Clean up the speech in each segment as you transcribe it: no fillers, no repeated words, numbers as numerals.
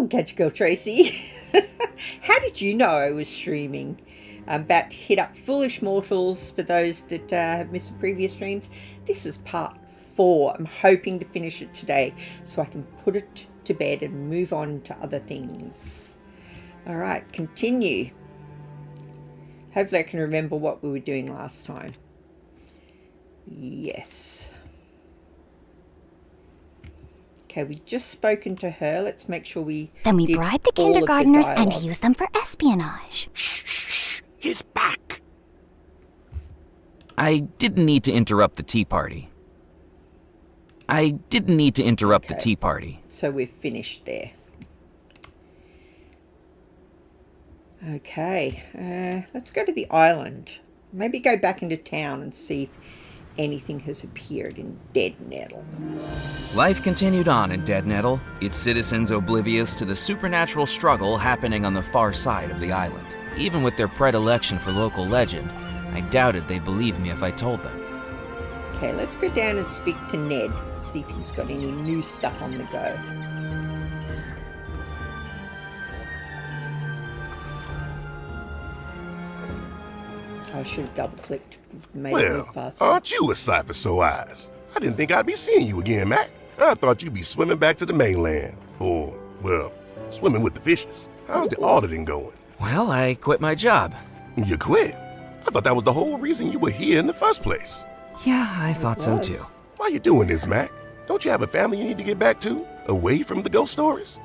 Oh, Gadget Girl Tracy. How did you know I was streaming? I'm about to hit up Foolish Mortals for those that have missed the previous streams. This is part 4. I'm hoping to finish it today so I can put it to bed and move on to other things. Alright, continue. Hopefully I can remember what we were doing last time. Yes. Okay, we've just spoken to her. Let's make sure we Then we bribe the kindergartners and use them for espionage. Shh, shh, shh. He's back. I didn't need to interrupt the tea party. So we've finished there. Okay, let's go to the island. Maybe go back into town and see if anything has appeared in Dead Nettle. Life continued on in Dead Nettle, its citizens oblivious to the supernatural struggle happening on the far side of the island. Even with their predilection for local legend, I doubted they'd believe me if I told them. Okay, let's go down and speak to Ned, see if he's got any new stuff on the go. I should have double-clicked, made it a little faster. Aren't you a sight for sore eyes? I didn't think I'd be seeing you again, Mac. I thought you'd be swimming back to the mainland. Or, well, swimming with the fishes. How's the auditing going? Well, I quit my job. You quit? I thought that was the whole reason you were here in the first place. Yeah, I thought so too. Why you doing this, Mac? Don't you have a family you need to get back to? Away from the ghost stories?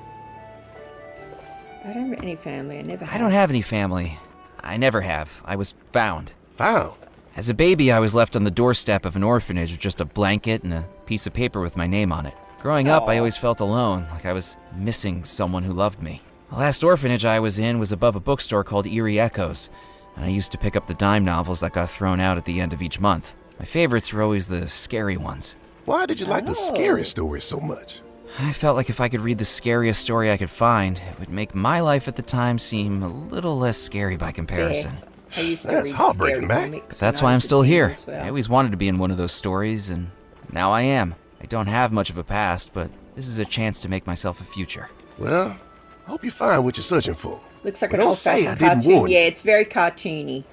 I don't have any family. I never have. I don't have any family. I never have. I was found. Found? As a baby, I was left on the doorstep of an orphanage with just a blanket and a piece of paper with my name on it. Growing up, I always felt alone, like I was missing someone who loved me. The last orphanage I was in was above a bookstore called Eerie Echoes, and I used to pick up the dime novels that got thrown out at the end of each month. My favorites were always the scary ones. Why did you like the scary stories so much? I felt like if I could read the scariest story I could find, it would make my life at the time seem a little less scary by comparison. I used to That's read heartbreaking, scary Mac. comics That's when why I I'm was a still teen here. as well. I always wanted to be in one of those stories, and now I am. I don't have much of a past, but this is a chance to make myself a future. Well, I hope you find what you're searching for. Looks like But an don't say I old-fashioned didn't cartoon. warn you. Yeah, it's very cartoony.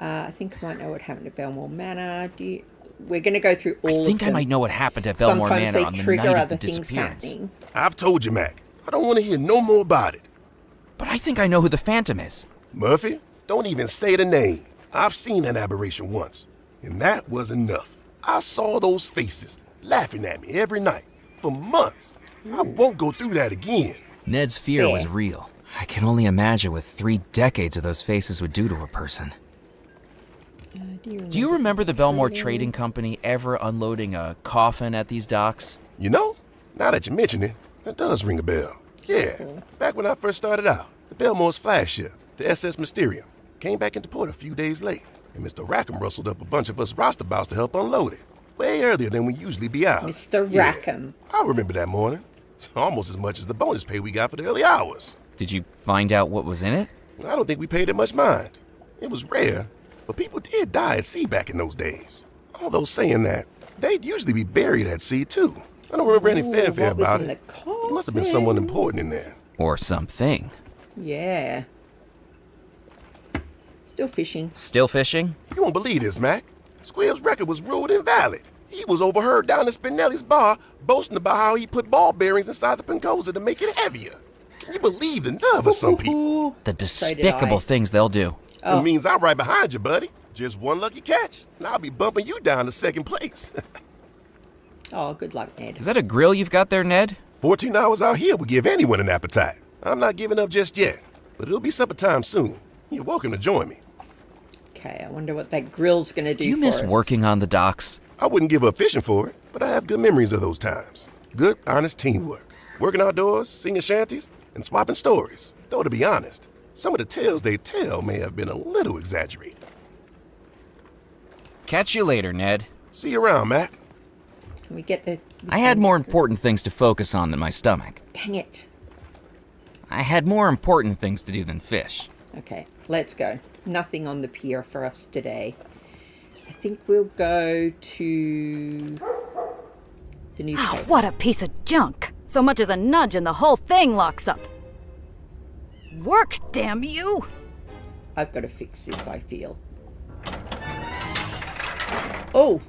I think I might know what happened to Belmore Manor. We're going to go through all of them. I think I might know what happened at Belmore Sometimes Manor on they the trigger night of other the things disappearance. happening. I've told you, Mac. I don't want to hear no more about it. But I think I know who the Phantom is. Murphy, don't even say the name. I've seen that aberration once, and that was enough. I saw those faces laughing at me every night for months. I won't go through that again. Ned's fear was real. I can only imagine what 3 decades of those faces would do to a person. Do you remember the Belmore Trading Company ever unloading a coffin at these docks? You know, now that you mention it, that does ring a bell. Yeah, back when I first started out, the Belmore's flagship, the SS Mysterium, came back into port a few days late, and Mr. Rackham rustled up a bunch of us roustabouts to help unload it, way earlier than we usually be out. Mr. Rackham. I remember that morning. It's almost as much as the bonus pay we got for the early hours. Did you find out what was in it? I don't think we paid it much mind. It was rare, but people did die at sea back in those days. Although saying that, they'd usually be buried at sea too. I don't remember any fanfare about it. There must have been someone important in there. Or something. Yeah. Still fishing. Still fishing? You won't believe this, Mac. Squibb's record was ruled invalid. He was overheard down at Spinelli's bar boasting about how he put ball bearings inside the Pencosa to make it heavier. Can you believe the nerve of some people? The despicable things they'll do. It means I'm right behind you, buddy. Just one lucky catch, and I'll be bumping you down to second place. Oh, good luck, Ned. Is that a grill you've got there, Ned? 14 hours out here will give anyone an appetite. I'm not giving up just yet, but it'll be supper time soon. You're welcome to join me. Okay, I wonder what that grill's going to do Do you for miss us. working on the docks? I wouldn't give up fishing for it, but I have good memories of those times. Good, honest teamwork. Working outdoors, singing shanties, and swapping stories. Though, to be honest, some of the tales they tell may have been a little exaggerated. Catch you later, Ned. See you around, Mac. Can we get the... I had more important things to focus on than my stomach. Dang it. I had more important things to do than fish. Okay, let's go. Nothing on the pier for us today. I think we'll go to the newspaper. What a piece of junk. So much as a nudge and the whole thing locks up. Work, damn you! I've got to fix this, I feel. Oh!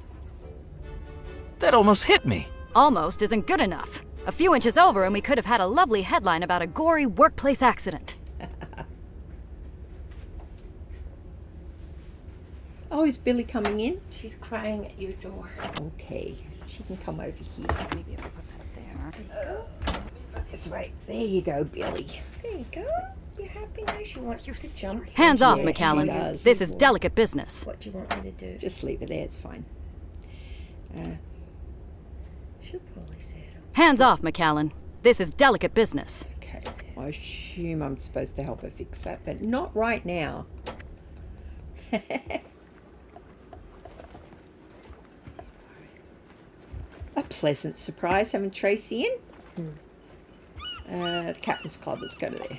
That almost hit me. Almost isn't good enough. A few inches over and we could have had a lovely headline about a gory workplace accident. Oh, is Billy coming in? She's crying at your door. Okay, she can come over here. Maybe I'll put that there. This way. There you go, Billy. There you go. You're happy now. She wants you to jump. Hands off, Yeah, she McAllen. does. This is delicate business. What do you want me to do? Just leave it there, it's fine. She'll probably say it. Hands off, McAllen. This is delicate business. Okay, I assume I'm supposed to help her fix that, but not right now. A pleasant surprise having Tracy in. The Captain's Club, let's go to there.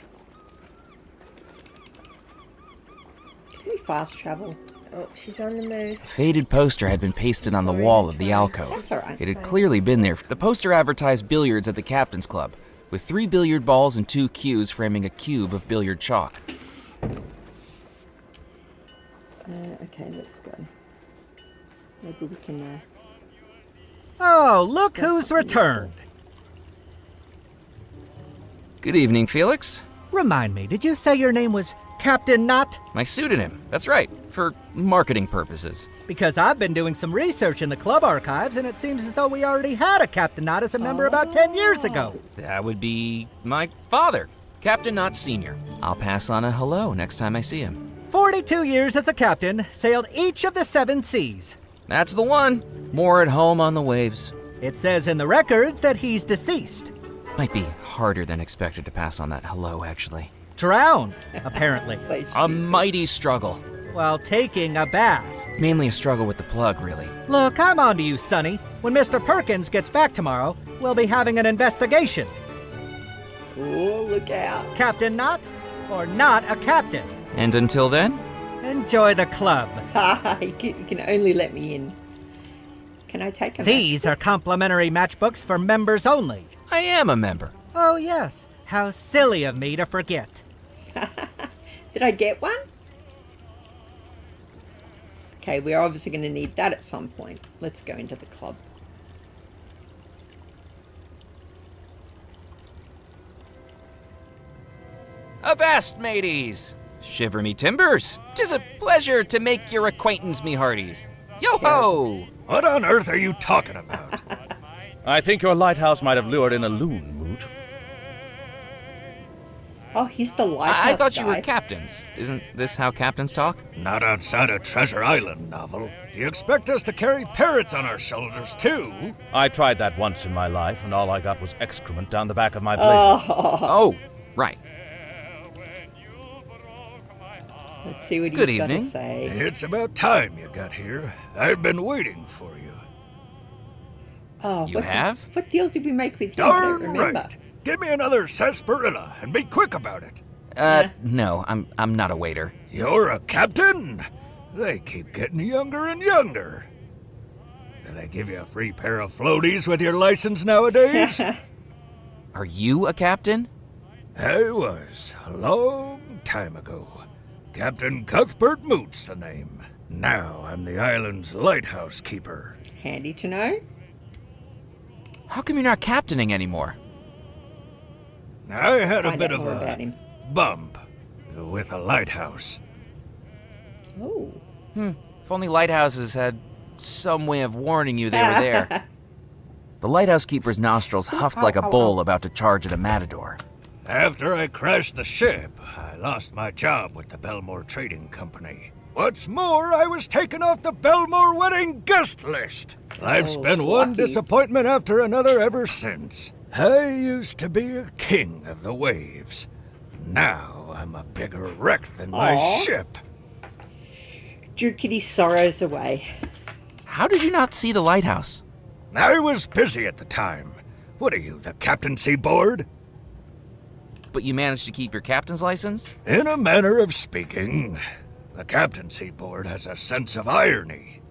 Can we fast travel? Oh, she's on the move. A faded poster had been pasted on the wall of the alcove. That's all right. It had clearly been there. The poster advertised billiards at the Captain's Club, with 3 billiard balls and 2 cues framing a cube of billiard chalk. Okay, let's go. Maybe we can... Oh, look who's returned. Good evening, Felix. Remind me, did you say your name was Captain Knott? My pseudonym, that's right, for marketing purposes. Because I've been doing some research in the club archives, and it seems as though we already had a Captain Knott as a member about 10 years ago. That would be my father, Captain Knott Sr. I'll pass on a hello next time I see him. 42 years as a captain, sailed each of the 7 seas. That's the one. More at home on the waves. It says in the records that he's deceased. Might be harder than expected to pass on that hello, actually. Drowned, apparently, A mighty struggle. while taking a bath. Mainly a struggle with the plug, really. Look, I'm on to you, Sonny. When Mr. Perkins gets back tomorrow, we'll be having an investigation. Oh, look out. Captain Knott, or not a captain? And until then, Enjoy the club. You can only let me in. Can I take a These are complimentary matchbooks for members only. I am a member. Oh, yes. How silly of me to forget. Did I get one? Okay, we're obviously going to need that at some point. Let's go into the club. Avast, mateys! Shiver me timbers! 'Tis a pleasure to make your acquaintance, me hearties. Yo-ho! What on earth are you talking about? I think your lighthouse might have lured in a loon, Moot. Oh, he's the lighthouse I thought you guy. were captains. Isn't this how captains talk? Not outside a Treasure Island novel. Do you expect us to carry parrots on our shoulders, too? I tried that once in my life, and all I got was excrement down the back of my blazer. Oh, right. Let's see what Good he's got to evening. say. It's about time you got here. I've been waiting for you. Oh, You what have? What deal did we make with him? I don't Darn remember. right. Give me another sarsaparilla, and be quick about it. No, I'm not a waiter. You're a captain? They keep getting younger and younger. Do they give you a free pair of floaties with your license nowadays? Are you a captain? I was, a long time ago. Captain Cuthbert Moot's the name. Now I'm the island's lighthouse keeper. Handy to know. How come you're not captaining anymore? I had a Find bit out of more about a him. bump with a lighthouse. Oh. If only lighthouses had some way of warning you they were there. The lighthouse keeper's nostrils huffed like a bull about to charge at a matador. After I crashed the ship, I lost my job with the Belmore Trading Company. What's more, I was taken off the Belmore wedding guest list. Life's been one lucky. disappointment after another ever since. I used to be a king of the waves. Now I'm a bigger wreck than my Aw. ship. Drew Kitty's sorrows away. How did you not see the lighthouse? I was busy at the time. What are you, the captaincy board? But you managed to keep your captain's license? In a manner of speaking, the captaincy board has a sense of irony.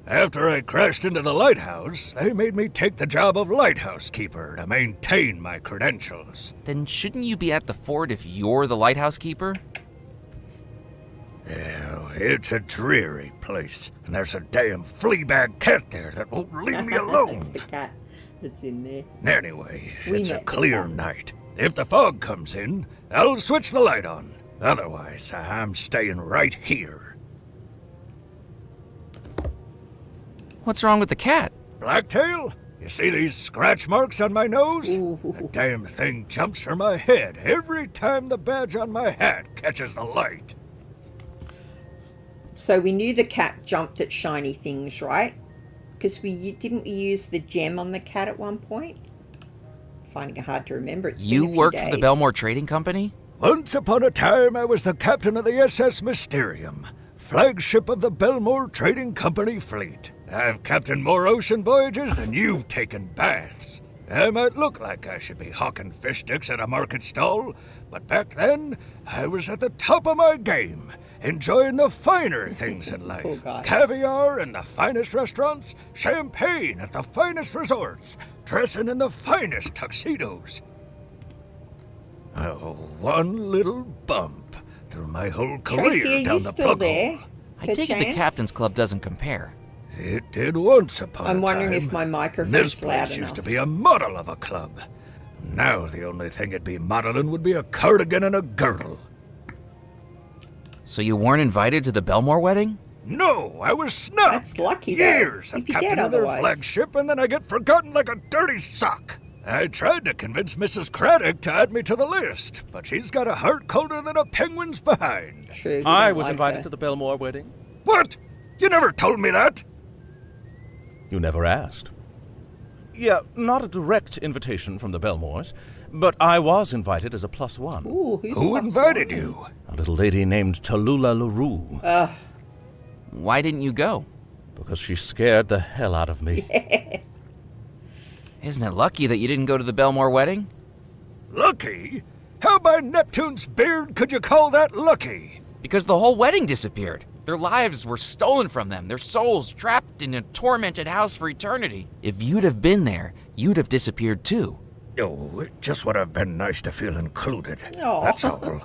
After I crashed into the lighthouse, they made me take the job of lighthouse keeper to maintain my credentials. Then shouldn't you be at the fort if you're the lighthouse keeper? Yeah, it's a dreary place, and there's a damn fleabag cat there that won't leave me It's alone. the cat that's in there. Anyway, We it's a met the clear cat. night. If the fog comes in, I'll switch the light on. Otherwise, I'm staying right here. What's wrong with the cat? Blacktail? You see these scratch marks on my nose? Ooh. The damn thing jumps for my head every time the badge on my hat catches the light. So we knew the cat jumped at shiny things, right? Because didn't we use the gem on the cat at one point? Finding it hard to remember. It's You been a few worked for the days. Belmore Trading Company? Once upon a time, I was the captain of the SS Mysterium, flagship of the Belmore Trading Company fleet. I've captained more ocean voyages than you've taken baths. I might look like I should be hawking fish sticks at a market stall, but back then, I was at the top of my game, enjoying the finer things in life. Poor guy. Caviar in the finest restaurants, champagne at the finest resorts, dressing in the finest tuxedos. Oh, one little bump through my whole career Tracy, are you down the still plug there? hole. I take it the Perchance? Captain's Club doesn't compare. It did once upon a time. I'm wondering if my microphone's This loud place enough. used to be a model of a club. Now the only thing it'd be modeling would be a cardigan and a girdle. So you weren't invited to the Belmore wedding? No, I was snubbed. That's lucky, though. Years of You'd be captain dead of their otherwise. flagship, and then I get forgotten like a dirty sock. I tried to convince Mrs. Craddock to add me to the list, but she's got a heart colder than a penguin's behind. True, we I don't was like invited her. to the Belmore wedding. What? You never told me that. You never asked. Yeah, not a direct invitation from the Belmores, but I was invited as a +1. Ooh, who's Who plus invited one? you? A little lady named Tallulah LaRue, Why didn't you go? because she scared the hell out of me. Isn't it lucky that you didn't go to the Belmore wedding? Lucky? How by Neptune's beard could you call that lucky? Because the whole wedding disappeared. Their lives were stolen from them, their souls trapped in a tormented house for eternity. If you'd have been there, you'd have disappeared too. Oh, it just would have been nice to feel included. Aw. That's all.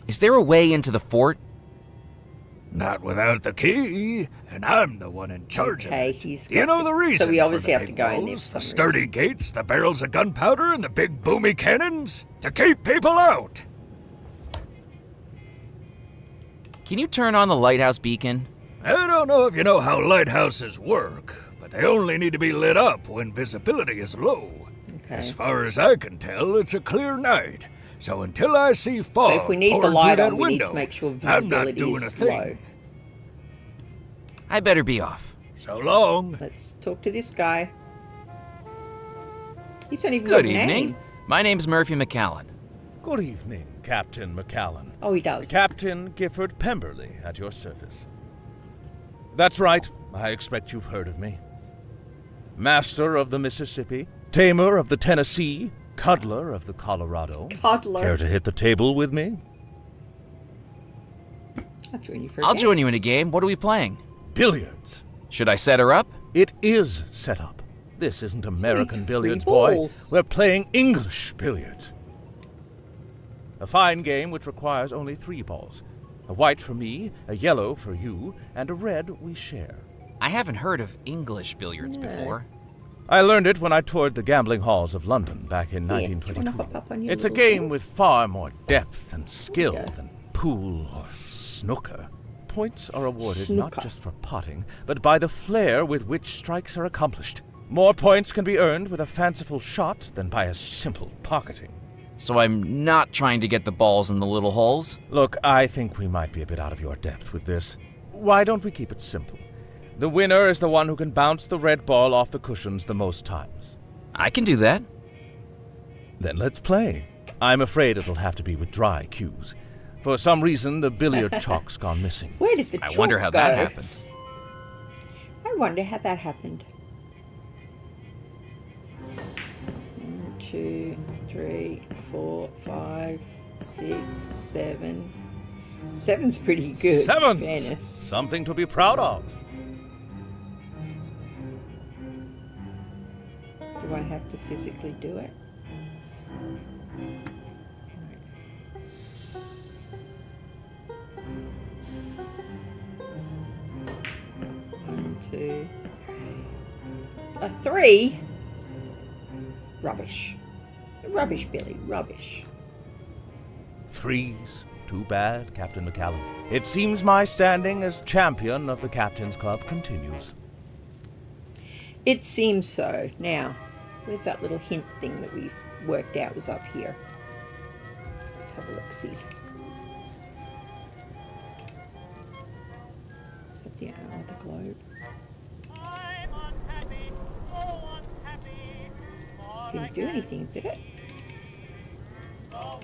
Is there a way into the fort? Not without the key, and I'm the one in charge Okay, of it. he's You got know the- the reason. so we for obviously the have to big go in there walls, for the some sturdy reason. gates, the barrels of gunpowder, and the big boomy cannons to keep people out. Can you turn on the lighthouse beacon? I don't know if you know how lighthouses work, but they only need to be lit up when visibility is low. Okay. As far as I can tell, it's a clear night. So until I see fog So if we need the pouring light through on, that we need window, to make sure I'm not visibility doing a is thing. low. I better be off. So long. Let's talk to this guy. He's not even Good got a evening. name. My name's Murphy McCallan. Good evening, Captain McCallan. Oh, he does. Captain Gifford Pemberley at your service. That's right, I expect you've heard of me. Master of the Mississippi, tamer of the Tennessee, cuddler of the Colorado. Toddler. Care to hit the table with me? I'll join you for a I'll game. join you in a game. What are we playing? Billiards. Should I set her up? It is set up. This isn't American Three billiards, boy. balls. We're playing English billiards. A fine game which requires only 3 balls. A white for me, a yellow for you, and a red we share. I haven't heard of English billiards before. I learned it when I toured the gambling halls of London back in Here, do you wanna 1922. hop up on your It's a little game thing? with far more depth and skill There you go. than pool or snooker. Points are awarded Snooker. not just for potting, but by the flair with which strikes are accomplished. More points can be earned with a fanciful shot than by a simple pocketing. So I'm not trying to get the balls in the little holes. Look, I think we might be a bit out of your depth with this. Why don't we keep it simple? The winner is the one who can bounce the red ball off the cushions the most times. I can do that. Then let's play. I'm afraid it'll have to be with dry cues. For some reason, the billiard chalk's gone missing. Where did the I chalk wonder how go? that happened. I wonder how that happened. 1, 2, 3, 4, 5, 6, 7. 7's pretty good. 7! Fairness. Something to be proud of. Do I have to physically do it? One, two, a 3. Rubbish. Rubbish, Billy. Rubbish. 3's. Too bad, Captain McCallum. It seems my standing as champion of the Captain's Club continues. It seems so. Now, where's that little hint thing that we've worked out was up here? Let's have a look, see. Is that the globe? Didn't do anything, did it? No.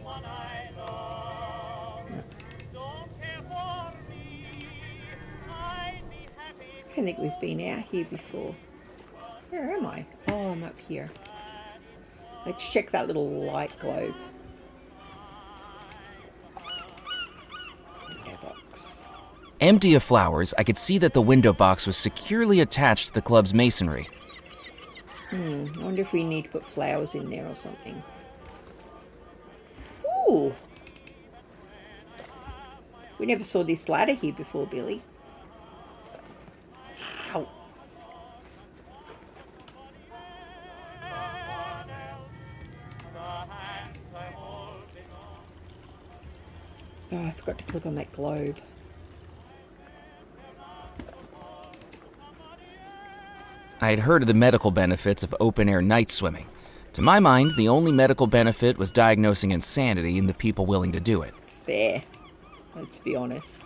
I don't think we've been out here before. Where am I? Oh, I'm up here. Let's check that little light globe. Window box. Empty of flowers, I could see that the window box was securely attached to the club's masonry. I wonder if we need to put flowers in there or something. Ooh! We never saw this ladder here before, Billy. Ow! Oh, I forgot to click on that globe. I had heard of the medical benefits of open-air night swimming. To my mind, the only medical benefit was diagnosing insanity in the people willing to do it. Fair. Let's be honest.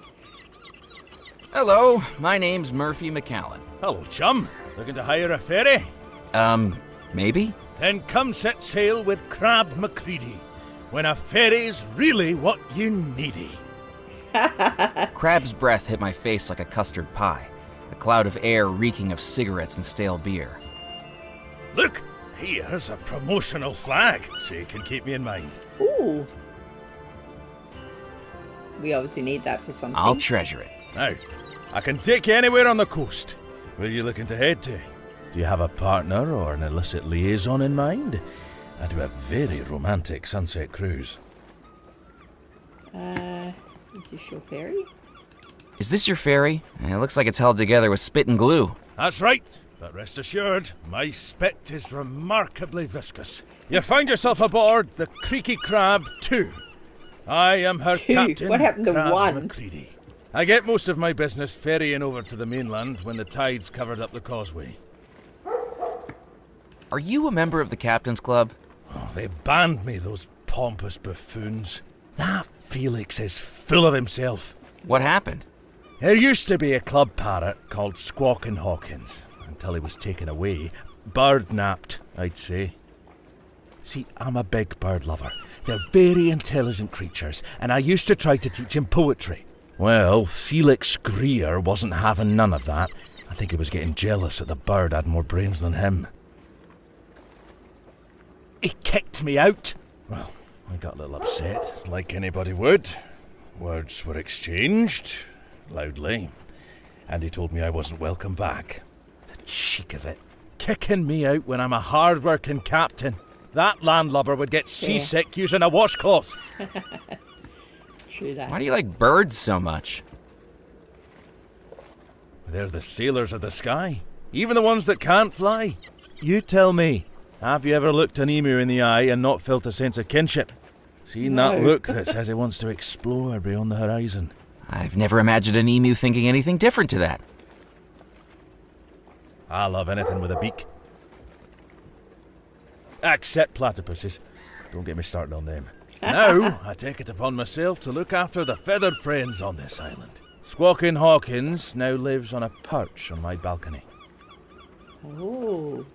Hello, my name's Murphy McCallan. Hello, chum. Looking to hire a ferry? Maybe? Then come set sail with Crab McCready, when a ferry's really what you needy. Crab's breath hit my face like a custard pie, a cloud of air reeking of cigarettes and stale beer. Look, here's a promotional flag, so you can keep me in mind. Ooh. We obviously need that for something. I'll treasure it. Now, I can take you anywhere on the coast. Where are you looking to head to? Do you have a partner or an illicit liaison in mind? I do a very romantic sunset cruise. Is this your ferry? Is this your ferry? It looks like it's held together with spit and glue. That's right, but rest assured, my spit is remarkably viscous. You find yourself aboard the Creaky Crab 2. I am her 2? captain. What happened to Crab 1? McCready. I get most of my business ferrying over to the mainland when the tide's covered up the causeway. Are you a member of the Captain's Club? Oh, they banned me, those pompous buffoons. That Felix is full of himself. What happened? There used to be a club parrot called Squawkin' Hawkins, until he was taken away. Bird-napped, I'd say. See, I'm a big bird lover. They're very intelligent creatures, and I used to try to teach him poetry. Well, Felix Greer wasn't having none of that. I think he was getting jealous that the bird had more brains than him. He kicked me out. Well, I got a little upset, like anybody would. Words were exchanged, loudly, and he told me I wasn't welcome back. The cheek of it. Kicking me out when I'm a hard-working captain. That landlubber would get seasick using a washcloth. True that. Why do you like birds so much? They're the sailors of the sky, even the ones that can't fly. You tell me, have you ever looked an emu in the eye and not felt a sense of kinship? Seen No. that look that says he wants to explore beyond the horizon? I've never imagined an emu thinking anything different to that. I love anything with a beak. Except platypuses. Don't get me started on them. Now, I take it upon myself to look after the feathered friends on this island. Squawkin' Hawkins now lives on a perch on my balcony. Oh.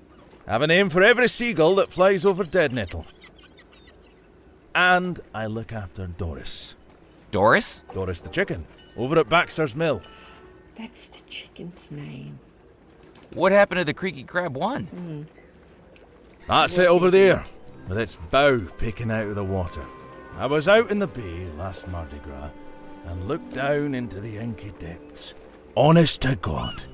I have a name for every seagull that flies over Dead Nettle. And I look after Doris. Doris? Doris the chicken, over at Baxter's Mill. That's the chicken's name. What happened to the Creaky Crab 1? That's it over there, with its bow peeking out of the water. I was out in the bay last Mardi Gras, and looked down into the inky depths. Honest to God,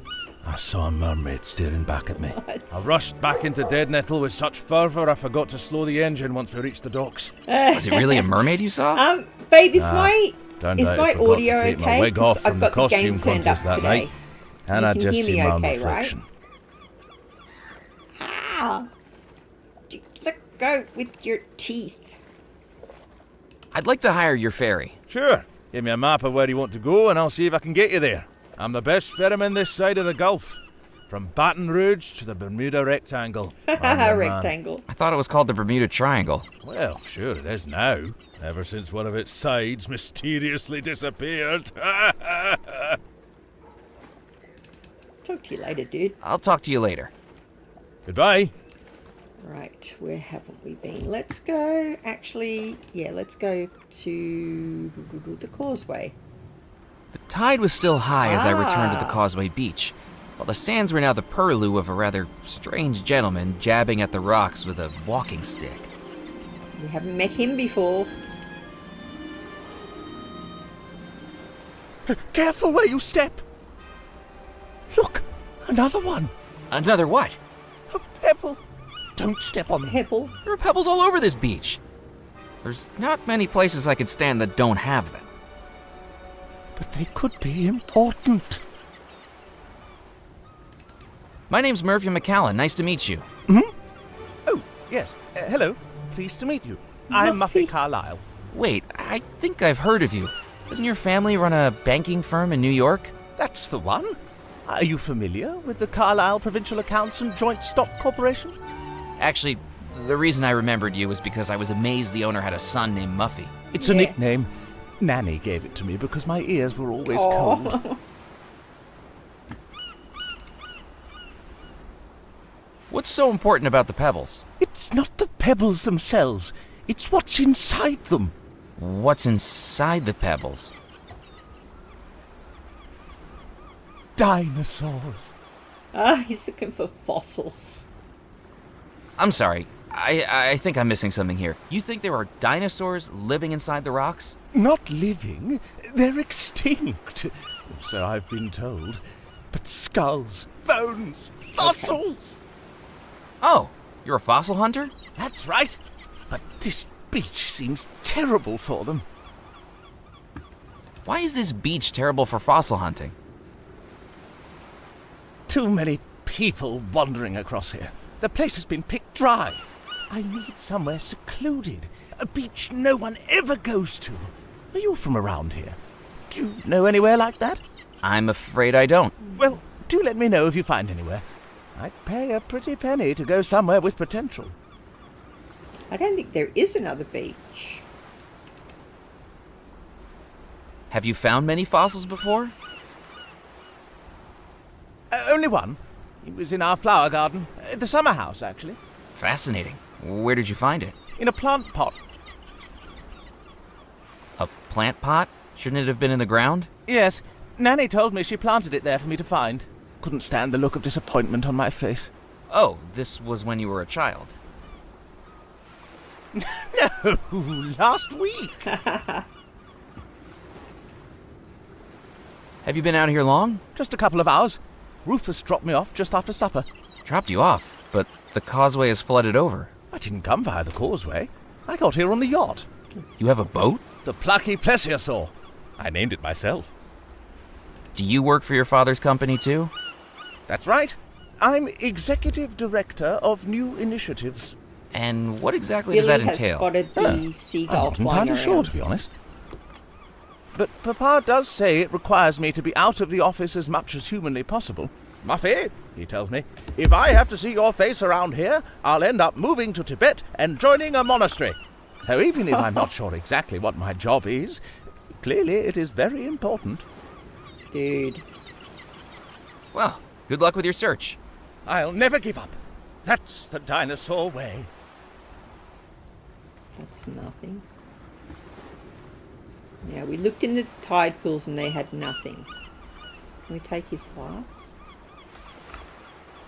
I saw a mermaid staring back at me. What? I rushed back into Dead Nettle with such fervour I forgot to slow the engine once we reached the docks. Was it really a mermaid you saw? Babe, is my Turned out I forgot audio to take my okay? wig off 'Cause from I've the got the game costume turned up contest that today. night, and You I can just hear me seen my own okay, right? reflection. Ah! Let go with your teeth. I'd like to hire your ferry. Sure. Give me a map of where you want to go, and I'll see if I can get you there. I'm the best ferryman this side of the Gulf. From Baton Rouge to the Bermuda Rectangle. I'm your man. Rectangle. I thought it was called the Bermuda Triangle. Well, sure it is now. Ever since one of its sides mysteriously disappeared. Talk to you later, dude. I'll talk to you later. Goodbye. Right, where haven't we been? Let's go, actually, yeah, let's go to the causeway. The tide was still high as I returned to the Causeway Beach, while the sands were now the purlieu of a rather strange gentleman jabbing at the rocks with a walking stick. We haven't met him before. Careful where you step. Look, another one. Another what? A pebble. Don't step on them. Pebble. There are pebbles all over this beach. There's not many places I could stand that don't have them. But they could be important. My name's Murphy McCallan. Nice to meet you. Oh, yes. Hello. Pleased to meet you. I'm Muffy. Muffy Carlyle. Wait, I think I've heard of you. Doesn't your family run a banking firm in New York? That's the one. Are you familiar with the Carlisle Provincial Accounts and Joint Stock Corporation? Actually, the reason I remembered you was because I was amazed the owner had a son named Muffy. It's a nickname. Nanny gave it to me because my ears were always cold. What's so important about the pebbles? It's not the pebbles themselves. It's what's inside them. What's inside the pebbles? Dinosaurs. He's looking for fossils. I'm sorry. I think I'm missing something here. You think there are dinosaurs living inside the rocks? Not living. They're extinct. So I've been told. But skulls, bones, fossils. Oh, you're a fossil hunter? That's right. But this beach seems terrible for them. Why is this beach terrible for fossil hunting? Too many people wandering across here. The place has been picked dry. I need somewhere secluded. A beach no one ever goes to. Are you from around here? Do you know anywhere like that? I'm afraid I don't. Well, do let me know if you find anywhere. I'd pay a pretty penny to go somewhere with potential. I don't think there is another beach. Have you found many fossils before? Only one. It was in our flower garden. The summer house, actually. Fascinating. Where did you find it? In a plant pot. A plant pot? Shouldn't it have been in the ground? Yes. Nanny told me she planted it there for me to find. Couldn't stand the look of disappointment on my face. Oh, this was when you were a child. No, last week. Have you been out here long? Just a couple of hours. Rufus dropped me off just after supper. Dropped you off, but the causeway is flooded over. I didn't come via the causeway. I got here on the yacht. You have a boat? The Plucky Plesiosaur. I named it myself. Do you work for your father's company too? That's right. I'm Executive Director of New Initiatives. And what exactly does that entail? Billy has spotted the seagull I'm not flying entirely sure, around. to be honest. But Papa does say it requires me to be out of the office as much as humanly possible. Muffy, he tells me, if I have to see your face around here, I'll end up moving to Tibet and joining a monastery. So even if I'm not sure exactly what my job is, clearly it is very important. Dude. Well, good luck with your search. I'll never give up. That's the dinosaur way. That's nothing. Yeah, we looked in the tide pools and they had nothing. Can we take his flask?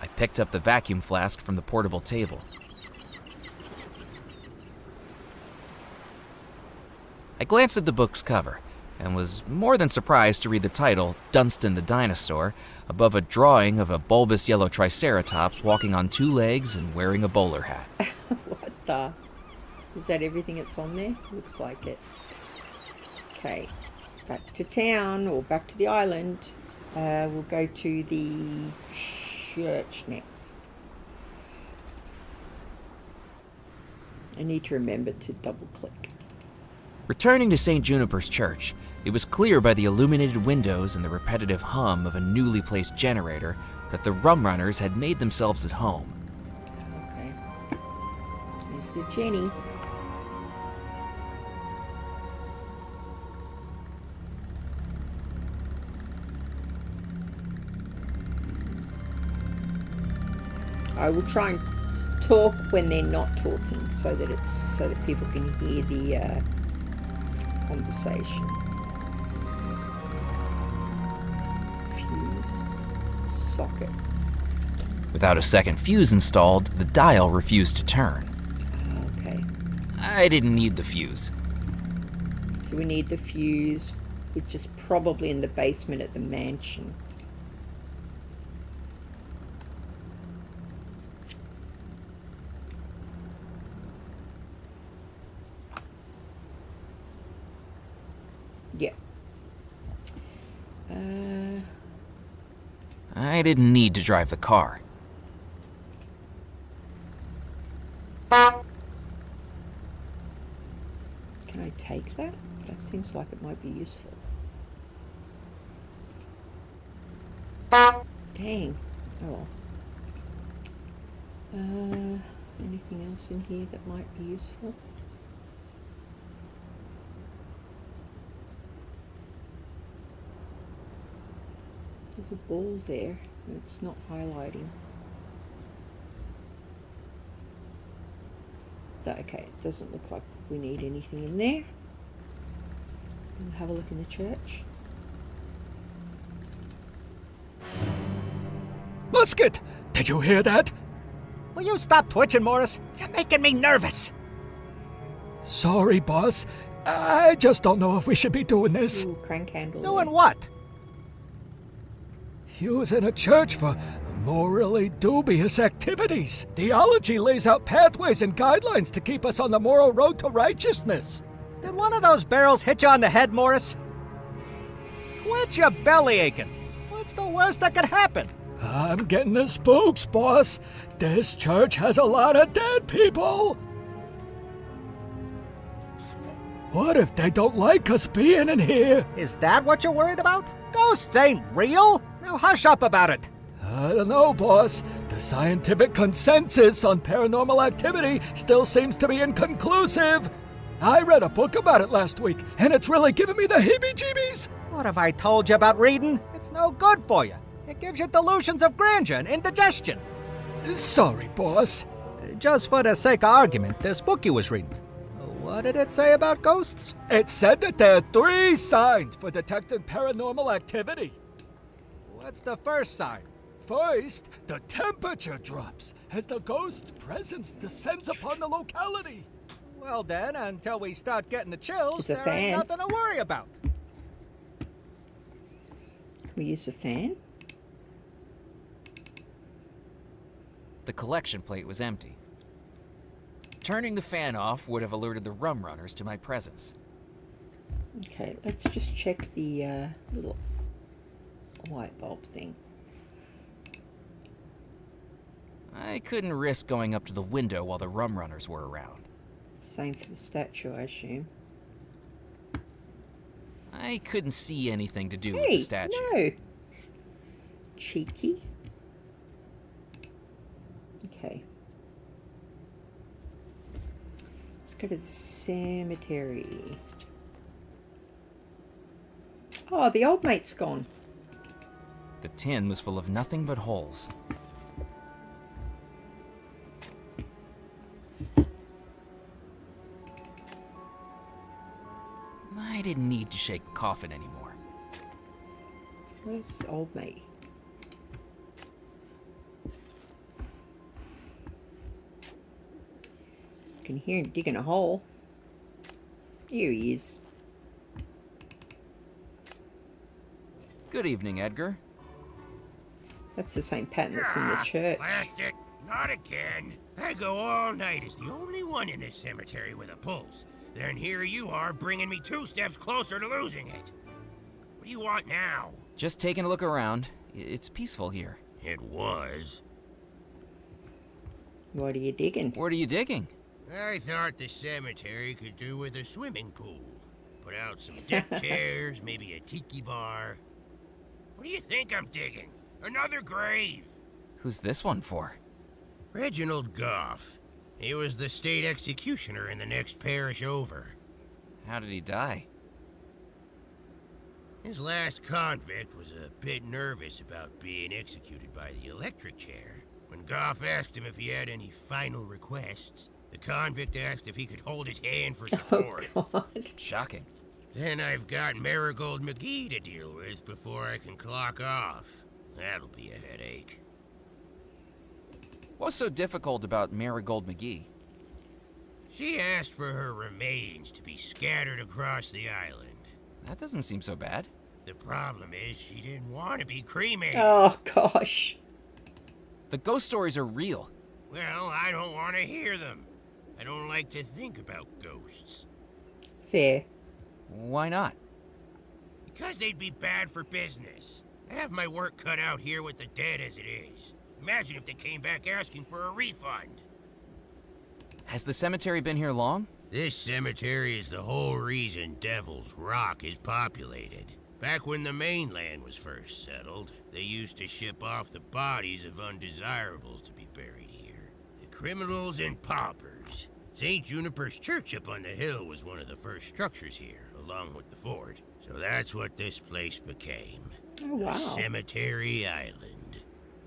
I picked up the vacuum flask from the portable table. I glanced at the book's cover. and was more than surprised to read the title, Dunstan the Dinosaur, above a drawing of a bulbous yellow triceratops walking on 2 legs and wearing a bowler hat. What the? Is that everything that's on there? Looks like it. Okay, back to town, or back to the island. We'll go to the church next. I need to remember to double click. Returning to St. Juniper's Church, it was clear by the illuminated windows and the repetitive hum of a newly placed generator that the rum runners had made themselves at home. Okay. There's the Jenny. I will try and talk when they're not talking, so that people can hear the conversation. Fuse socket. Without a second fuse installed, the dial refused to turn. Okay. I didn't need the fuse. So we need the fuse, which is probably in the basement at the mansion. Yeah. I didn't need to drive the car. Can I take that? That seems like it might be useful. Dang. Oh well. Anything else in here that might be useful? There's a ball there. It's not highlighting. Okay, it doesn't look like we need anything in there. We'll have a look in the church. Musket! Did you hear that? Will you stop twitching, Morris? You're making me nervous. Sorry, boss. I just don't know if we should be doing this. Ooh, crank handle. Doing what? Using a church for morally dubious activities. Theology lays out pathways and guidelines to keep us on the moral road to righteousness. Did one of those barrels hit you on the head, Morris? Quit your belly aching. What's the worst that could happen? I'm getting the spooks, boss. This church has a lot of dead people. What if they don't like us being in here? Is that what you're worried about? Ghosts ain't real. Now hush up about it. I don't know, boss. The scientific consensus on paranormal activity still seems to be inconclusive. I read a book about it last week, and it's really giving me the heebie-jeebies. What have I told you about reading? It's no good for you. It gives you delusions of grandeur and indigestion. Sorry, boss. Just for the sake of argument, this book you was reading. What did it say about ghosts? It said that there are 3 signs for detecting paranormal activity. What's the first sign? First, the temperature drops as the ghost's presence descends upon the locality. Well then, until we start getting the chills, There's a there ain't fan. nothing to worry about. Can we use the fan? The collection plate was empty. Turning the fan off would have alerted the rum runners to my presence. Okay, let's just check the little light bulb thing. I couldn't risk going up to the window while the rum runners were around. Same for the statue, I assume. I couldn't see anything to do with Hey, the statue. no. Cheeky. Okay. Let's go to the cemetery. Oh, the old mate's gone. The tin was full of nothing but holes. I didn't need to shake the coffin anymore. Where's old mate? Can hear him digging a hole. Here he is. Good evening, Edgar. That's the same pattern that's in the church. Plastic, not again. I go all night as the only one in this cemetery with a pulse. Then here you are bringing me 2 steps closer to losing it. What do you want now? Just taking a look around. It's peaceful here. It was. What are you digging? What are you digging? I thought the cemetery could do with a swimming pool. Put out some deck chairs, maybe a tiki bar. What do you think I'm digging? Another grave. Who's this one for? Reginald Goff. He was the state executioner in the next parish over. How did he die? His last convict was a bit nervous about being executed by the electric chair. When Goff asked him if he had any final requests, the convict asked if he could hold his hand for support. Oh, God. Shocking. Then I've got Marigold McGee to deal with before I can clock off. That'll be a headache. What's so difficult about Marigold McGee? She asked for her remains to be scattered across the island. That doesn't seem so bad. The problem is she didn't want to be cremated. Oh, gosh. The ghost stories are real. Well, I don't want to hear them. I don't like to think about ghosts. Fair. Why not? Because they'd be bad for business. I have my work cut out here with the dead as it is. Imagine if they came back asking for a refund. Has the cemetery been here long? This cemetery is the whole reason Devil's Rock is populated. Back when the mainland was first settled, they used to ship off the bodies of undesirables to be buried here. The criminals and paupers. St. Juniper's Church up on the hill was one of the first structures here, along with the fort. So that's what this place became. Oh, wow. A cemetery island.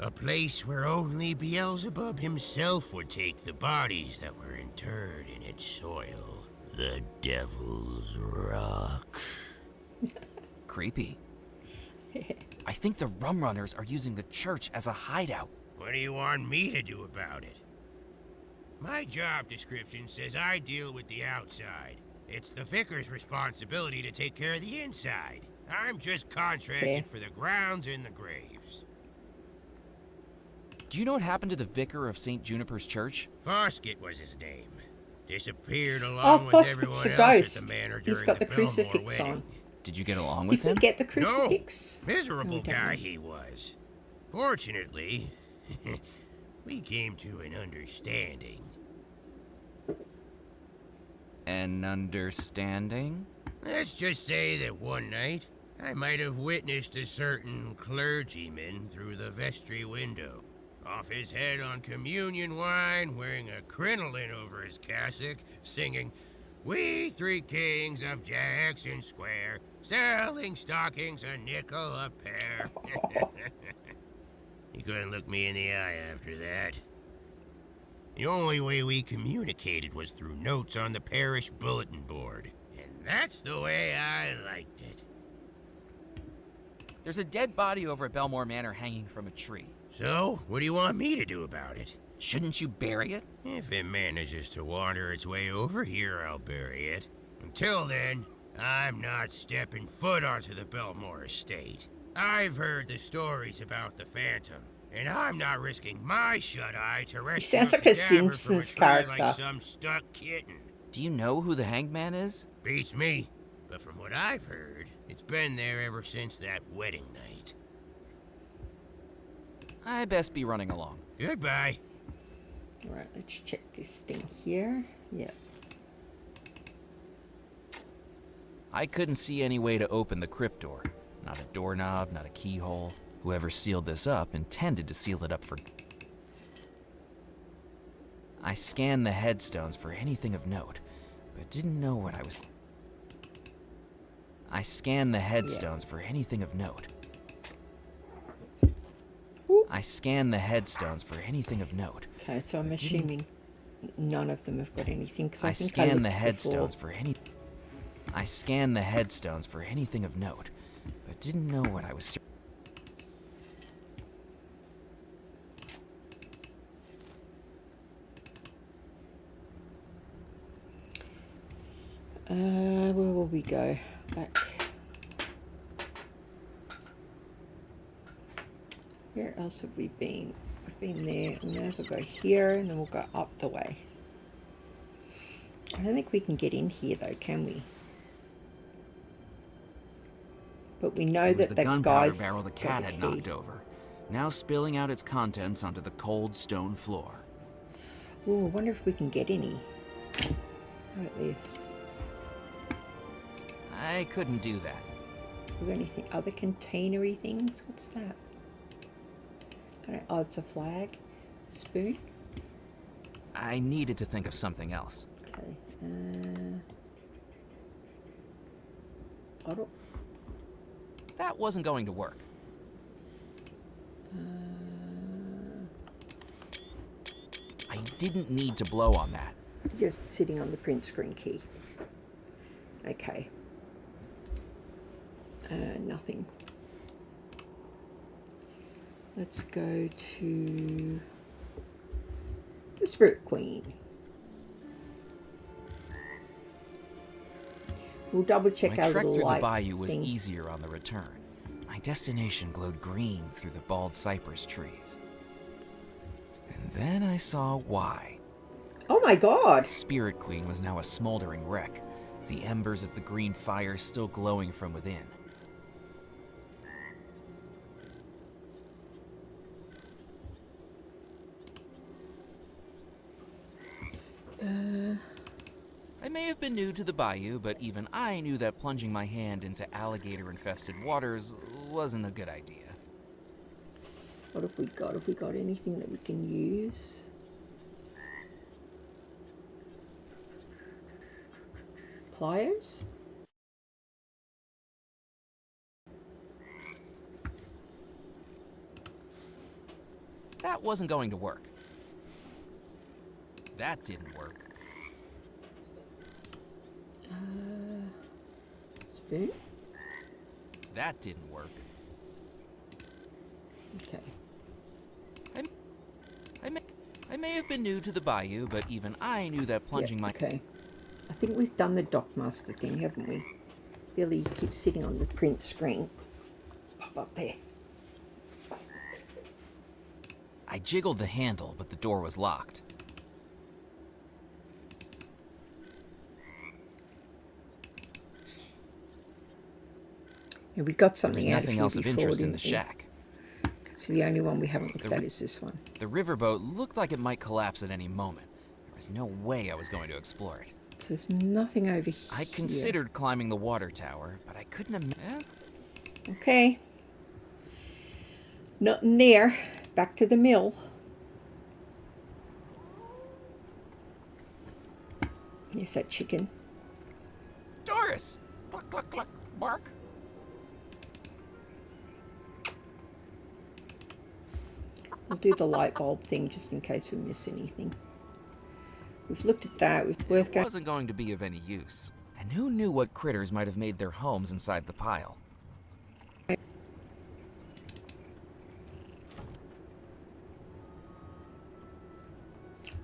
A place where only Beelzebub himself would take the bodies that were interred in its soil. The Devil's Rock. Creepy. I think the rum runners are using the church as a hideout. What do you want me to do about it? My job description says I deal with the outside. It's the vicar's responsibility to take care of the inside. I'm just contracted for the grounds and the graves. Do you know what happened to the vicar of St. Juniper's Church? Foskett was his name. Disappeared along with everyone Foskett's a else ghost. at the manor He's during got the Belmore crucifix wedding. on. Did you get along with Did him? we get the crucifix? No, miserable We don't guy know. he was. Fortunately, we came to an understanding. An understanding? Let's just say that one night, I might have witnessed a certain clergyman through the vestry window. Off his head on communion wine, wearing a crinoline over his cassock, singing, "We 3 kings of Jackson Square, selling stockings a nickel a pair." He couldn't look me in the eye after that. The only way we communicated was through notes on the parish bulletin board. And that's the way I liked it. There's a dead body over at Belmore Manor hanging from a tree. So, what do you want me to do about it? Shouldn't you bury it? If it manages to wander its way over here, I'll bury it. Until then, I'm not stepping foot onto the Belmore estate. I've heard the stories about the Phantom, and I'm not risking my shut-eye to rescue sounds like a cadaver Simpsons from a tree character. like some stuck kitten. Do you know who the hanged man is? Beats me, but from what I've heard, it's been there ever since that wedding night. I best be running along. Goodbye. Right, let's check this thing here. Yep. I couldn't see any way to open the crypt door. Not a doorknob, not a keyhole. Whoever sealed this up intended to seal it up for... I scanned the headstones for anything of note, but didn't know what I was... I scanned the headstones for anything of note. I scanned the headstones for anything of note. Okay, so I'm assuming none of them have got anything. Cause I think scanned the looked headstones before. for any... I scanned the headstones for anything of note, but didn't know what I was... Where will we go? Back. else have we been? We've been there. We may as well go here, and then we'll go up the way. I don't think we can get in here though, can we? But we know It was that the gunpowder guy's barrel the cat had knocked over, now spilling out its contents onto the cold stone floor. Oh, I wonder if we can get any. How about this? I couldn't do that. Have we got anything? Other containery things? What's that? Oh, it's a flag. Spoon? I needed to think of something else. Okay. Bottle? That wasn't going to work. I didn't need to blow on that. Just sitting on the print screen key. Okay. Nothing. Let's go to the Spirit Queen. We'll double check My our trek little through the light bayou was thing. easier on the return. My destination glowed green through the bald cypress trees. And then I saw why. Oh my god! Spirit Queen was now a smoldering wreck, the embers of the green fire still glowing from within. I may have been new to the bayou, but even I knew that plunging my hand into alligator-infested waters wasn't a good idea. What have we got? Have we got anything that we can use? Pliers? That wasn't going to work. That didn't work. Spoon? That didn't work. Okay. I may have been new to the bayou, but even I knew that plunging my... Okay. I think we've done the Dockmaster thing, haven't we? Billy keeps sitting on the print screen. Pop up there. I jiggled the handle, but the door was locked. Yeah, we got There's something out of nothing here else of before, interest in the didn't we? shack. So the only one we haven't looked at is this one. The riverboat looked like it might collapse at any moment. There was no way I was going to explore it. So there's nothing over here. I considered climbing the water tower, but I couldn't imagine. Okay. Nothing there. Back to the mill. Yes, that chicken. Doris! Cluck, cluck, cluck, bark. We'll do the light bulb thing just in case we miss anything. We've looked at that. We've worth It going. wasn't going to be of any use. And who knew what critters might have made their homes inside the pile?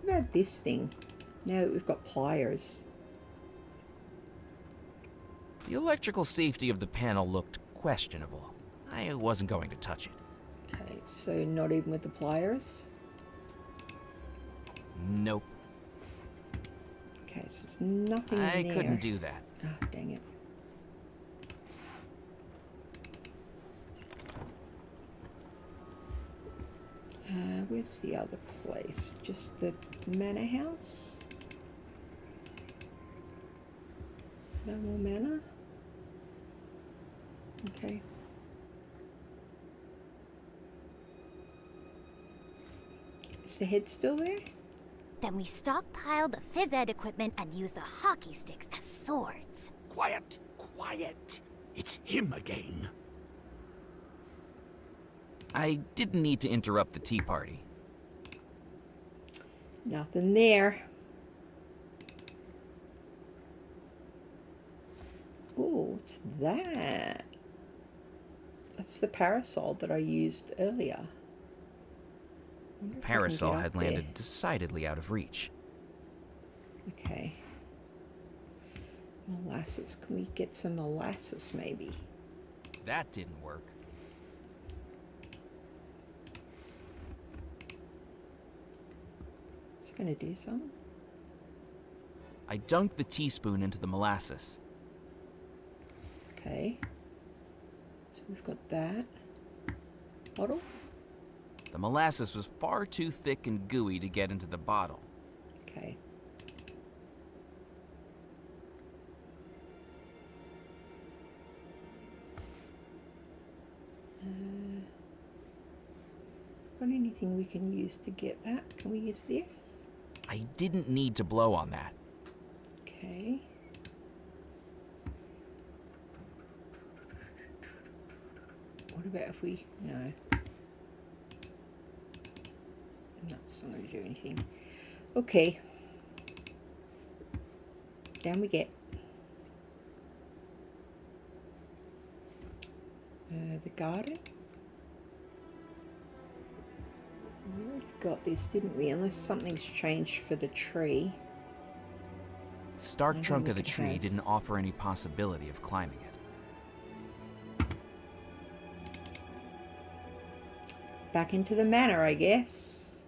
What about this thing? Now that we've got pliers. The electrical safety of the panel looked questionable. I wasn't going to touch it. Okay, so not even with the pliers. Nope. Okay, so there's nothing in I there. couldn't do that. Oh, dang it. Where's the other place? Just the manor house? No more manor? Okay. Is the head still there? Then we stockpile the phys ed equipment and use the hockey sticks as swords. Quiet, quiet. It's him again. I didn't need to interrupt the tea party. Nothing there. Oh, what's that? That's the parasol that I used earlier. Wonder if I can Parasol get up had there. landed decidedly out of reach. Okay. Molasses. Can we get some molasses maybe? That didn't work. going to do something. I dunked the teaspoon into the molasses. Okay. So we've got that. Bottle. The molasses was far too thick and gooey to get into the bottle. Okay. Got anything we can use to get that? Can we use this? I didn't need to blow on that. Okay. What about if we... No. That's not going to do anything. Okay. Down we get. The garden. We already got this, didn't we? Unless something's changed for the tree. The stark trunk of the think it tree has. didn't offer any possibility of climbing it. Back into the manor, I guess.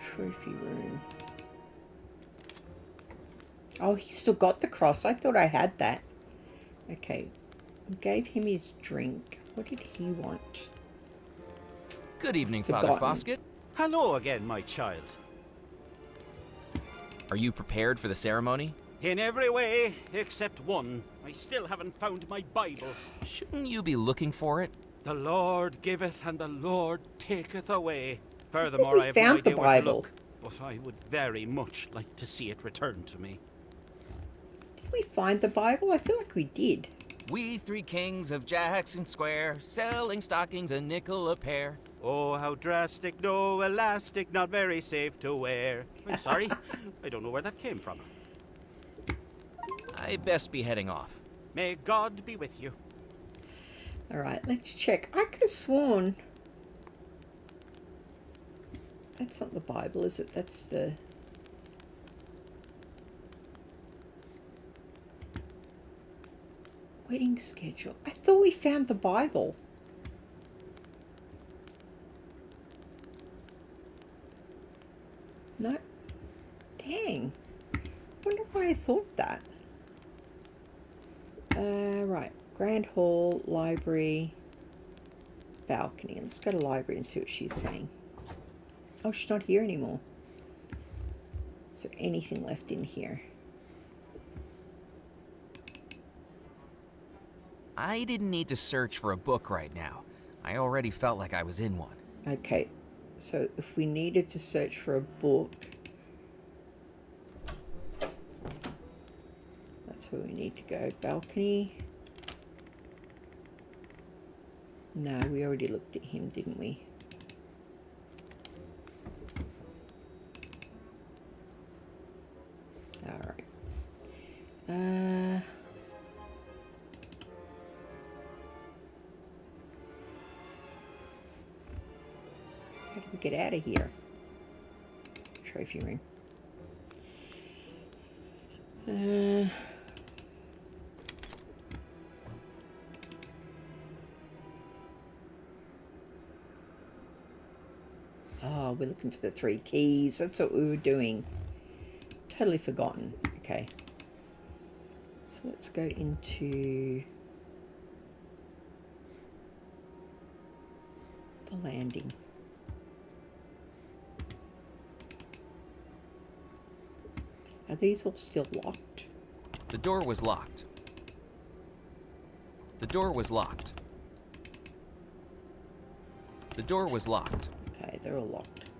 Trophy room. Oh, he's still got the cross. I thought I had that. Okay. Gave him his drink. What did he want? Good evening, Forgotten. Father Foskett. Hello again, my child. Are you prepared for the ceremony? In every way, except one. I still haven't found my Bible. Shouldn't you be looking for it? The Lord giveth and the Lord taketh away. Furthermore, we I have no found the idea where to Bible. look, but I would very much like to see it returned to me. Did we find the Bible? I feel like we did. We three kings of Jackson Square, selling stockings a nickel a pair. Oh, how drastic, no elastic, not very safe to wear. I'm sorry, I don't know where that came from. I best be heading off. May God be with you. Alright, let's check. I could have sworn... That's not the Bible, is it? That's the... Wedding schedule. I thought we found the Bible. No. Dang. Wonder why I thought that. Right. Grand Hall, library, balcony. Let's go to library and see what she's saying. Oh, she's not here anymore. Is there anything left in here? I didn't need to search for a book right now. I already felt like I was in one. Okay, so if we needed to search for a book, that's where we need to go. Balcony. No, we already looked at him, didn't we? Alright. How do we get out of here? Trophy room. Oh, we're looking for the 3 keys. That's what we were doing. Totally forgotten. Okay. So let's go into the landing. Are these all still locked? The door was locked. The door was locked. The door was locked. Okay, they're all locked.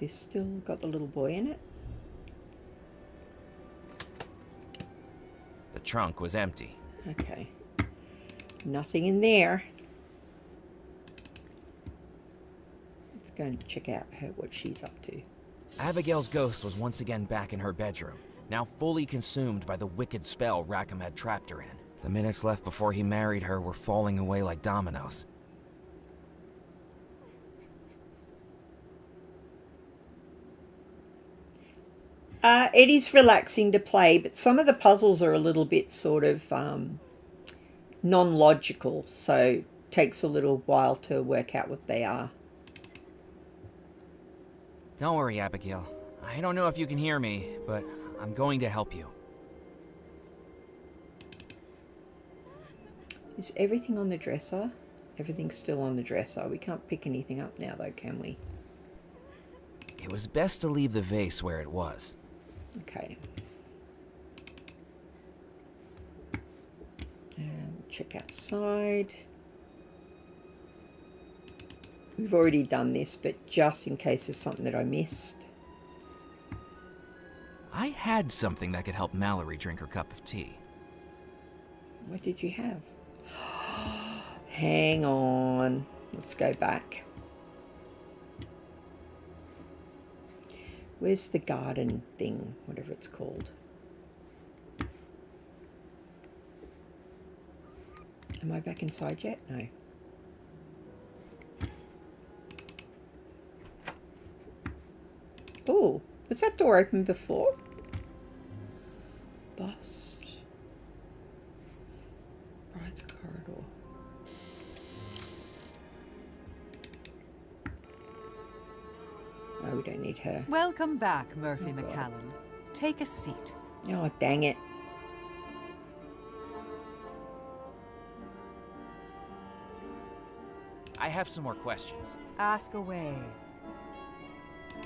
This still got the little boy in it? The trunk was empty. Okay. Nothing in there. Let's go and check out what she's up to. Abigail's ghost was once again back in her bedroom, now fully consumed by the wicked spell Rackham had trapped her in. The minutes left before he married her were falling away like dominoes. It is relaxing to play, but some of the puzzles are a little bit sort of non-logical, so takes a little while to work out what they are. Don't worry, Abigail. I don't know if you can hear me, but I'm going to help you. Is everything on the dresser? Everything's still on the dresser. We can't pick anything up now, though, can we? It was best to leave the vase where it was. Okay. Check outside. We've already done this, but just in case there's something that I missed. I had something that could help Mallory drink her cup of tea. What did you have? Hang on. Let's go back. Where's the garden thing? Whatever it's called. Am I back inside yet? No. Oh, was that door open before? Bust. Bride's corridor. No, we don't need her. Welcome back, Murphy McCallan. Take a seat. Oh, dang it. I have some more questions. Ask away.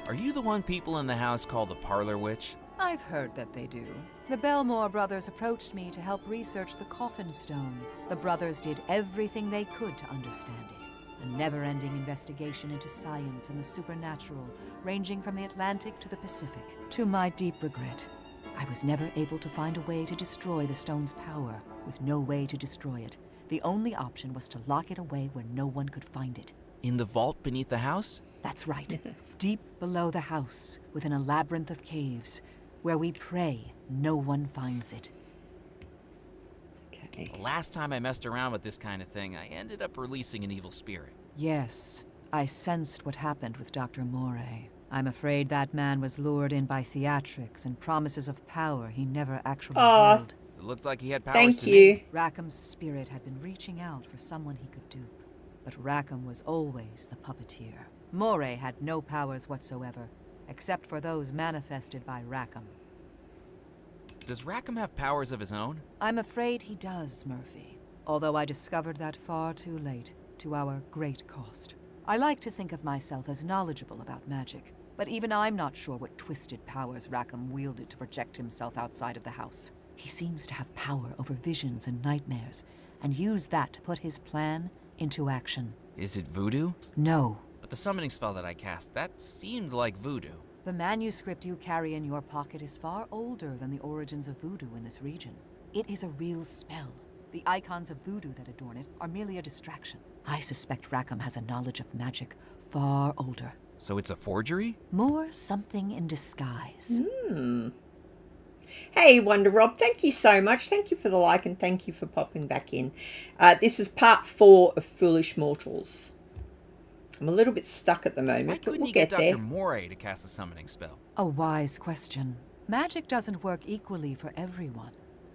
Are you the one people in the house call the Parlor Witch? I've heard that they do. The Belmore brothers approached me to help research the coffin stone. The brothers did everything they could to understand it. A never-ending investigation into science and the supernatural, ranging from the Atlantic to the Pacific. To my deep regret, I was never able to find a way to destroy the stone's power, with no way to destroy it. The only option was to lock it away where no one could find it. In the vault beneath the house? That's right. Deep below the house, within a labyrinth of caves, where we pray no one finds it. Okay. The last time I messed around with this kind of thing, I ended up releasing an evil spirit. Yes, I sensed what happened with Dr. Moray. I'm afraid that man was lured in by theatrics and promises of power he never actually held. It looked like he had powers Thank to you. me. Rackham's spirit had been reaching out for someone he could dupe. But Rackham was always the puppeteer. Moray had no powers whatsoever, except for those manifested by Rackham. Does Rackham have powers of his own? I'm afraid he does, Murphy. Although I discovered that far too late, to our great cost. I like to think of myself as knowledgeable about magic, but even I'm not sure what twisted powers Rackham wielded to project himself outside of the house. He seems to have power over visions and nightmares, and use that to put his plan into action. Is it voodoo? No. But the summoning spell that I cast, that seemed like voodoo. The manuscript you carry in your pocket is far older than the origins of voodoo in this region. It is a real spell. The icons of voodoo that adorn it are merely a distraction. I suspect Rackham has a knowledge of magic far older. So it's a forgery? More something in disguise. Hey, Wonder Rob, thank you so much. Thank you for the like and thank you for popping back in. This is part 4 of Foolish Mortals. I'm a little bit stuck at the moment, Why but couldn't we'll you get get there. Dr. Moray to cast a summoning spell? A wise question. Magic doesn't work equally for everyone.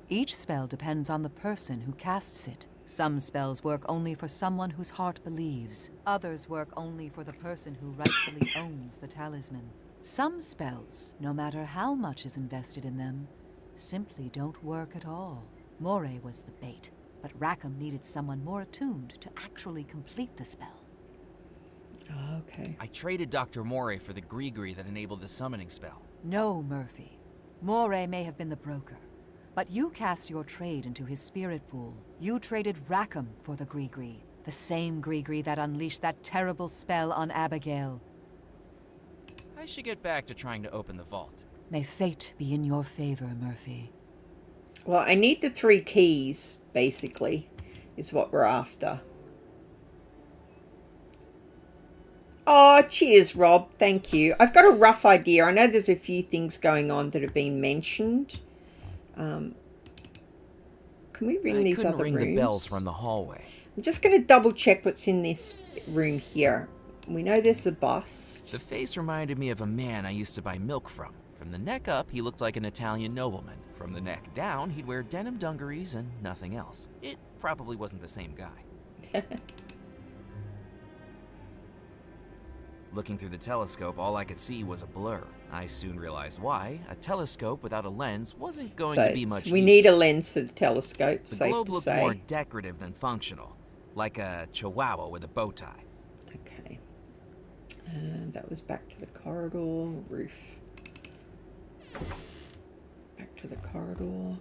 Each spell depends on the person who casts it. Some spells work only for someone whose heart believes. Others work only for the person who rightfully owns the talisman. Some spells, no matter how much is invested in them, simply don't work at all. Moray was the bait, but Rackham needed someone more attuned to actually complete the spell. Okay. I traded Dr. Moray for the gree-gree that enabled the summoning spell. No, Murphy. Moray may have been the broker, but you cast your trade into his spirit pool. You traded Rackham for the gree-gree, the same gree-gree that unleashed that terrible spell on Abigail. I should get back to trying to open the vault. May fate be in your favor, Murphy. Well, I need the 3 keys, basically, is what we're after. Oh, cheers, Rob. Thank you. I've got a rough idea. I know there's a few things going on that have been mentioned. Can we ring these other ring rooms? the bells from the hallway. I'm just going to double check what's in this room here. We know there's a bust. The face reminded me of a man I used to buy milk from From the neck up, he looked like an Italian nobleman. From the neck down, he'd wear denim dungarees and nothing else. It probably wasn't the same guy. Looking through the telescope, all I could see was a blur. I soon realized why. A telescope without a lens wasn't going to be much we use. need a lens for the telescope, The safe globe to looked say. more decorative than functional, like a chihuahua with a bow tie. Okay. And that was back to the corridor. Roof. Back to the corridor.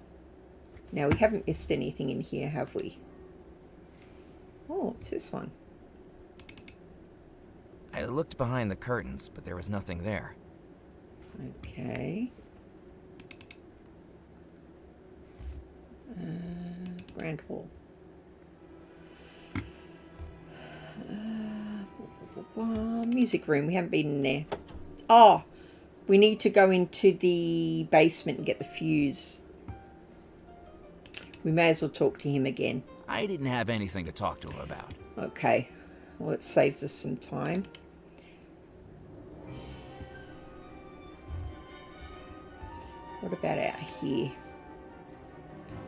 Now, we haven't missed anything in here, have we? Oh, it's this one. I looked behind the curtains, but there was nothing there. Okay. Grand hall. Music room. We haven't been in there. Oh, we need to go into the basement and get the fuse. We may as well talk to him again. I didn't have anything to talk to him about. Okay. Well, it saves us some time. What about out here?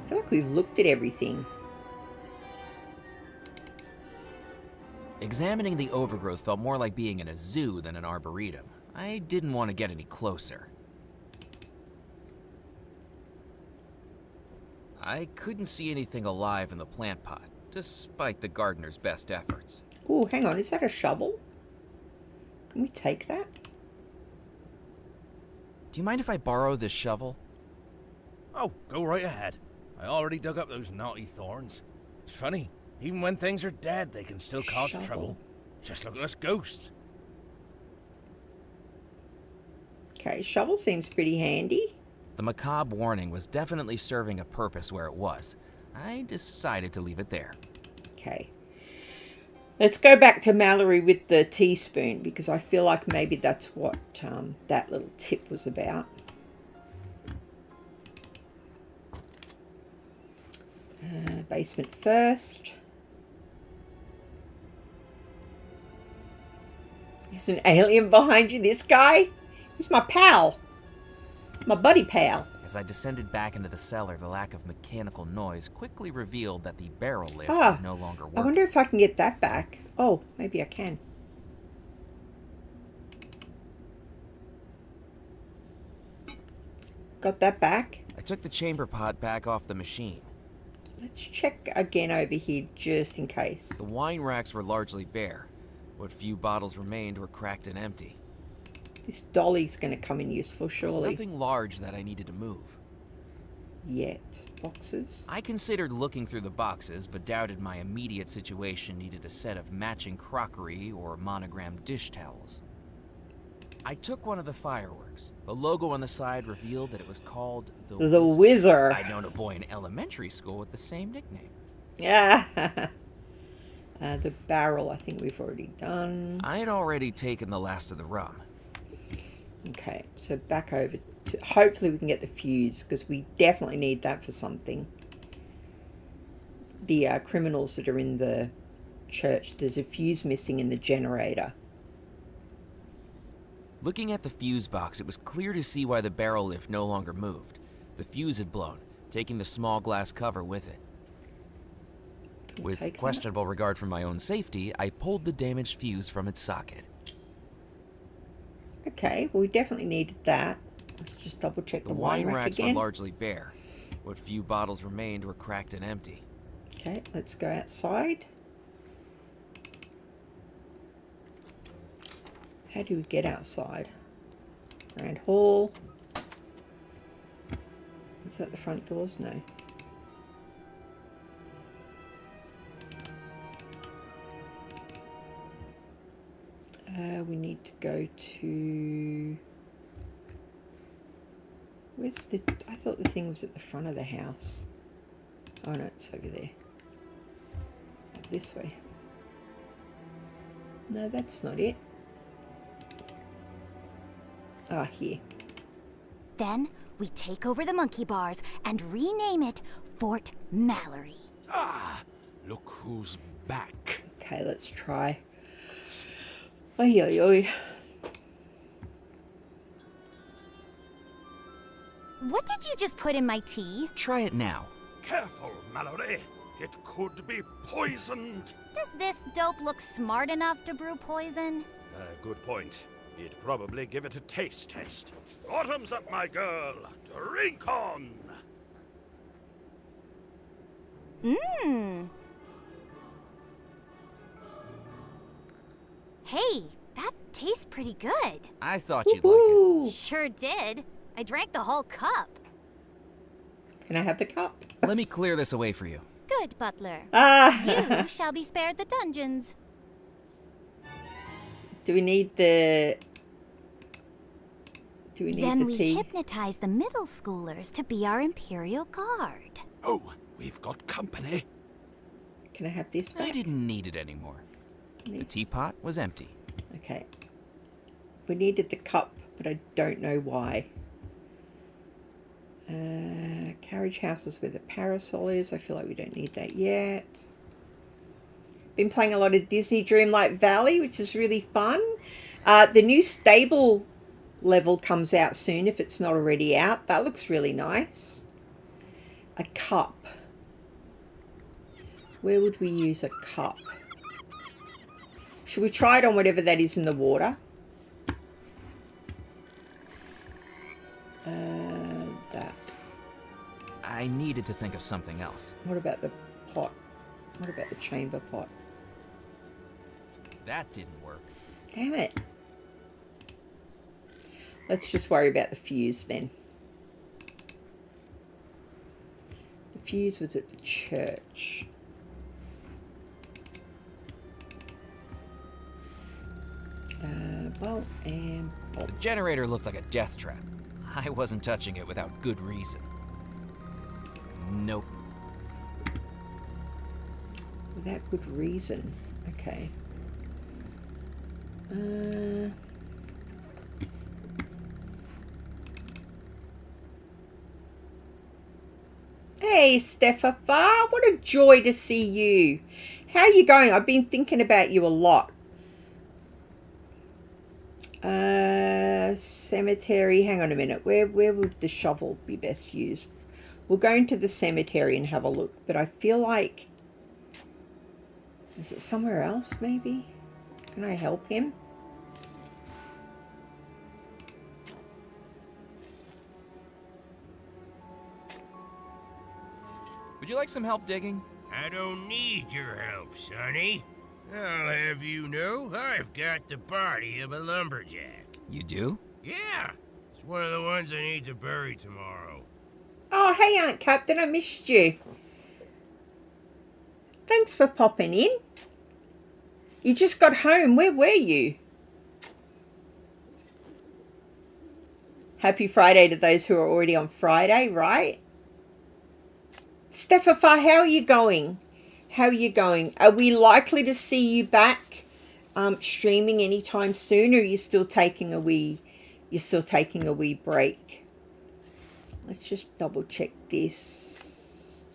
I feel like we've looked at everything. Examining the overgrowth felt more like being in a zoo than an arboretum. I didn't want to get any closer. I couldn't see anything alive in the plant pot, despite the gardener's best efforts. Oh, hang on. Is that a shovel? Can we take that? Do you mind if I borrow this shovel? Oh, go right ahead. I already dug up those naughty thorns. It's funny, even when things are dead, they can still cause trouble. Just look at us ghosts. Okay, shovel seems pretty handy. The macabre warning was definitely serving a purpose where it was. I decided to leave it there. Okay. Let's go back to Mallory with the teaspoon, because I feel like maybe that's what that little tip was about. Basement first. There's an alien behind you. This guy? He's my pal. My buddy pal. As I descended back into the cellar, the lack of mechanical noise quickly revealed that the barrel lift was no longer working. I wonder if I can get that back. Oh, maybe I can. Got that back? I took the chamber pot back off the machine. Let's check again over here just in case. The wine racks were largely bare. What few bottles remained were cracked and empty. This dolly's going to come in useful, There surely. was nothing large that I needed to move. Yet. Boxes? I considered looking through the boxes, but doubted my immediate situation needed a set of matching crockery or monogrammed dish towels. I took one of the fireworks. The logo on the side revealed that it was called The Wizard. I'd known a boy in elementary school with the same nickname. Yeah. The barrel, I think we've already done. I had already taken the last of the rum. Okay, so back over to... Hopefully we can get the fuse, because we definitely need that for something. The criminals that are in the church, there's a fuse missing in the generator. Looking at the fuse box, it was clear to see why the barrel lift no longer moved. The fuse had blown, taking the small glass cover with it. With questionable regard for my own safety, I pulled the damaged fuse from its socket. Okay, well we definitely needed that. Let's just double check the wine rack racks again. were largely bare. What few bottles remained were cracked and empty. Okay, let's go outside. How do we get outside? Grand hall. Is that the front doors? No. We need to go to... Where's the... I thought the thing was at the front of the house. Oh no, it's over there. This way. No, that's not it. Ah, here. Then we take over the monkey bars and rename it Fort Mallory. Ah, look who's back. Okay, let's try. Oi, oi, oi. What did you just put in my tea? Try it now. Careful, Mallory. It could be poisoned. Does this dope look smart enough to brew poison? Good point. He'd probably give it a taste test. Bottoms up, my girl. Drink on. Mmm. Hey, that tastes pretty good. I thought you'd like it. Sure did. I drank the whole cup. Can I have the cup? Let me clear this away for you. Good, Butler. Ah. You shall be spared the dungeons. Do we need the... Then we tea? hypnotize the middle schoolers to be our Imperial Guard. Oh, we've got company. Can I have this back? I didn't need it anymore. The teapot was empty. Okay. We needed the cup, but I don't know why. Carriage houses where the parasol is. I feel like we don't need that yet. Been playing a lot of Disney Dreamlight Valley, which is really fun. The new stable level comes out soon if it's not already out. That looks really nice. A cup. Where would we use a cup? Should we try it on whatever that is in the water? That. I needed to think of something else. What about the pot? What about the chamber pot? That didn't work. Damn it. Let's just worry about the fuse then. The fuse was at the church. Bolt and bolt. The generator looked like a death trap. I wasn't touching it without good reason. Nope. Without good reason. Okay. Hey, Steffa, what a joy to see you. How are you going? I've been thinking about you a lot. Cemetery. Hang on a minute. Where would the shovel be best used? We'll go into the cemetery and have a look. But I feel like... Is it somewhere else, maybe? Can I help him? Would you like some help digging? I don't need your help, Sonny. I'll have you know I've got the body of a lumberjack. You do? Yeah, it's one of the ones I need to bury tomorrow. Oh, hey, Aunt Captain, I missed you. Thanks for popping in. You just got home. Where were you? Happy Friday to those who are already on Friday, right? Steffa, how are you going? How are you going? Are we likely to see you back streaming anytime soon, or are you still taking a wee break? Let's just double check this.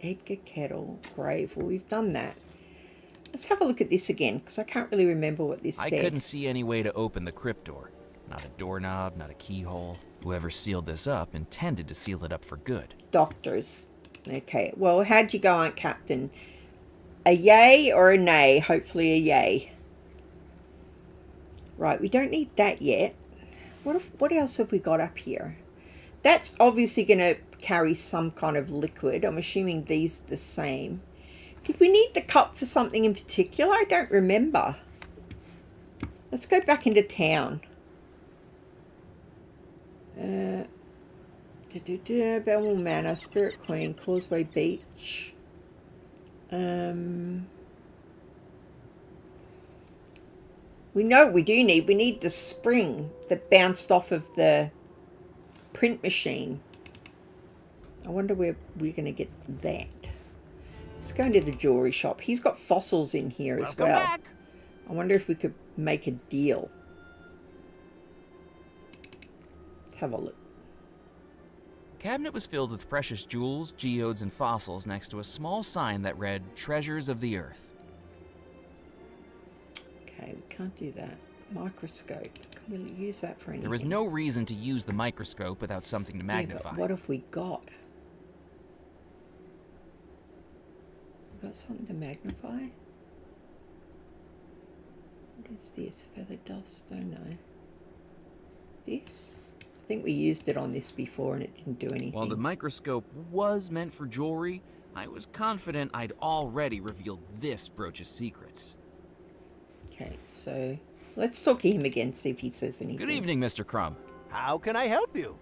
Edgar Kettle, grave. Well, we've done that. Let's have a look at this again, because I can't really remember what this said. I couldn't see any way to open the crypt door. Not a doorknob, not a keyhole. Whoever sealed this up intended to seal it up for good. Doctors. Okay, well, how'd you go, Aunt Captain? A yay or a nay? Hopefully a yay. Right, we don't need that yet. What else have we got up here? That's obviously going to carry some kind of liquid. I'm assuming these are the same. Did we need the cup for something in particular? I don't remember. Let's go back into town. Belmore Manor, Spirit Queen, Causeway Beach. We know what we do need. We need the spring that bounced off of the print machine. I wonder where we're going to get that. Let's go into the jewelry shop. He's got fossils in here as well. Welcome back. I wonder if we could make a deal. Let's have a look. Cabinet was filled with precious jewels, geodes, and fossils next to a small sign that read, Treasures of the Earth. Okay, we can't do that. Microscope. Can we use that for anything? There was no reason to use the microscope without something to magnify. Yeah, but what have we got? We got something to magnify? What is this? Feather dust? Don't know. This? I think we used it on this before and it didn't do anything. While the microscope was meant for jewelry, I was confident I'd already revealed this brooch's secrets. Okay, so let's talk to him again, see if he says anything. Good evening, Mr. Crumb. How can I help you?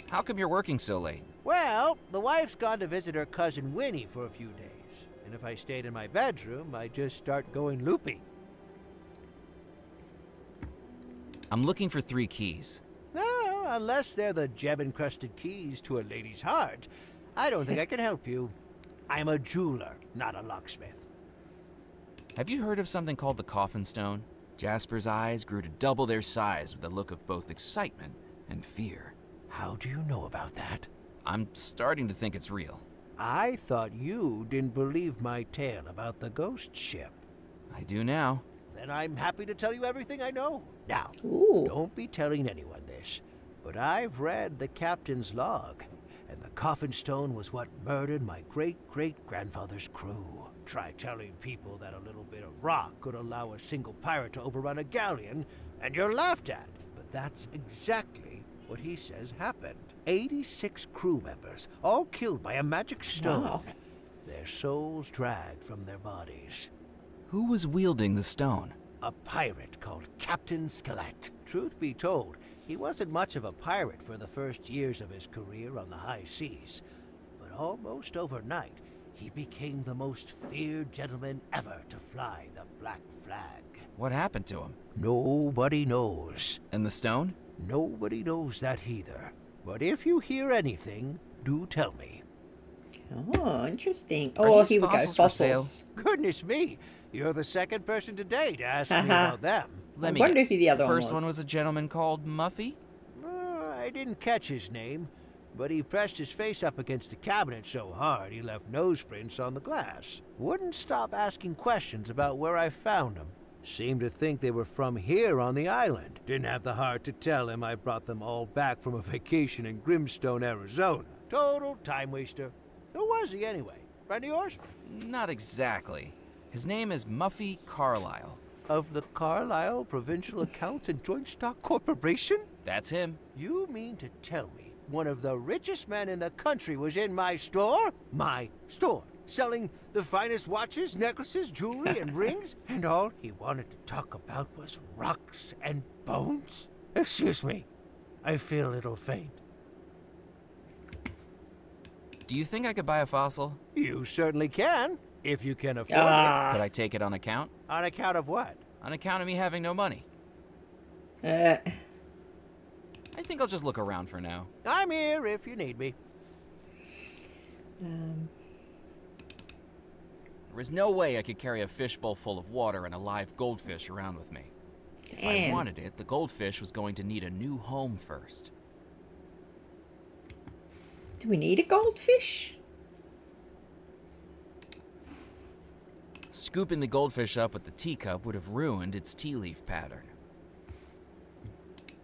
How come you're working so late? Well, the wife's gone to visit her cousin Winnie for a few days. And if I stayed in my bedroom, I'd just start going loopy. I'm looking for 3 keys. No, unless they're the gem-encrusted keys to a lady's heart, I don't think I can help you. I'm a jeweler, not a locksmith. Have you heard of something called the coffin stone? Jasper's eyes grew to double their size with a look of both excitement and fear. How do you know about that? I'm starting to think it's real. I thought you didn't believe my tale about the ghost ship. I do now. Then I'm happy to tell you everything I know. Now, Ooh. don't be telling anyone this, but I've read the captain's log, and the coffin stone was what murdered my great-great-grandfather's crew. Try telling people that a little bit of rock could allow a single pirate to overrun a galleon, and you're laughed at. But that's exactly what he says happened. 86 crew members, all killed by a magic stone. Wow. Their souls dragged from their bodies. Who was wielding the stone? A pirate called Captain Skelet. Truth be told, he wasn't much of a pirate for the first years of his career on the high seas. But almost overnight, he became the most feared gentleman ever to fly the Black Flag. What happened to him? Nobody knows. And the stone? Nobody knows that either. But if you hear anything, do tell me. Oh, interesting. Are Oh, these here we go. fossils for sale? Fossils. Goodness me, you're the second person today to ask me about them. Let I me wonder guess. who the other one First was. one was a gentleman called Muffy? I didn't catch his name, but he pressed his face up against the cabinet so hard he left nose prints on the glass. Wouldn't stop asking questions about where I found them. Seemed to think they were from here on the island. Didn't have the heart to tell him I brought them all back from a vacation in Grimstone, Arizona. Total time waster. Who was he anyway? Friend of yours? Not exactly. His name is Muffy Carlyle. Of the Carlisle Provincial Accounts and Joint Stock Corporation? That's him. You mean to tell me one of the richest men in the country was in my store? My store. Selling the finest watches, necklaces, jewelry, and rings? And all he wanted to talk about was rocks and bones? Excuse me. I feel a little faint. Do you think I could buy a fossil? You certainly can, if you can afford Could I take it on account? it. On account of what? On account of me having no money. Uh, I think I'll just look around for now. I'm here if you need me. There was no way I could carry a fishbowl full of water and a live goldfish around with me. If I Damn. wanted it, the goldfish was going to need a new home first. do we need a goldfish? Scooping the goldfish up with the teacup would have ruined its tea leaf pattern.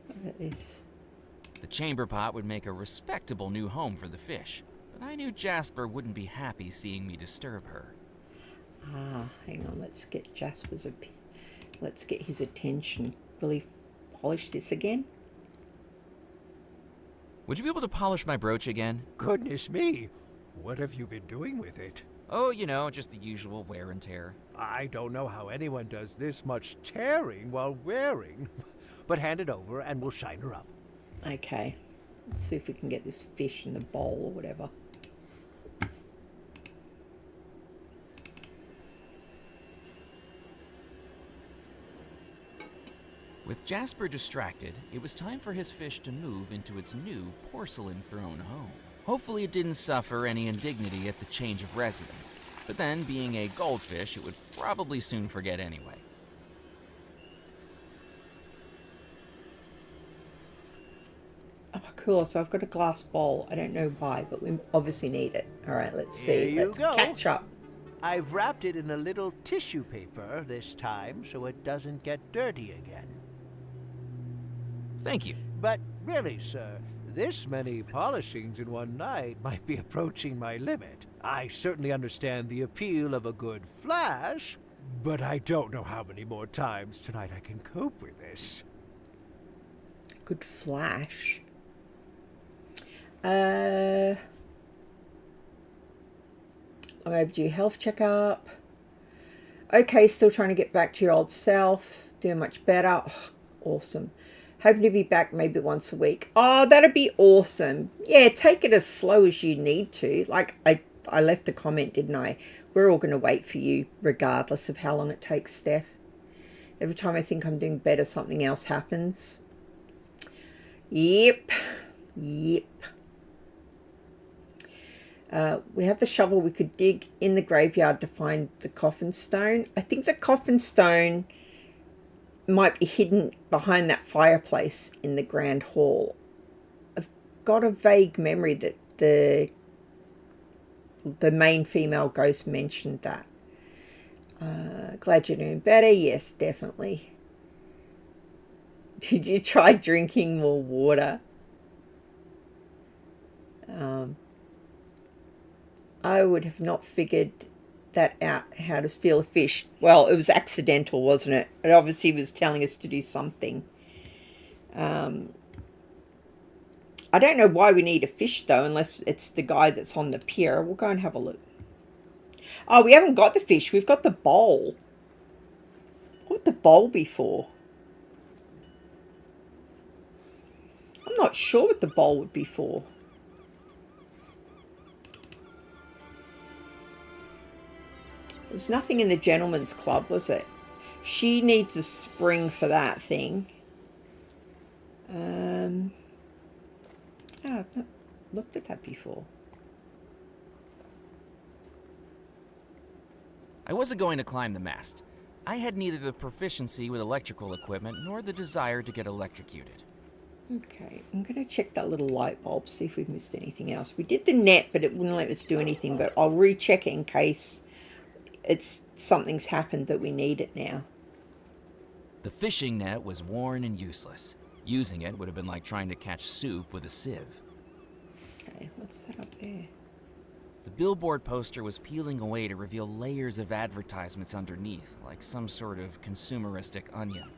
Look at this. The chamber pot would make a respectable new home for the fish, but I knew Jasper wouldn't be happy seeing me disturb her. Ah, hang on. Let's get Jasper's. Let's get his attention. Will he polish this again? Would you be able to polish my brooch again? Goodness me. What have you been doing with it? Oh, you know, just the usual wear and tear. I don't know how anyone does this much tearing while wearing. But hand it over and we'll shine her up. Okay. Let's see if we can get this fish in the bowl or whatever. With Jasper distracted, it was time for his fish to move into its new porcelain throne home. Hopefully it didn't suffer any indignity at the change of residence, but then, being a goldfish, it would probably soon forget anyway. Oh, cool. So I've got a glass bowl. I don't know why, but we obviously need it. All right, let's see. Here you Let's go. catch up. I've wrapped it in a little tissue paper this time so it doesn't get dirty again. Thank you. But really, sir, this many polishings in one night might be approaching my limit. I certainly understand the appeal of a good flash, but I don't know how many more times tonight I can cope with this. Good flash. Long overdue health checkup. Okay, still trying to get back to your old self. Doing much better. Oh, awesome. Hoping to be back maybe once a week. Oh, that'd be awesome. Yeah, take it as slow as you need to. Like, I left a comment, didn't I? We're all going to wait for you, regardless of how long it takes, Steph. Every time I think I'm doing better, something else happens. Yep. Yep. We have the shovel. We could dig in the graveyard to find the coffin stone. I think the coffin stone might be hidden behind that fireplace in the grand hall. I've got a vague memory that the main female ghost mentioned that. Glad you're doing better. Yes, definitely. Did you try drinking more water? I would have not figured that out, how to steal a fish. Well, it was accidental, wasn't it? It obviously was telling us to do something. I don't know why we need a fish, though, unless it's the guy that's on the pier. We'll go and have a look. Oh, we haven't got the fish. We've got the bowl. What would the bowl be for? I'm not sure what the bowl would be for. There was nothing in the gentleman's club, was it? She needs a spring for that thing. Oh, I've not looked at that before. I wasn't going to climb the mast. I had neither the proficiency with electrical equipment nor the desire to get electrocuted. Okay, I'm going to check that little light bulb, see if we've missed anything else. We did the net, but it wouldn't let us do anything, but I'll recheck it in case something's happened that we need it now. The fishing net was worn and useless. Using it would have been like trying to catch soup with a sieve. Okay, what's that up there? The billboard poster was peeling away to reveal layers of advertisements underneath, like some sort of consumeristic onion.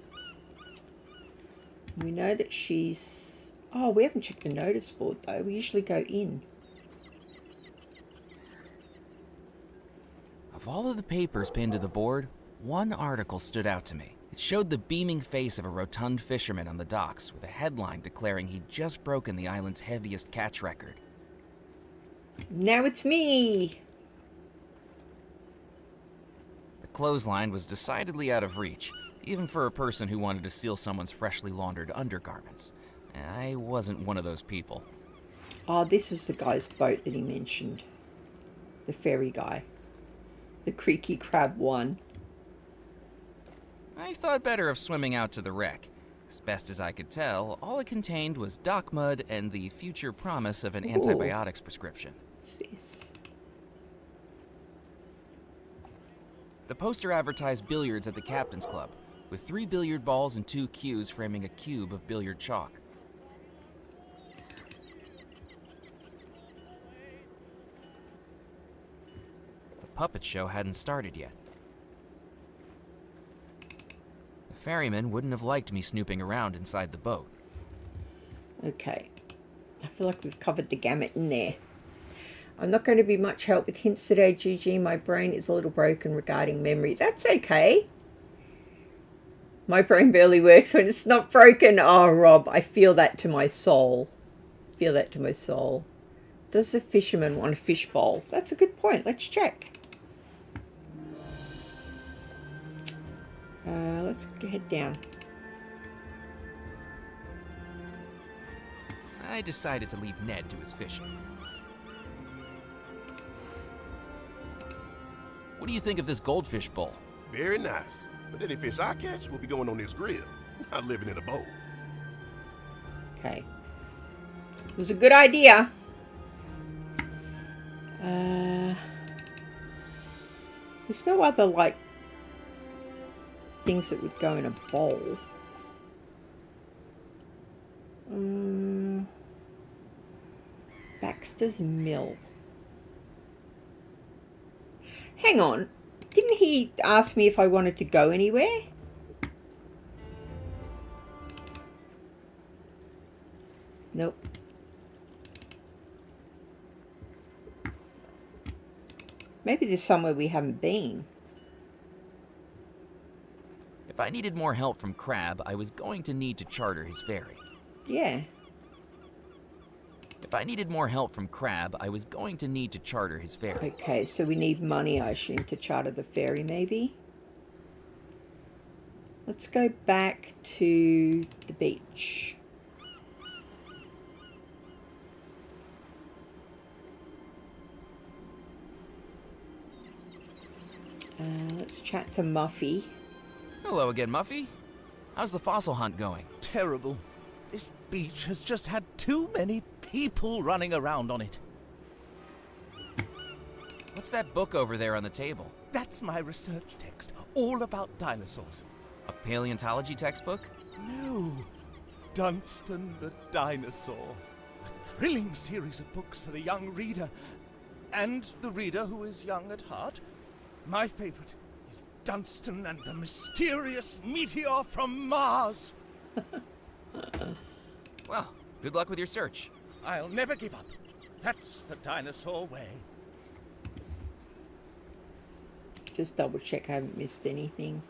We know that she's... Oh, we haven't checked the notice board, though. We usually go in. Of all of the papers pinned to the board, one article stood out to me. It showed the beaming face of a rotund fisherman on the docks with a headline declaring he'd just broken the island's heaviest catch record. Now it's me! The clothesline was decidedly out of reach, even for a person who wanted to steal someone's freshly laundered undergarments. I wasn't one of those people. Oh, this is the guy's boat that he mentioned. The ferry guy. The Creaky Crab one. I thought better of swimming out to the wreck. As best as I could tell, all it contained was dock mud and the future promise of an antibiotics prescription. What's this? The poster advertised billiards at the Captain's Club, with 3 billiard balls and 2 cues framing a cube of billiard chalk. The puppet show hadn't started yet. The ferryman wouldn't have liked me snooping around inside the boat. Okay. I feel like we've covered the gamut in there. I'm not going to be much help with hints today, Gigi. My brain is a little broken regarding memory. That's okay. My brain barely works when it's not broken. Oh, Rob, I feel that to my soul. Feel that to my soul. Does the fisherman want a fish bowl? That's a good point. Let's check. Let's head down. I decided to leave Ned to his fishing. What do you think of this goldfish bowl? Very nice. But any fish I catch will be going on this grill, not living in a bowl. Okay. It was a good There's no other, like, things that would go in a bowl. Baxter's Mill. Hang on. Didn't he ask me if I wanted to go anywhere? Nope. Maybe there's somewhere we haven't been. If I needed more help from Crab, I was going to need to charter his ferry. Yeah. If I needed more help from Crab, I was going to need to charter his ferry. Okay, so we need money, I assume, to charter the ferry, maybe? Let's go back to the beach. Let's chat to Muffy. Hello again, Muffy. How's the fossil hunt going? Terrible. This beach has just had too many people running around on it. What's that book over there on the table? That's my research text, all about dinosaurs. A paleontology textbook? No. Dunstan the Dinosaur. A thrilling series of books for the young reader. And the reader who is young at heart. My favorite is Dunstan and the Mysterious Meteor from Mars. Well, good luck with your search. I'll never give up. That's the dinosaur way. Just double check I haven't missed anything.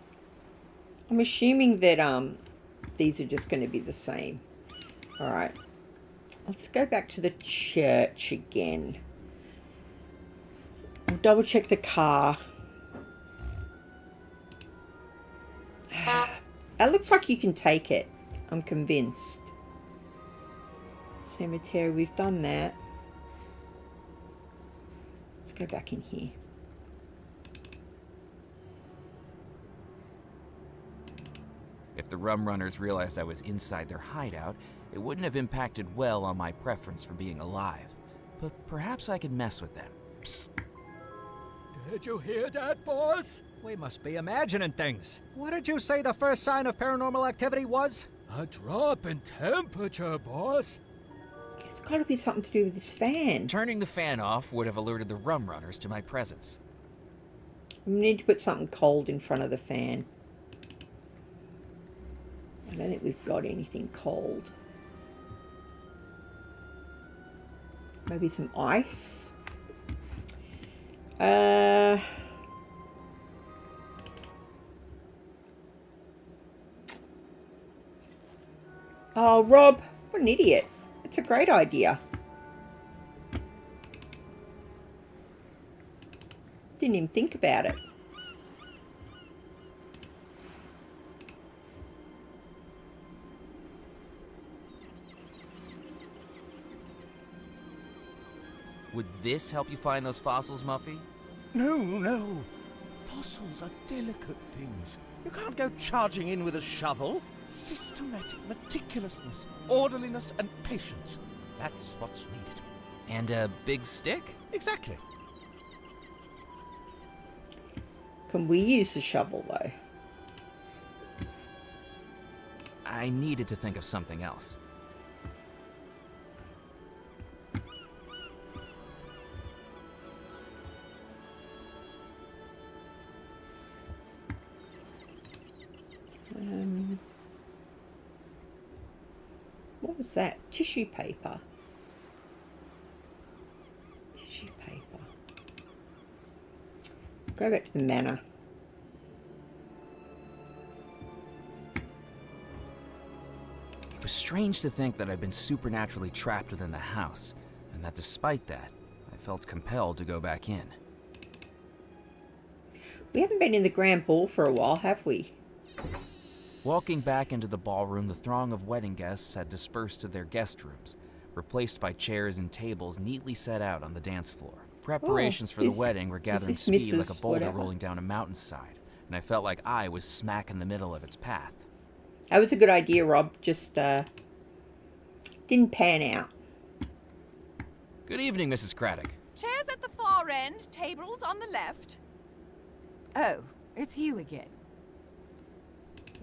I'm assuming that these are just going to be the same. Alright. Let's go back to the church again. I'll double check the car. It looks like you can take it. I'm convinced. Cemetery, we've done that. Let's go back in here. If the rum runners realized I was inside their hideout, it wouldn't have impacted well on my preference for being alive. But perhaps I could mess with them. Psst. Did you hear that, boss? We must be imagining things. What did you say the first sign of paranormal activity was? A drop in temperature, boss. It's got to be something to do with this fan. Turning the fan off would have alerted the rum runners to my presence. We need to put something cold in front of the fan. I don't think we've got anything cold. Maybe some ice. Oh, Rob, what an idiot. It's a great idea. Didn't even think about it. Would this help you find those fossils, Muffy? No, no. Fossils are delicate things. You can't go charging in with a shovel. Systematic meticulousness, orderliness, and patience. That's what's needed. And a big stick? Exactly. Can we use the shovel, though? I needed to think of something else. What was that? Tissue paper. Tissue paper. Go back to the manor. It was strange to think that I'd been supernaturally trapped within the house, and that despite that, I felt compelled to go back in. We haven't been in the grand ball for a while, have we? Walking back into the ballroom, the throng of wedding guests had dispersed to their guest rooms, replaced by chairs and tables neatly set out on the dance floor. Preparations for the wedding were gathering speed like a boulder rolling down a mountainside, and I felt like I was smack in the middle of its path. That was a good idea, Rob. Just didn't pan out. Good evening, Mrs. Craddock. Chairs at the far end, tables on the left. Oh, it's you again.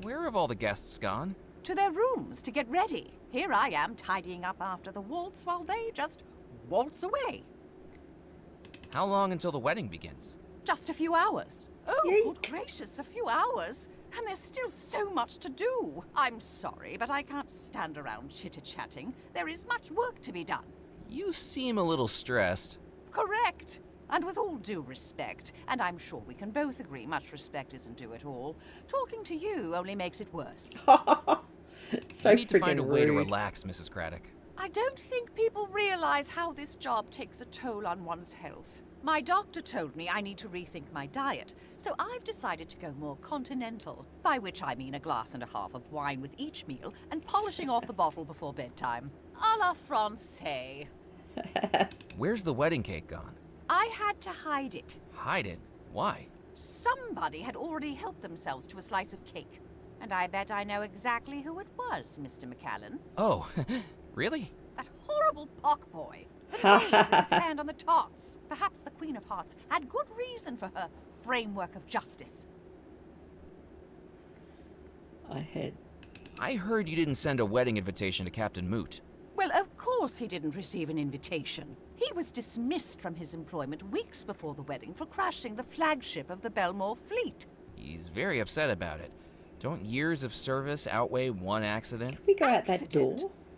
Where have all the guests gone? To their rooms to get ready. Here I am tidying up after the waltz while they just waltz away. How long until the wedding begins? Just a few hours. Oh, Yeek. good gracious, a few hours? And there's still so much to do. I'm sorry, but I can't stand around chitter-chatting. There is much work to be done. You seem a little stressed. Correct. And with all due respect, and I'm sure we can both agree much respect isn't due at all, talking to you only makes it worse. So you need to find a friggin' way to rude. relax, Mrs. Craddock. I don't think people realize how this job takes a toll on one's health. My doctor told me I need to rethink my diet, so I've decided to go more continental, by which I mean a glass and a half of wine with each meal and polishing off the bottle before bedtime. A la Francais. Where's the wedding cake gone? I had to hide it. Hide it? Why? Somebody had already helped themselves to a slice of cake. And I bet I know exactly who it was, Mr. McCallan. Oh, really? That horrible pock boy. The knave with his hand on the tarts. Perhaps the Queen of Hearts had good reason for her framework of justice. I heard you didn't send a wedding invitation to Captain Moot. Well, of course he didn't receive an invitation. He was dismissed from his employment weeks before the wedding for crashing the flagship of the Belmore fleet. He's very upset about it. Don't years of service outweigh one accident? We go out that door.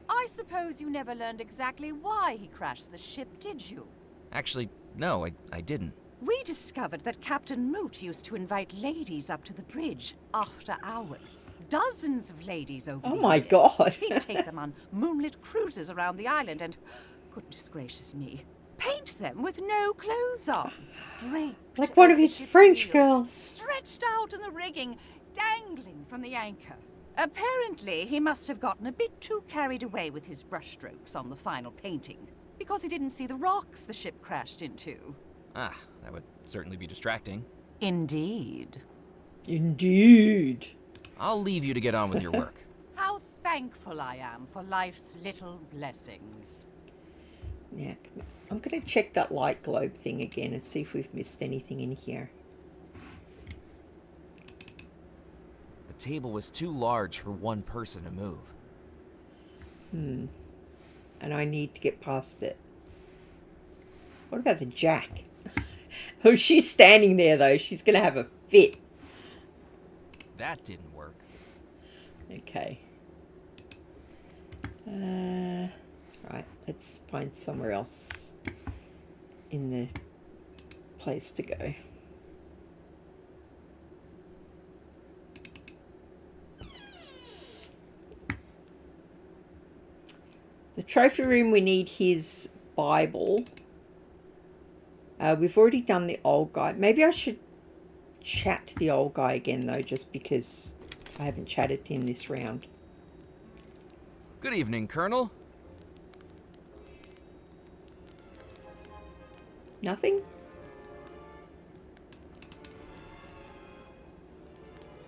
I suppose you never learned exactly why he crashed the ship, did you? Actually, no, I didn't. We discovered that Captain Moot used to invite ladies up to the bridge after hours. Dozens of ladies over Oh the my years. God. He'd take them on moonlit cruises around the island and, goodness gracious me, paint them with no clothes on. Draped Like one of over the his ship's French keel, girls. stretched out in the rigging, dangling from the anchor. Apparently, he must have gotten a bit too carried away with his brushstrokes on the final painting, because he didn't see the rocks the ship crashed into. Ah, that would certainly be distracting. Indeed. Indeed. I'll leave you to get on with your work. How thankful I am for life's little blessings. Now, I'm going to check that light globe thing again and see if we've missed anything in here. The table was too large for one person to move. And I need to get past it. What about the jack? Oh, she's standing there, though. She's going to have a fit. That didn't work. Okay. Right, let's find somewhere else in the place to go. The trophy room, we need his Bible. We've already done the old guy. Maybe I should chat to the old guy again, though, just because I haven't chatted to him this round. Good evening, Colonel. Nothing?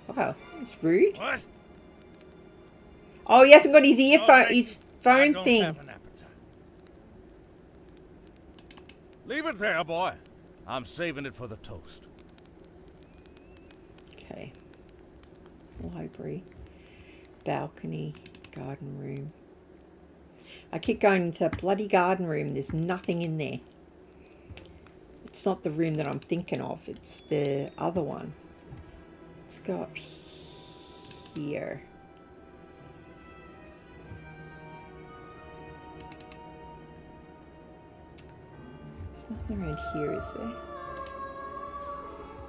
Wow, it's rude. What? Oh, he hasn't got his earphone, thank his I phone don't thing. have an appetite. Leave it there, boy. I'm saving it for the toast. Okay. Library, balcony, garden room. I keep going into that bloody garden room. There's nothing in there. It's not the room that I'm thinking of. It's the other one. Let's go up here. There's nothing around here, is there?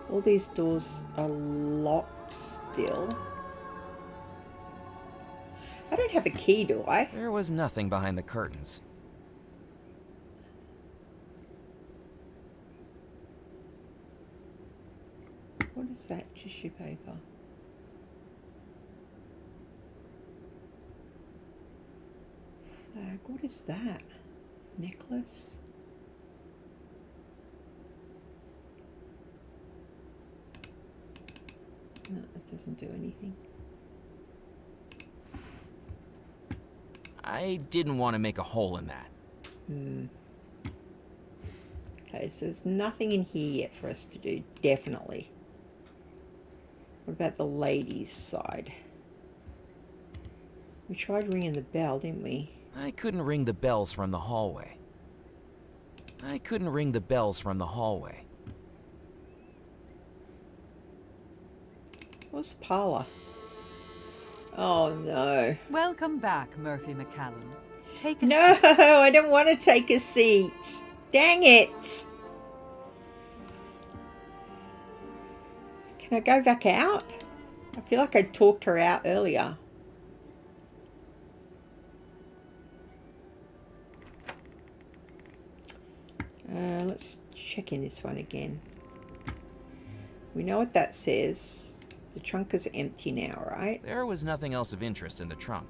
All these doors are locked still. I don't have a key, do I? There was nothing behind the curtains. What is that? Tissue paper. Flag. What is that? Necklace? No, that doesn't do anything. I didn't want to make a hole in that. Okay, so there's nothing in here yet for us to do, definitely. What about the ladies' side? We tried ringing the bell, didn't we? I couldn't ring the bells from the hallway. I couldn't ring the bells from the hallway. What's the parlour? Oh no. Welcome back, Murphy McCallan. Take a No, seat. I don't want to take a seat. Dang it. Can I go back out? I feel like I talked her out earlier. Let's check in this one again. We know what that says. The trunk is empty now, right? There was nothing else of interest in the trunk.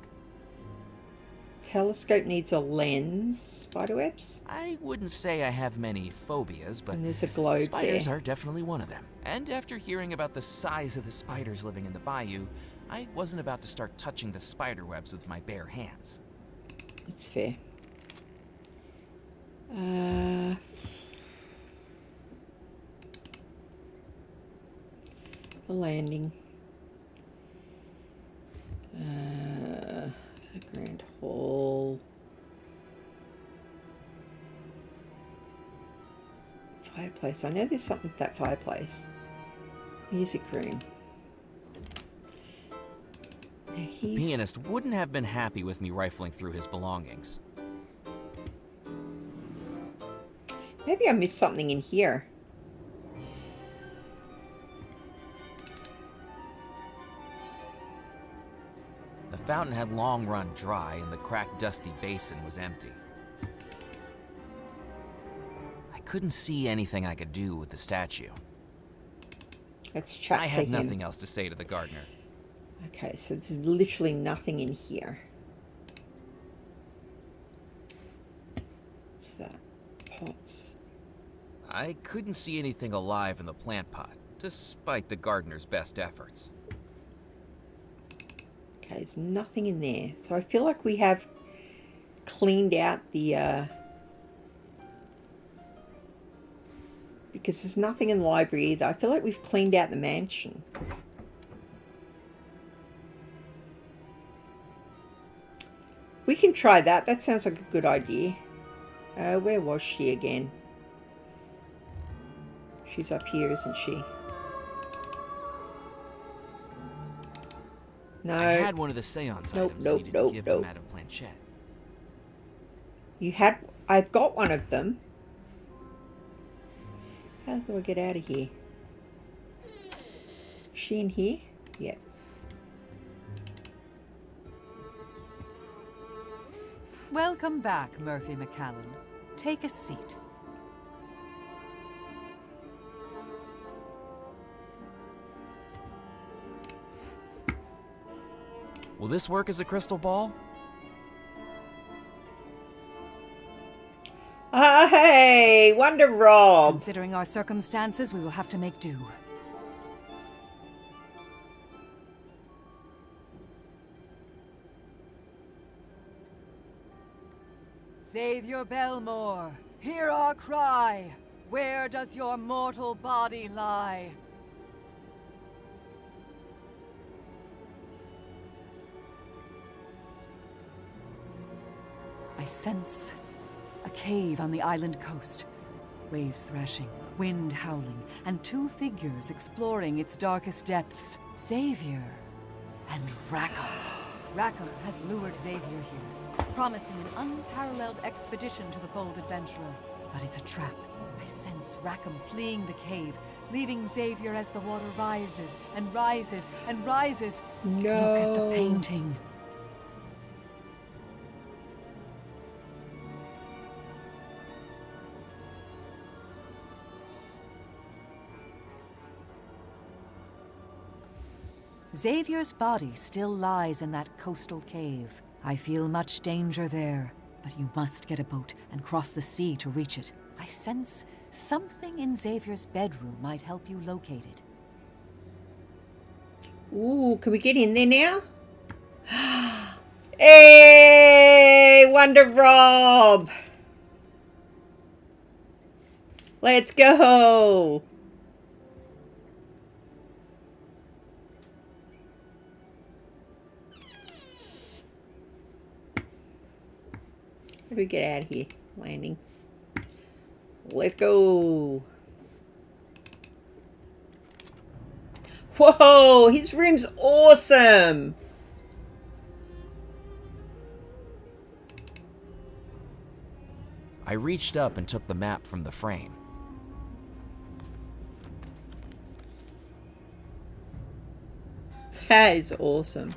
Telescope needs a lens. Spiderwebs? I wouldn't say I have many phobias, but And there's a globe spiders there. are definitely one of them. And after hearing about the size of the spiders living in the bayou, I wasn't about to start touching the spider webs with my bare hands. It's fair. The landing. The grand hall. Fireplace. I know there's something with that fireplace. Music room. Now The he's... pianist wouldn't have been happy with me rifling through his belongings. Maybe I missed something in here. The fountain had long run dry and the cracked, dusty basin was empty. I couldn't see anything I could do with the statue. Let's chat I to had him. nothing else to say to the gardener. Okay, so there's literally nothing in here. What's that? Pots. I couldn't see anything alive in the plant pot, despite the gardener's best efforts. Okay, there's nothing in there. So I feel like we have cleaned out the... because there's nothing in the library either. I feel like we've cleaned out the mansion. We can try that. That sounds like a good idea. Where was she again? She's up here, isn't she? No. I had one of the seance items I needed to give to Madame Planchette. You had... I've got one of them. How do I get out of here? Is she in here? Yeah. Welcome back, Murphy McCallan. Take a seat. Will this work as a crystal ball? Hey, Wonder Rob. Considering our circumstances, we will have to make do. Xavier Belmore, hear our cry. Where does your mortal body lie? I sense a cave on the island coast. Waves thrashing, wind howling, and two figures exploring its darkest depths. Xavier and Rackham. Rackham has lured Xavier here, promising an unparalleled expedition to the bold adventurer. But it's a trap. I sense Rackham fleeing the cave, leaving Xavier as the water rises and rises and rises. No. Look at the painting. Xavier's body still lies in that coastal cave. I feel much danger there, but you must get a boat and cross the sea to reach it. I sense something in Xavier's bedroom might help you locate it. Ooh, can we get in there now? Hey, Wonder Rob. Let's go. do we get out of here? Landing. Let's go. Whoa, his room's awesome. I reached up and took the map from the frame. That is awesome.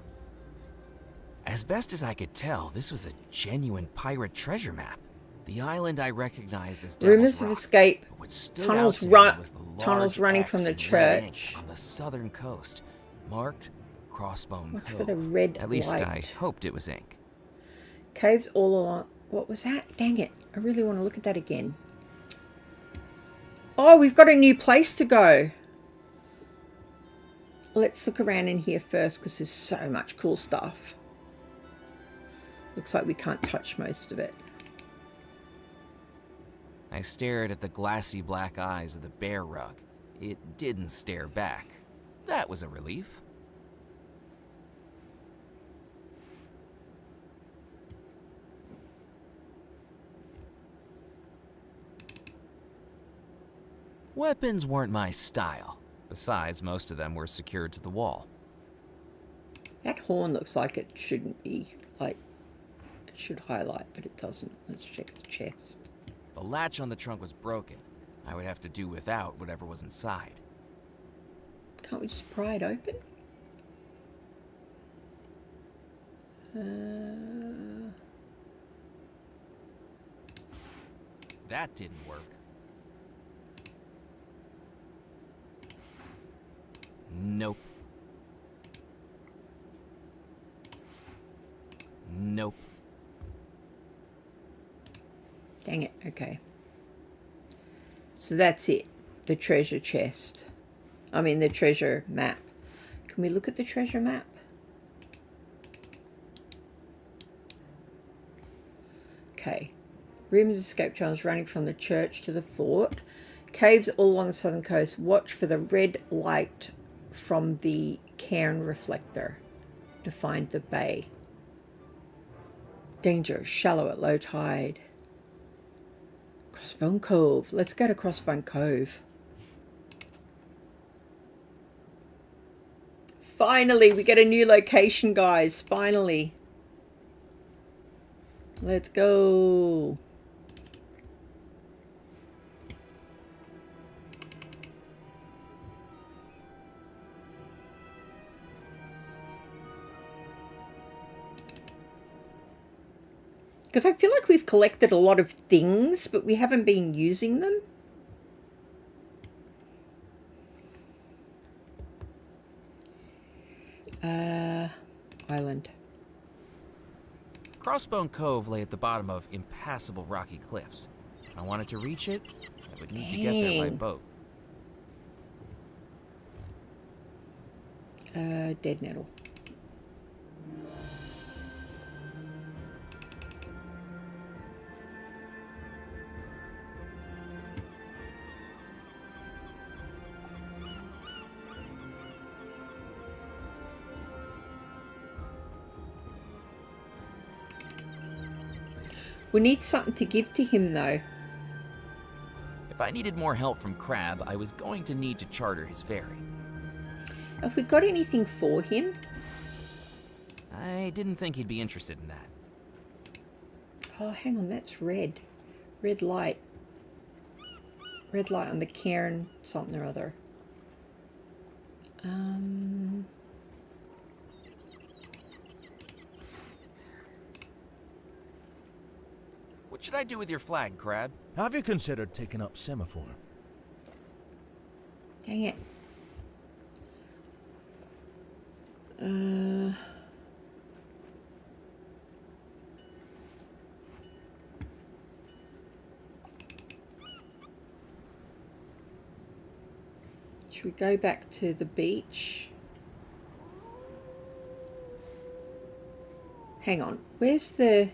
As best as I could tell, this was a genuine pirate treasure map. The island I recognized as Devil's Rumors of Rock, escape. but what stood Tunnels out to me run. was the Tunnels large running X from the in red ink church. on the southern coast, marked Crossbone Watch Cove. for the red At least light. I hoped it was ink. Caves all along. What was that? Dang it. I really want to look at that again. Oh, we've got a new place to go. Let's look around in here first because there's so much cool stuff. Looks like we can't touch most of it. I stared at the glassy black eyes of the bear rug. It didn't stare back. That was a relief. Weapons weren't my style. Besides, most of them were secured to the wall. That horn looks like it shouldn't be, like, it should highlight, but it doesn't. Let's check the chest. The latch on the trunk was broken. I would have to do without whatever was inside. Can't we just pry it open? That didn't work. Nope. Nope. Dang it. Okay. So that's it. The treasure chest. I mean the treasure map. Can we look at the treasure map? Okay. Rumors of escape tunnels running from the church to the fort. Caves all along the southern coast. Watch for the red light from the cairn reflector to find the bay. Danger. Shallow at low tide. Crossbone Cove. Let's go to Crossbone Cove. Finally, we get a new location, guys. Finally. Let's go. Because I feel like we've collected a lot of things, but we haven't been using them. Island. Crossbone Cove lay at the bottom of impassable rocky cliffs. If I wanted to reach it, I would need to get there by Dang. boat. Dead nettle. We need something to give to him, though. If I needed more help from Crab, I was going to need to charter his ferry. Have we got anything for him? I didn't think he'd be interested in that. Oh, hang on, that's red. Red light. Red light on the cairn something or other. What should I do with your flag, Crab? Have you considered taking up Semaphore? Dang it. Should we go back to the beach? Hang on, where's the...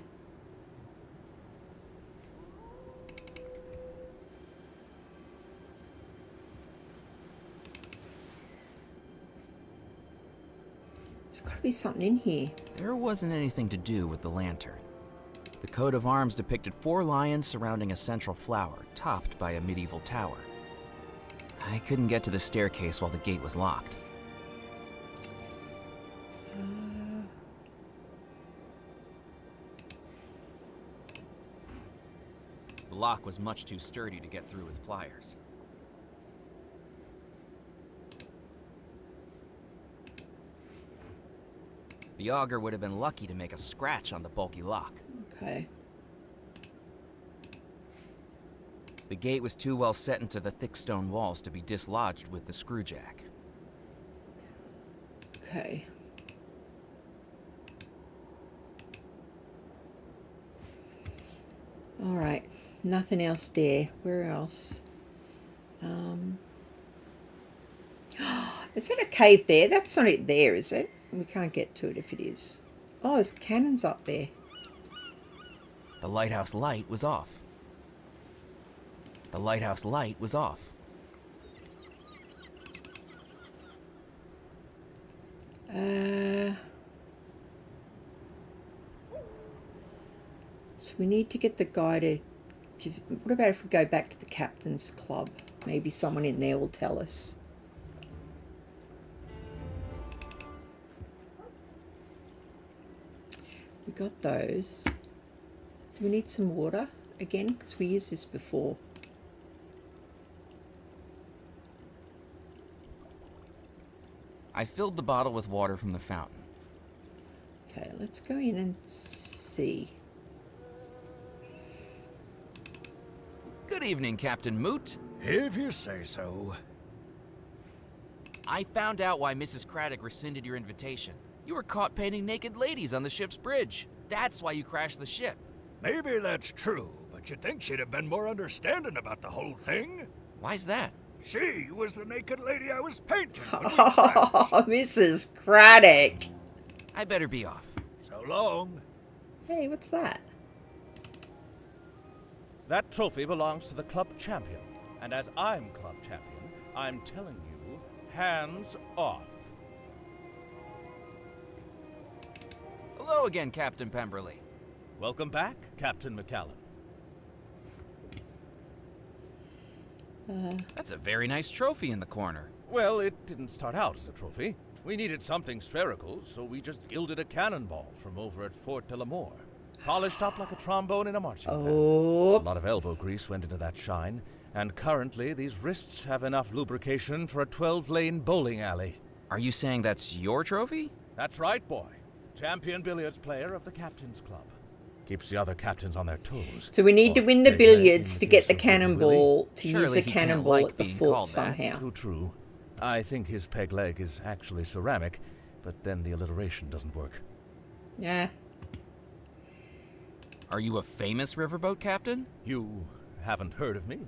There's got to be something in here. There wasn't anything to do with the lantern. The coat of arms depicted 4 lions surrounding a central flower, topped by a medieval tower. I couldn't get to the staircase while the gate was locked. The lock was much too sturdy to get through with pliers. The auger would have been lucky to make a scratch on the bulky lock. Okay. The gate was too well set into the thick stone walls to be dislodged with the screw jack. Okay. All right. Nothing else there. Where else? Is that a cave there? That's not it there, is it? We can't get to it if it is. Oh, there's cannons up there. The lighthouse light was off. The lighthouse light was off. So we need to get the guy to give... What about if we go back to the captain's club? Maybe someone in there will tell us. We got those. Do we need some water again? Because we used this before. I filled the bottle with water from the fountain. Okay, let's go in and see. Good evening, Captain Moot. If you say so. I found out why Mrs. Craddock rescinded your invitation. You were caught painting naked ladies on the ship's bridge. That's why you crashed the ship. Maybe that's true, but you'd think she'd have been more understanding about the whole thing. Why's that? She was the naked lady I was painting when we Oh, Mrs. Craddock. I better be off. So long. Hey, what's that? That trophy belongs to the club champion. And as I'm club champion, I'm telling you, hands off. Hello again, Captain Pemberley. Welcome back, Captain McCallan. That's a very nice trophy in the corner. Well, it didn't start out as a trophy. We needed something spherical, so we just gilded a cannonball from over at Fort de la Moor. Polished up like a trombone in a marching band. A lot of elbow grease went into that shine, and currently these wrists have enough lubrication for a 12-lane bowling alley. Are you saying that's your trophy? That's right, boy. Champion billiards player of the Captain's Club. Keeps the other captains on their toes. So we need to win the billiards to get the cannonball, to Surely use the he can't cannonball like at the being fort called that. somehow. Too true. I think his peg leg is actually ceramic, but then the alliteration doesn't work. Yeah. Are you a famous riverboat captain? You haven't heard of me?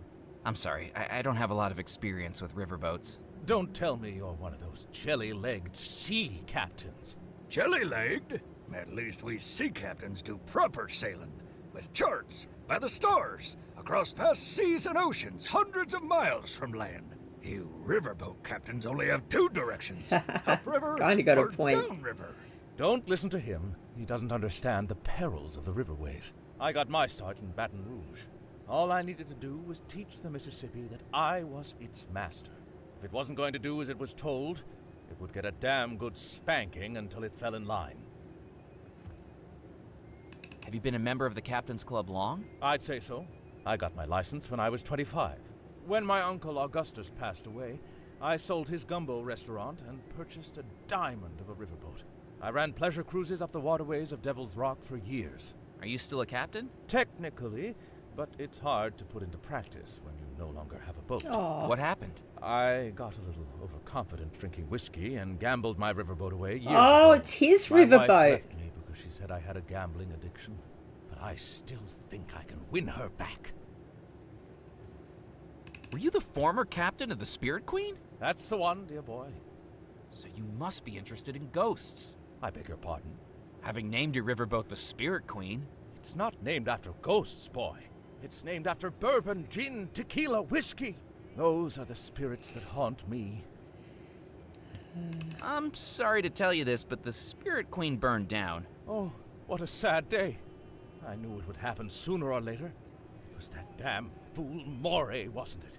I'm sorry, I don't have a lot of experience with riverboats. Don't tell me you're one of those jelly-legged sea captains. Jelly-legged? At least we sea captains do proper sailing. With charts, by the stars, across vast seas and oceans, hundreds of miles from land. You riverboat captains only have 2 directions. Upriver Kinda got a or point. downriver. Don't listen to him. He doesn't understand the perils of the riverways. I got my start in Baton Rouge. All I needed to do was teach the Mississippi that I was its master. If it wasn't going to do as it was told, it would get a damn good spanking until it fell in line. Have you been a member of the Captain's Club long? I'd say so. I got my license when I was 25. When my uncle Augustus passed away, I sold his gumbo restaurant and purchased a diamond of a riverboat. I ran pleasure cruises up the waterways of Devil's Rock for years. Are you still a captain? Technically, but it's hard to put into practice when you no longer have a boat. Aw. What happened? I got a little overconfident drinking whiskey and gambled my riverboat away years Oh, ago. it's his My wife riverboat. left me because she said I had a gambling addiction, but I still think I can win her back. Were you the former captain of the Spirit Queen? That's the one, dear boy. So you must be interested in ghosts. I beg your pardon. Having named your riverboat the Spirit Queen. It's not named after ghosts, boy. It's named after bourbon, gin, tequila, whiskey. Those are the spirits that haunt me. I'm sorry to tell you this, but the Spirit Queen burned down. Oh, what a sad day. I knew it would happen sooner or later. It was that damn fool Moray, wasn't it?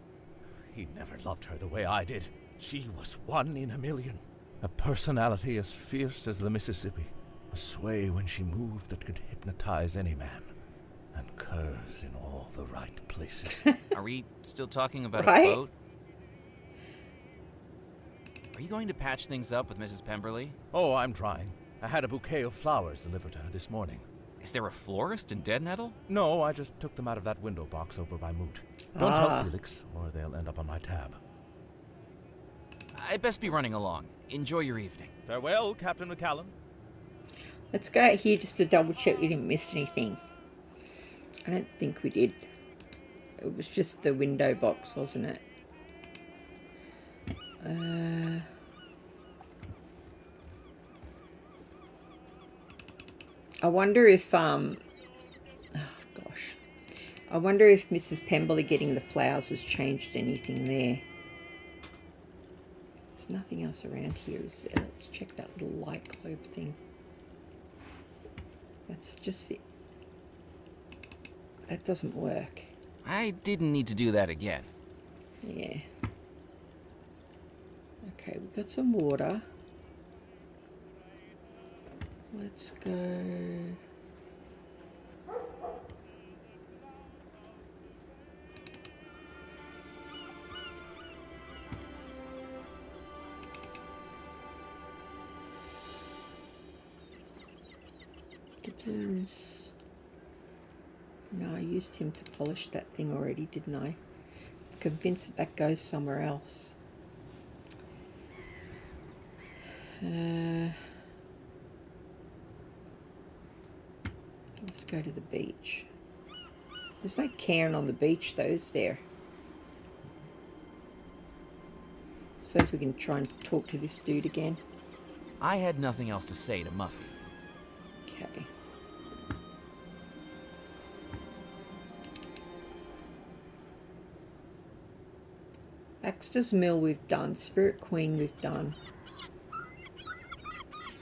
He never loved her the way I did. She was 1 in a million. A personality as fierce as the Mississippi. A sway when she moved that could hypnotize any man. And curves in all the right places. Are we still talking about Right? a boat? Are you going to patch things up with Mrs. Pemberley? Oh, I'm trying. I had a bouquet of flowers delivered to her this morning. Is there a florist in Dead Nettle? No, I just took them out of that window box over by Moot. Don't tell Felix, or they'll end up on my tab. I'd best be running along. Enjoy your evening. Farewell, Captain McCallum. Let's go out here just to double check we didn't miss anything. I don't think we did. It was just the window box, wasn't it? I wonder if oh gosh, I wonder if Mrs. Pemberley getting the flowers has changed anything there. There's nothing else around here, is there? Let's check that little light globe thing. That's just it. That doesn't work. I didn't need to do that again. Yeah. Okay, we've got some water. Let's go. Depends. No, I used him to polish that thing already, didn't I? I'm convinced that goes somewhere else. Let's go to the beach. There's no cairn on the beach though, is there? Suppose we can try and talk to this dude again. I had nothing else to say to Muffy. Okay. Baxter's Mill we've done. Spirit Queen we've done.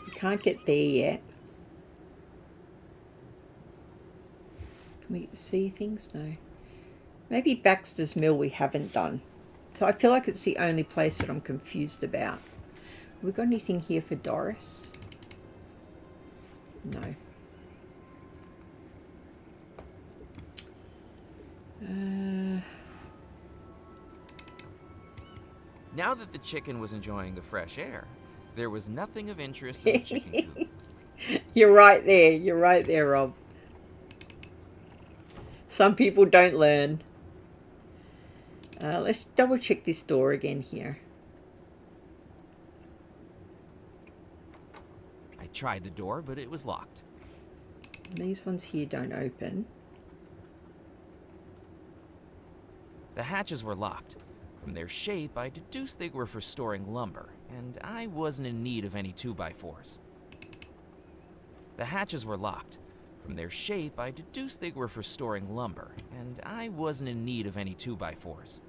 We can't get there yet. Can we see things? No. Maybe Baxter's Mill we haven't done. So I feel like it's the only place that I'm confused about. Have we got anything here for Doris? No. Now that the chicken was enjoying the fresh air, there was nothing of interest in the chicken coop. You're right there. You're right there, Rob. Some people don't learn. Let's double check this door again here. I tried the door, but it was locked. These ones here don't open. The hatches were locked. From their shape, I deduced they were for storing lumber, and I wasn't in need of any 2x4s. The hatches were locked. From their shape, I deduced they were for storing lumber, and I wasn't in need of any 2x4s.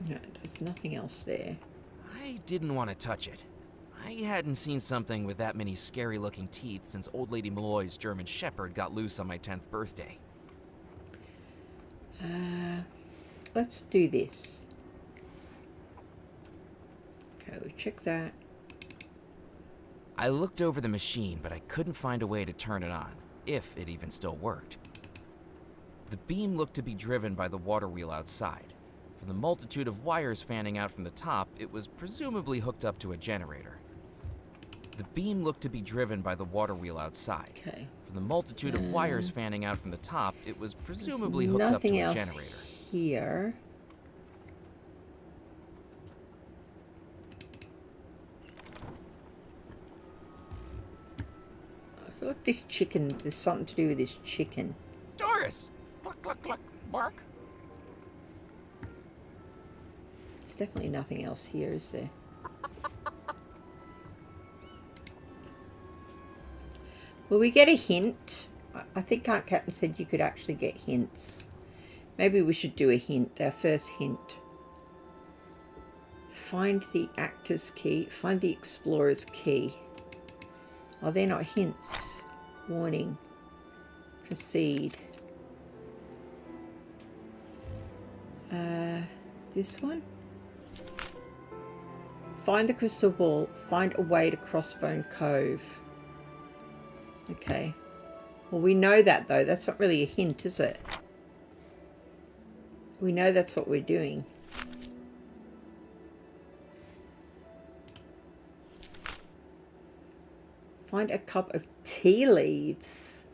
No, there's nothing else there. I didn't want to touch it. I hadn't seen something with that many scary-looking teeth since Old Lady Malloy's German Shepherd got loose on my 10th birthday. Let's do this. Okay, we check that. I looked over the machine, but I couldn't find a way to turn it on, if it even still worked. The beam looked to be driven by the water wheel outside. From the multitude of wires fanning out from the top, it was presumably hooked up to a generator. The beam looked to be driven by the water wheel outside. Okay. From the multitude of wires fanning out from the top, it was presumably hooked up to a generator. Here. I feel like this chicken, there's something to do with this chicken. Doris! Cluck, cluck, cluck, bark. There's definitely nothing else here, is there? Will we get a hint? I think Aunt Captain said you could actually get hints. Maybe we should do a hint, our first hint. Find the actor's key, find the explorer's key. Oh, they're not hints. Warning. Proceed. This one? Find the crystal ball. Find a way to Crossbone Cove. Okay. Well, we know that, though. That's not really a hint, is it? We know that's what we're doing. Find a cup of tea leaves.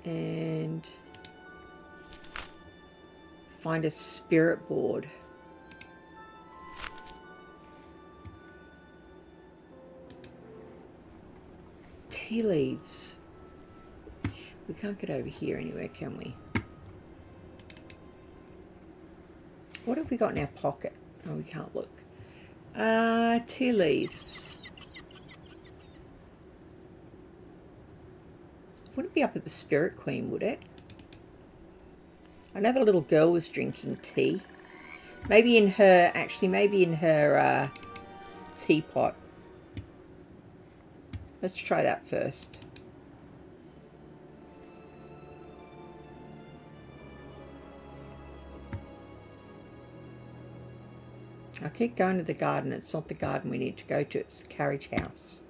And find a spirit board. Tea leaves. We can't get over here anywhere, can we? What have we got in our pocket? Oh, we can't look. Tea leaves. Wouldn't be up at the Spirit Queen, would it? I know the little girl was drinking tea. Maybe in her, actually, maybe in her teapot. Let's try that first. I keep going to the garden. It's not the garden we need to go to. It's the carriage house.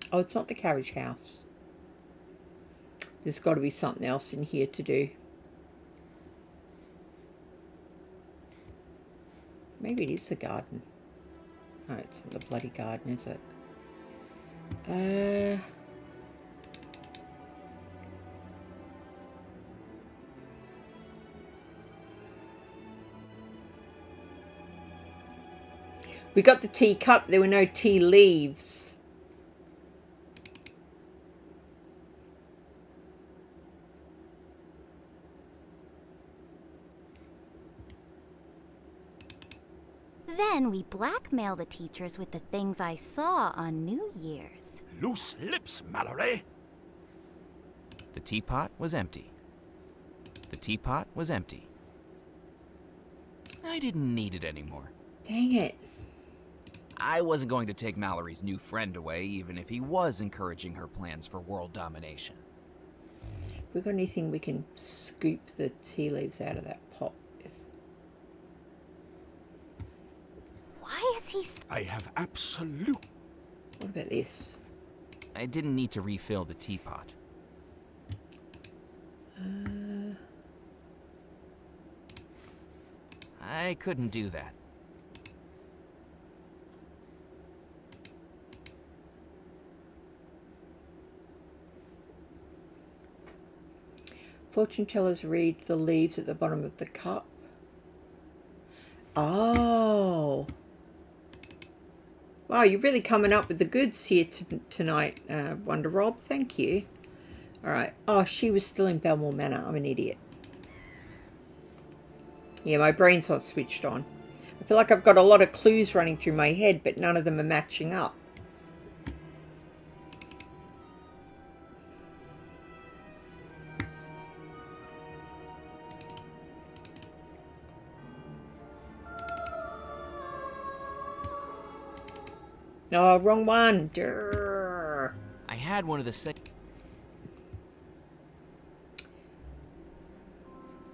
Oh, it's not the carriage house. There's got to be something else in here to do. Maybe it is the garden. Oh, it's not the bloody garden, is it? We got the teacup. There were no tea leaves. Then we blackmail the teachers with the things I saw on New Year's. Loose lips, Mallory. The teapot was empty. The teapot was empty. I didn't need it anymore. Dang it. I wasn't going to take Mallory's new friend away, even if he was encouraging her plans for world domination. We got anything we can scoop the tea leaves out of that pot with? Why is he... I have absolute... What about this? I didn't need to refill the teapot. I couldn't do that. Fortune tellers read the leaves at the bottom of the cup. Oh. Wow, you're really coming up with the goods here tonight, Wonder Rob. Thank you. All right. Oh, she was still in Belmore Manor. I'm an idiot. Yeah, my brain's not switched on. I feel like I've got a lot of clues running through my head, but none of them are matching up. Oh, wrong one. Durr. I had one of the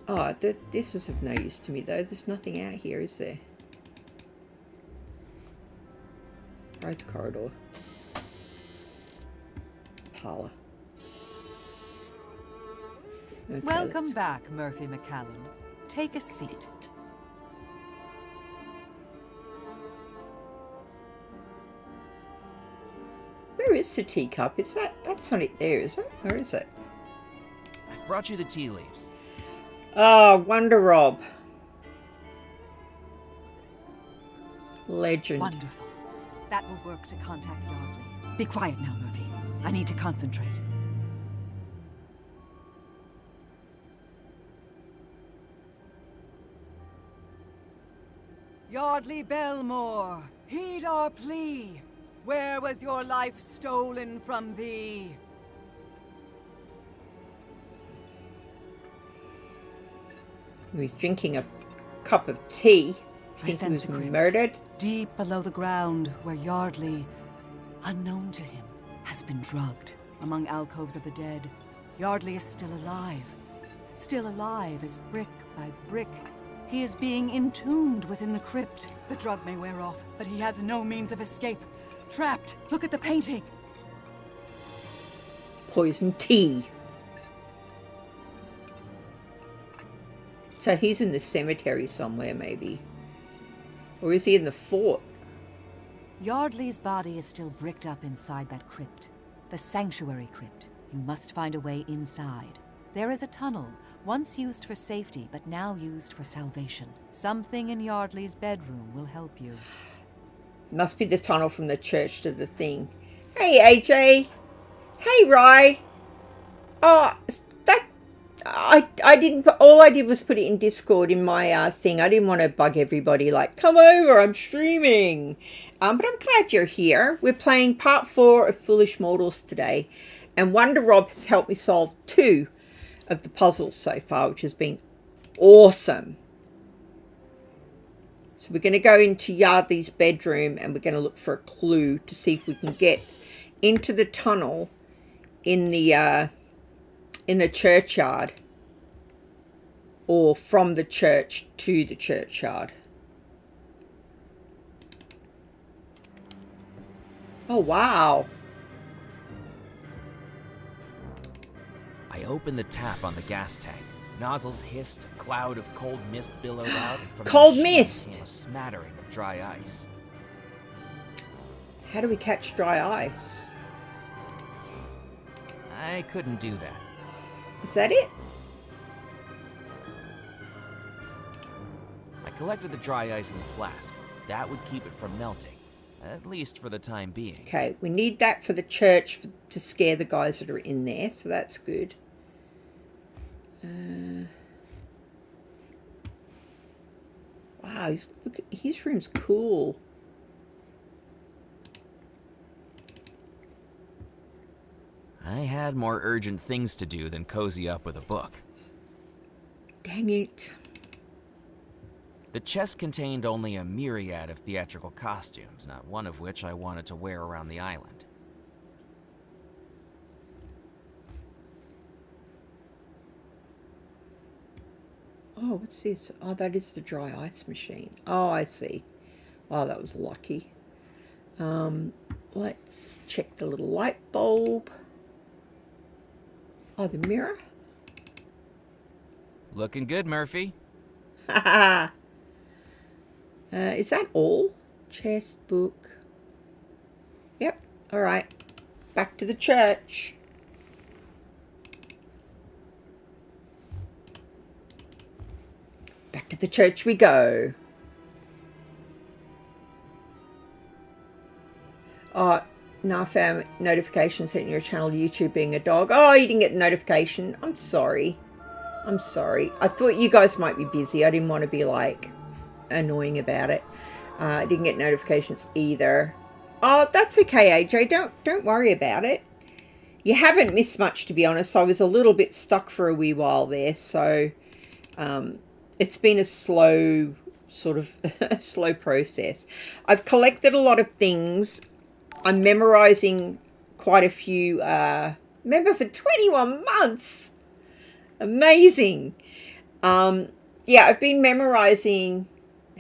Oh, this is of no use to me, though. There's nothing out here, is there? Roads corridor. Parlour. Okay, Welcome back, Murphy McCallan. Take a seat. Where is the teacup? Is that's not it there, is it? Where is it? I've brought you the tea leaves. Oh, Wonder Rob. Legend. Wonderful. That will work to contact Yardley. Be quiet now, Murphy. I need to concentrate. Yardley Belmore, heed our plea. Where was your life stolen from thee? He was drinking a cup of tea. I Think he sense was a crypt, murdered. deep below the ground, where Yardley, unknown to him, has been drugged. Among alcoves of the dead, Yardley is still alive. Still alive as brick by brick, he is being entombed within the crypt. The drug may wear off, but he has no means of escape. Trapped. Look at the painting. Poison tea. So he's in the cemetery somewhere, maybe. Or is he in the fort? Yardley's body is still bricked up inside that crypt. The sanctuary crypt. You must find a way inside. There is a tunnel, once used for safety, but now used for salvation. Something in Yardley's bedroom will help you. Must be the tunnel from the church to the thing. Hey, AJ. Hey, Rye. Oh, that... I didn't... All I did was put it in Discord in my thing. I didn't want to bug everybody like, come over, I'm streaming. But I'm glad you're here. We're playing part 4 of Foolish Mortals today. And Wonder Rob has helped me solve 2 of the puzzles so far, which has been awesome. So we're going to go into Yardley's bedroom and we're going to look for a clue to see if we can get into the tunnel in the churchyard, or from the church to the churchyard. Oh, wow. I opened the tap on the gas tank. Nozzles hissed, a cloud of cold mist billowed out, and from Cold the machine mist! came a smattering of dry ice. How do we catch dry ice? I couldn't do that. Is that it? I collected the dry ice in the flask. That would keep it from melting, at least for the time being. Okay, we need that for the church to scare the guys that are in there, so that's good. Wow, look, his room's cool. I had more urgent things to do than cozy up with a book. Dang it. The chest contained only a myriad of theatrical costumes, not one of which I wanted to wear around the island. Oh, what's this? Oh, that is the dry ice machine. Oh, I see. Oh, that was lucky. Let's check the little light bulb. Oh, the mirror. Looking good, Murphy. Haha. Is that all? Chest, book. Yep. All right. Back to the church. Back to the church we go. Oh, now found notification sent your channel YouTube being a dog. Oh, you didn't get the notification. I'm sorry. I'm sorry. I thought you guys might be busy. I didn't want to be like annoying about it. I didn't get notifications either. Oh, that's okay, AJ. Don't worry about it. You haven't missed much, to be honest. I was a little bit stuck for a wee while there, so it's been a slow sort of a slow process. I've collected a lot of things. I'm memorizing quite a few. Remember, for 21 months. Amazing. Yeah, I've been memorizing.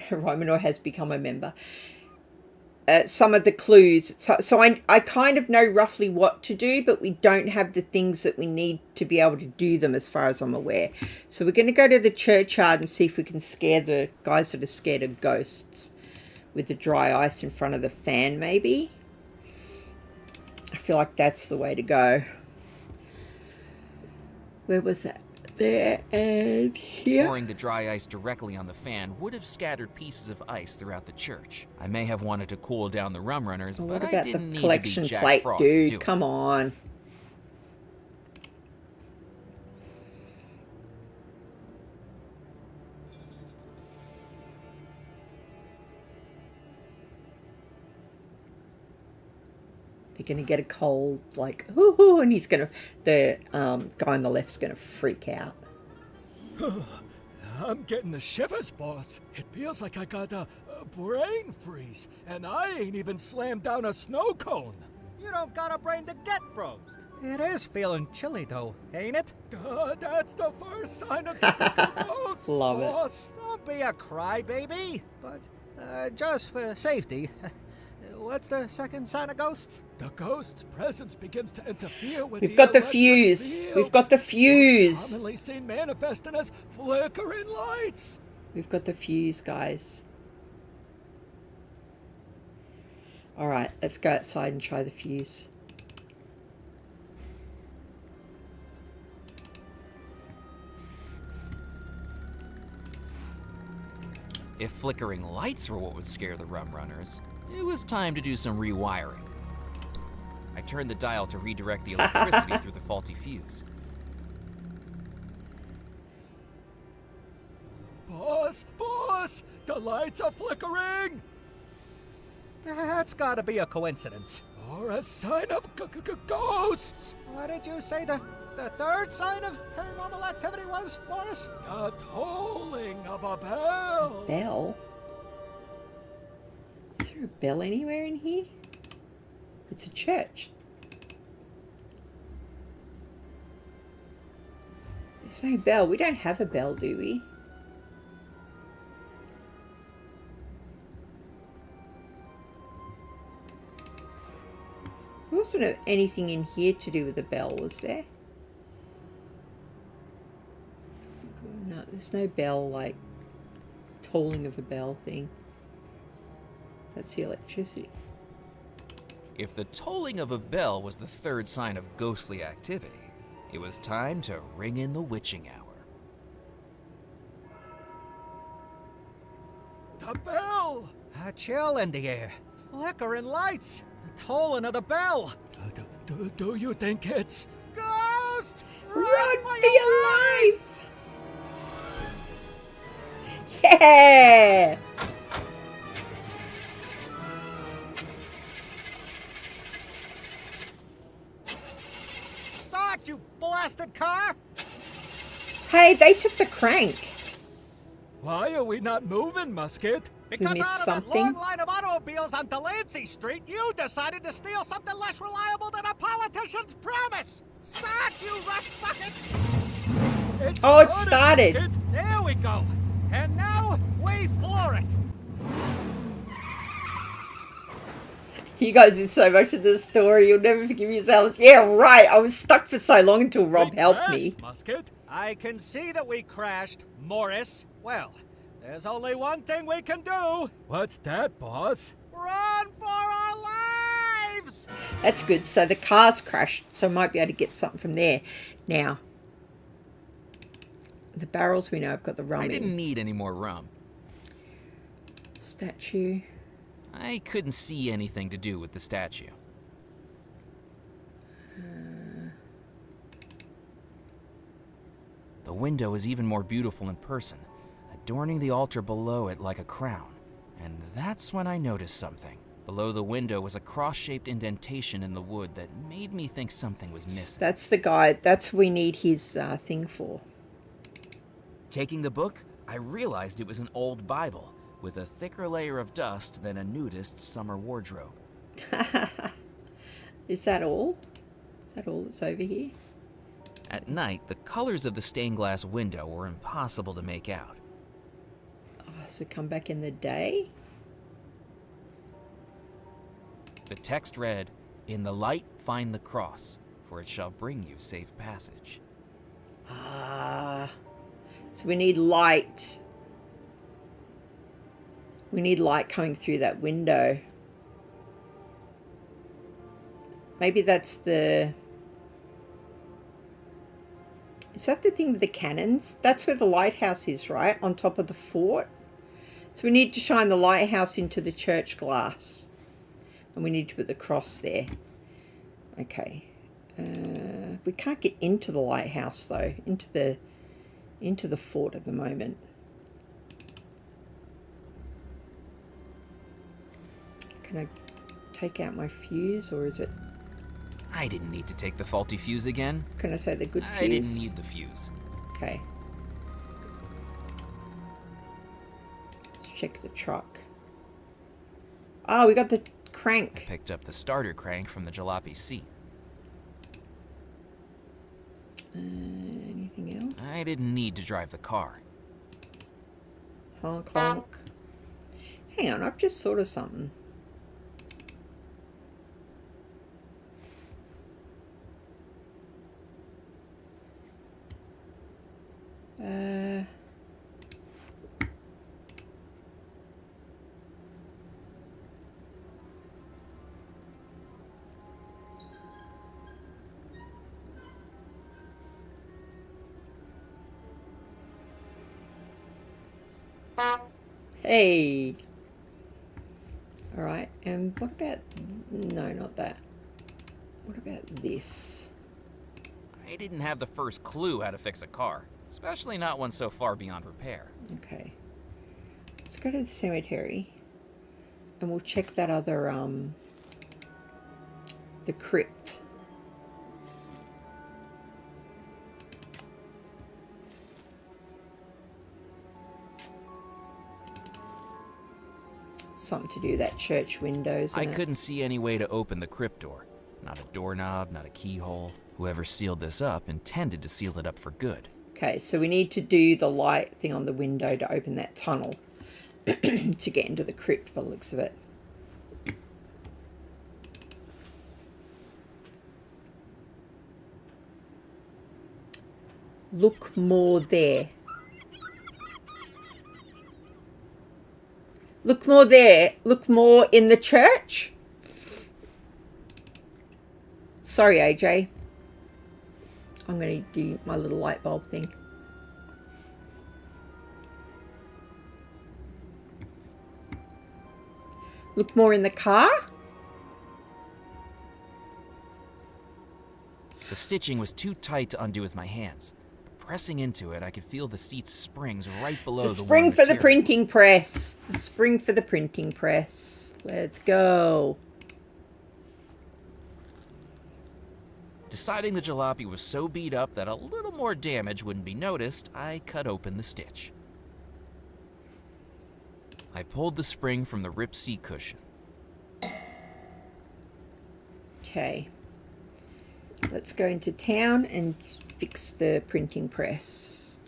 Romanor has become a member. Some of the clues. So I kind of know roughly what to do, but we don't have the things that we need to be able to do them as far as I'm aware. So we're going to go to the churchyard and see if we can scare the guys that are scared of ghosts with the dry ice in front of the fan, maybe. I feel like that's the way to go. Where was that? There and here. Pouring the dry ice directly on the fan would have scattered pieces of ice throughout the church. I may have wanted to cool down the rum runners, Oh, but what I about didn't the need collection to be Jack plate, Frost to do dude? it. Come on. They're going to get a cold, like, ooh, and he's going to, the guy on the left's going to freak out. I'm getting the shivers, boss. It feels like I got a brain freeze, and I ain't even slammed down a snow cone. You don't got a brain to get froze. It is feeling chilly, though, ain't it? That's the first sign of ghosts, Love it. boss. Don't be a crybaby. But just for safety, what's the second sign of ghosts? The ghost's presence begins to interfere with We've got the electric fuse. fields. We've got the fuse. Commonly seen manifesting as flickering lights. We've got the fuse, guys. All right, let's go outside and try the fuse. If flickering lights were what would scare the rum runners, it was time to do some rewiring. I turned the dial to redirect the electricity through the faulty fuse. Boss, the lights are flickering. That's gotta be a coincidence. Or a sign of ghosts. What did you say the third sign of paranormal activity was, Morris? The tolling of a bell. Bell? Is there a bell anywhere in here? It's a church. There's no bell. We don't have a bell, do we? There wasn't anything in here to do with the bell, was there? No, there's no bell, like tolling of a bell thing. That's the electricity. If the tolling of a bell was the third sign of ghostly activity, it was time to ring in the witching hour. The bell. A chill in the air. Flickering lights. The tolling of the bell. Do you think it's Ghost! Run for your life! Yeah! Start, you blasted car! Hey, they took the crank. Why are we not moving, Musket? Because missed out of something? that long line of automobiles on Delancey Street, you decided to steal something less reliable than a politician's promise! Start, you rust bucket! Oh, it started. Musket. There we go. And now, we floor it. You guys with so much of this story, you'll never forgive yourselves. Yeah, right. I was stuck for so long until Rob helped me. Musket. I can see that we crashed, Morris. Well, there's only one thing we can do. What's that, boss? Run for our lives! That's good. So the car's crashed, so I might be able to get something from there. Now, the barrels we know have got the rum I in. didn't need any more rum. Statue. I couldn't see anything to do with the statue. The window is even more beautiful in person, adorning the altar below it like a crown. And that's when I noticed something. Below the window was a cross-shaped indentation in the wood that made me think something was missing. That's the guy. That's what we need his thing for. Taking the book, I realized it was an old Bible, with a thicker layer of dust than a nudist's summer wardrobe. Is that all? Is that all that's over here? At night, the colors of the stained glass window were impossible to make out. Oh, so come back in the day? The text read, "In the light find the cross, for it shall bring you safe passage." Ah. So we need light. We need light coming through that window. Maybe that's the... Is that the thing with the cannons? That's where the lighthouse is, right? On top of the fort. So we need to shine the lighthouse into the church glass. And we need to put the cross there. Okay. We can't get into the lighthouse, though. Into the fort at the moment. Can I take out my fuse, or is it... I didn't need to take the faulty fuse again. Can I take the good fuse? I didn't need the fuse. Okay. check the truck. Oh, we got the crank. Picked up the starter crank from the jalopy seat. Anything else? I didn't need to drive the car. Honk honk. Hang on, I've just thought of something. Hey. All right, and what about, no, not that. What about this? I didn't have the first clue how to fix a car, especially not one so far beyond repair. Okay. Let's go to the cemetery and we'll check that other, the crypt. Something to do with that church windows. I couldn't see any way to open the crypt door. Not a doorknob, not a keyhole. Whoever sealed this up intended to seal it up for good. Okay, so we need to do the light thing on the window to open that tunnel to get into the crypt by the looks of it. Look more there. Look more there. Look more in the church. Sorry, AJ. I'm going to do my little light bulb thing. Look more in the car. The stitching was too tight to undo with my hands. Pressing into it, I could feel the seat's springs right below the spring worn for the material. printing press. The spring for the printing press. Let's go. Deciding the jalopy was so beat up that a little more damage wouldn't be noticed, I cut open the stitch. I pulled the spring from the ripped seat cushion. Okay. Let's go into town and fix the printing press.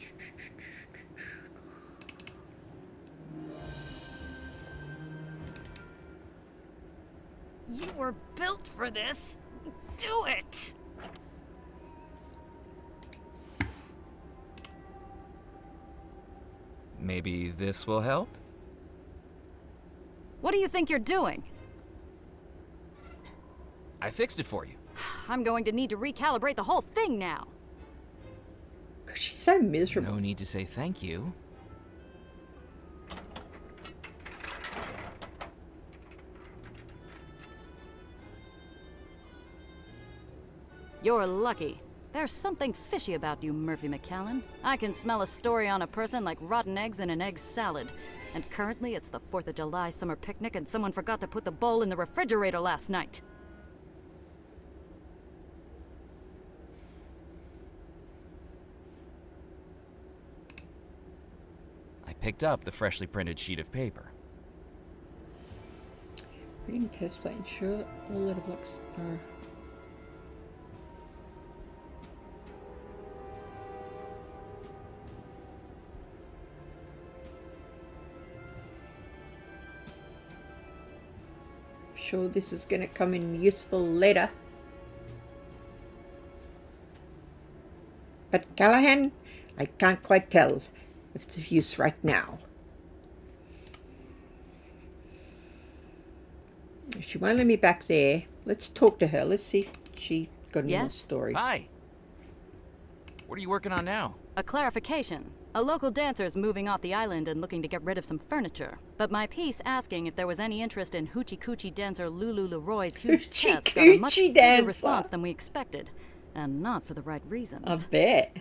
You were built for this. Do it! Maybe this will help? What do you think you're doing? I fixed it for you. I'm going to need to recalibrate the whole thing now. She's so miserable. No need to say thank you. You're lucky. There's something fishy about you, Murphy McCallan. I can smell a story on a person like rotten eggs in an egg salad. And currently it's the 4th of July summer picnic and someone forgot to put the bowl in the refrigerator last night. I picked up the freshly printed sheet of paper. Reading test plate. Sure, all letter blocks are... Sure, this is going to come in useful later. But Callahan, I can't quite tell if it's of use right now. She won't let me back there. Let's talk to her. Let's see if she got any more story. Hi. What are you working on now? A clarification. A local dancer is moving off the island and looking to get rid of some furniture. But my piece asking if there was any interest in Hoochie Coochie dancer Lulu Leroy's huge chest got a much bigger response than we expected. And not for the right reasons. I bet.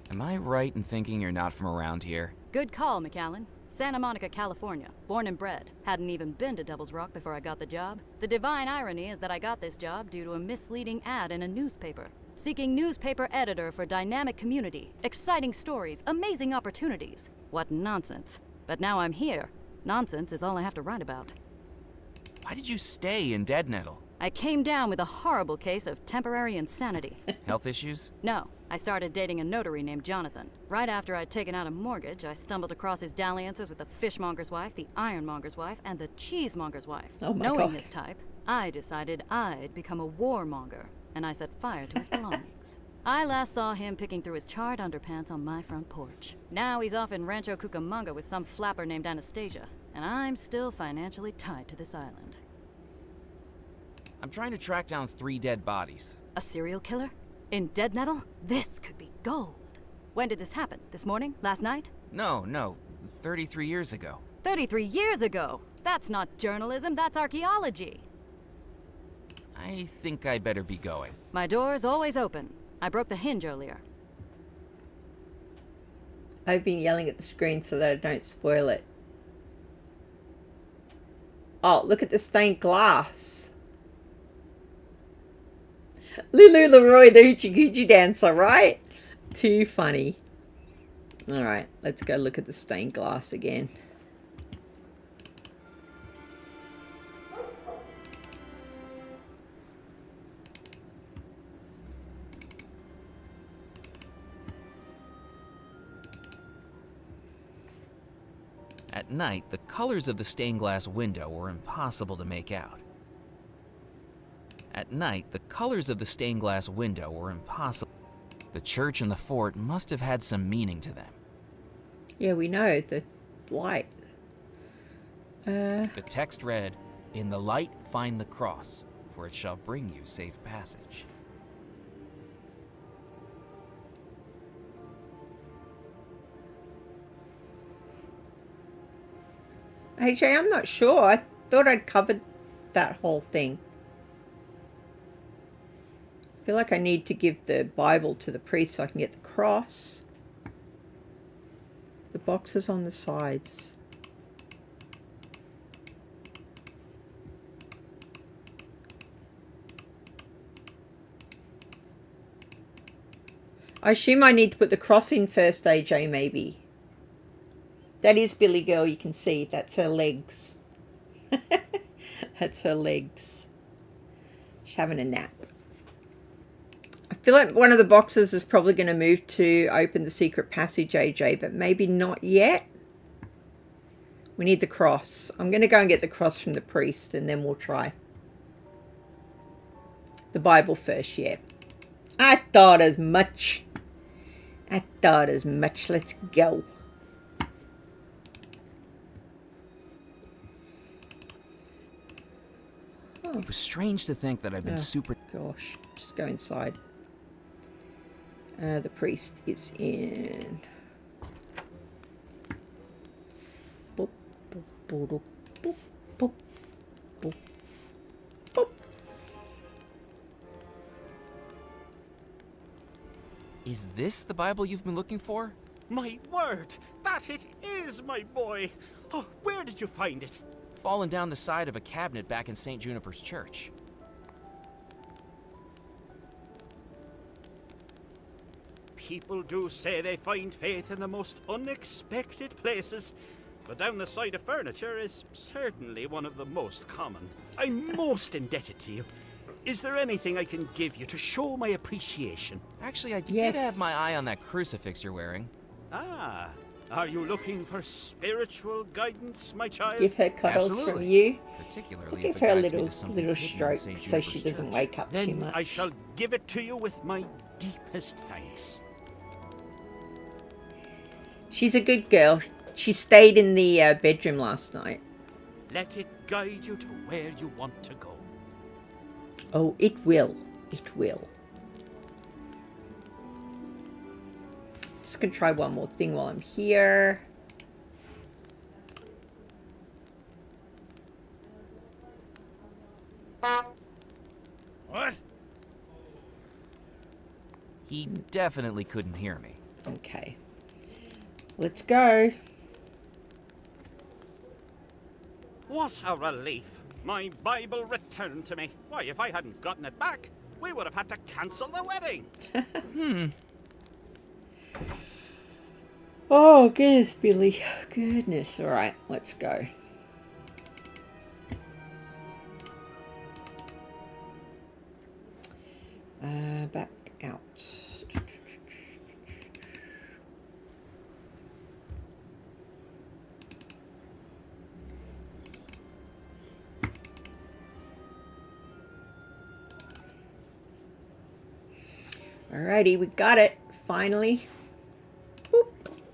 Am I right in thinking you're not from around here? Good call, McAllen. Santa Monica, California. Born and bred. Hadn't even been to Devil's Rock before I got the job. The divine irony is that I got this job due to a misleading ad in a newspaper. Seeking newspaper editor for dynamic community, exciting stories, amazing opportunities. What nonsense. But now I'm here. Nonsense is all I have to write about. Why did you stay in Dead Nettle? I came down with a horrible case of temporary insanity. Health issues? No, I started dating a notary named Jonathan. Right after I'd taken out a mortgage, I stumbled across his dalliances with the fishmonger's wife, the ironmonger's wife, and the cheesemonger's wife. Oh my Knowing God. his type, I decided I'd become a warmonger, and I set fire to his belongings. I last saw him picking through his charred underpants on my front porch. Now he's off in Rancho Cucamonga with some flapper named Anastasia, and I'm still financially tied to this island. I'm trying to track down 3 dead bodies. A serial killer? In Dead Nettle? This could be gold. When did this happen? This morning? Last night? No, 33 years ago. 33 years ago! That's not journalism, that's archaeology. I think I better be going. My door's always open. I broke the hinge earlier. I've been yelling at the screen so that I don't spoil it. Oh, look at the stained glass. Lulu Leroy, the Hoochie Coochie dancer, right? Too funny. Alright, let's go look at the stained glass again. At night, the colors of the stained glass window were impossible to make out. At night, the colors of the stained glass window were impossible. The church and the fort must have had some meaning to them. Yeah, we know, the light. The text read, "In the light find the cross, for it shall bring you safe passage." AJ, I'm not sure. I thought I'd covered that whole thing. I feel like I need to give the Bible to the priest so I can get the cross. The boxes on the sides. I assume I need to put the cross in first, AJ, maybe. That is Billy Girl, you can see. That's her legs. That's her legs. She's having a nap. I feel like one of the boxes is probably going to move to open the secret passage, AJ, but maybe not yet. We need the cross. I'm going to go and get the cross from the priest, and then we'll try. The Bible first, yeah. I thought as much. I thought as much. Let's go. It was strange to think that I've been super... Gosh, just go inside. The priest is in. Boop, boop, boop, boop, boop, boop, boop. Is this the Bible you've been looking for? My word! That it is, my boy! Oh, where did you find it? Fallen down the side of a cabinet back in St. Juniper's church. People do say they find faith in the most unexpected places, but down the side of furniture is certainly one of the most common. I'm most indebted to you. Is there anything I can give you to show my appreciation? Actually, I did have my eye on that crucifix you're wearing. Ah, are you looking for spiritual guidance, my child? Give her cuddles from you. Particularly We'll give if her a it guides me little to something little hidden in stroke St. so Juniper's she doesn't church. wake up too Then much. I shall give it to you with my deepest thanks. She's a good girl. She stayed in the bedroom last night. Let it guide you to where you want to go. Oh, it will. It will. Just gonna try one more thing while I'm here. What? He definitely couldn't hear me. Okay. Let's go. What a relief. My Bible returned to me. Why, if I hadn't gotten it back, we would have had to cancel the wedding. Oh, goodness, Billy. Goodness. All right, let's go. Back out. Alrighty, we got it. Finally.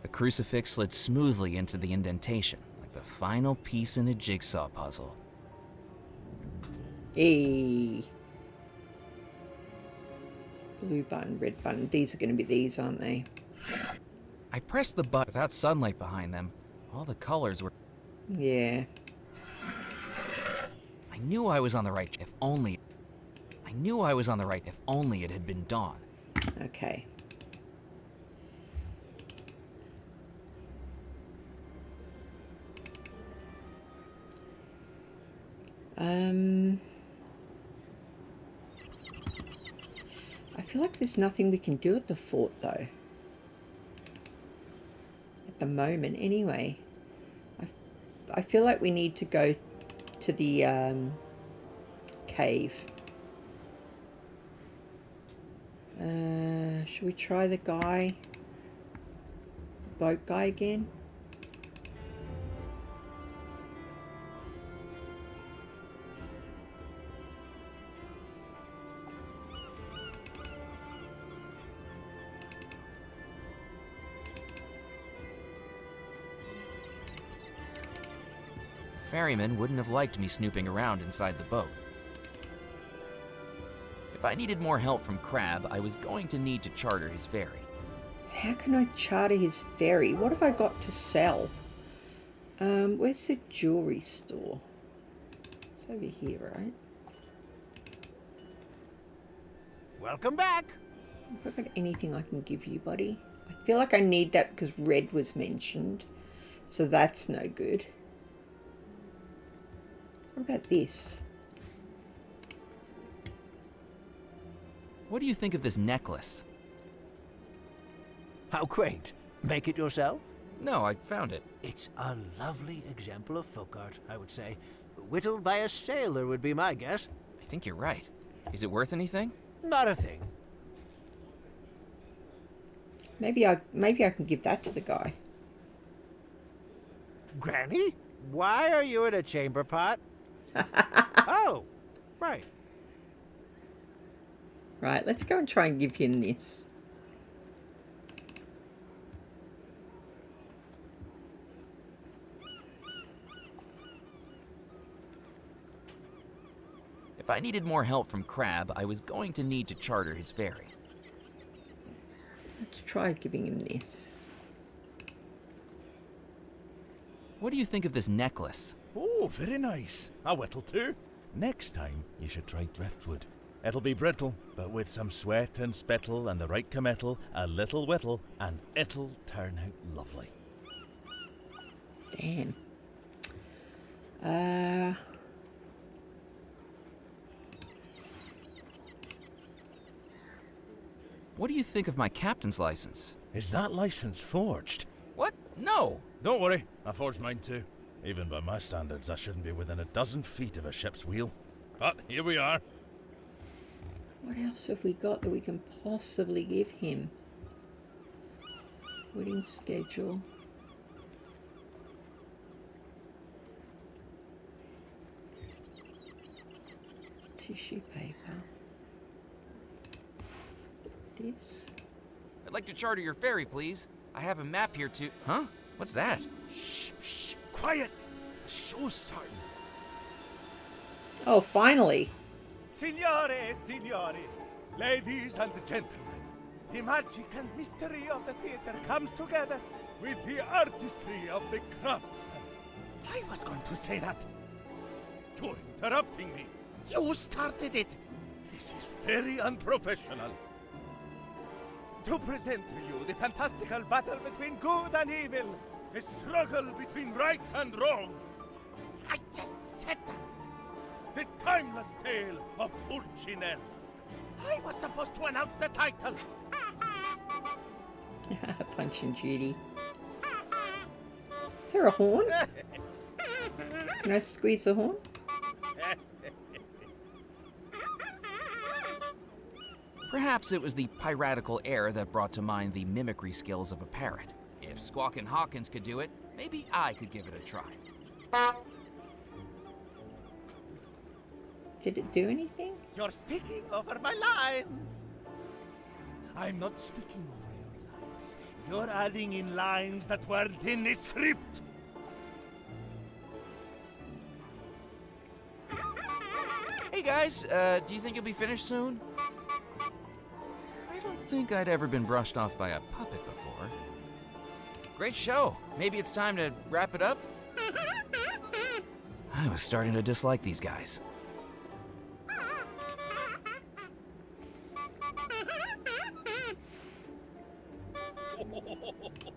The crucifix slid smoothly into the indentation, like the final piece in a jigsaw puzzle. Hey. Blue button, red button. These are going to be these, aren't they? I pressed the button without sunlight behind them. All the colors were... Yeah. I knew I was on the right if only... I knew I was on the right if only it had been dawn. Okay. I feel like there's nothing we can do at the fort, though. At the moment, anyway. I feel like we need to go to the cave. Should we try the guy? Boat guy again? Ferryman wouldn't have liked me snooping around inside the boat. If I needed more help from Crab, I was going to need to charter his ferry. How can I charter his ferry? What have I got to sell? Where's the jewelry store? It's over here, right? Welcome back. Have I got anything I can give you, buddy? I feel like I need that because red was mentioned. So that's no good. What about this? What do you think of this necklace? How quaint. Make it yourself? No, I found it. It's a lovely example of folk art, I would say. Whittled by a sailor would be my guess. I think you're right. Is it worth anything? Not a thing. Maybe I can give that to the guy. Granny? Why are you in a chamber pot? Oh, right. Right, let's go and try and give him this. If I needed more help from Crab, I was going to need to charter his ferry. Let's try giving him this. What do you think of this necklace? Oh, very nice. A whittle too. Next time, you should try driftwood. It'll be brittle, but with some sweat and spittle and the right committal, a little whittle, and it'll turn out lovely. Damn. What do you think of my captain's license? Is that license forged? What? No! Don't worry, I forged mine too. Even by my standards, I shouldn't be within a dozen feet of a ship's wheel. But here we are. What else have we got that we can possibly give him? Wedding schedule. Tissue paper. This. I'd like to charter your ferry, please. I have a map here to... Huh? What's that? Shh, shh, quiet! The show's starting. Oh, finally. Signore, signori, ladies and gentlemen, the magic and mystery of the theater comes together with the artistry of the craftsman. I was going to say that. You're interrupting me. You started it. This is very unprofessional. To present to you the fantastical battle between good and evil, a struggle between right and wrong. I just said that. The timeless tale of Pulcinella. I was supposed to announce the title. Punch and Judy. there a horn? Can I squeeze the horn? Perhaps it was the piratical air that brought to mind the mimicry skills of a parrot. If Squawkin' Hawkins could do it, maybe I could give it a try. Did it do anything? You're speaking over my lines. I'm not speaking over your lines. You're adding in lines that weren't in the script. Hey guys, do you think you'll be finished soon? I don't think I'd ever been brushed off by a puppet before. Great show. Maybe it's time to wrap it up? I was starting to dislike these guys.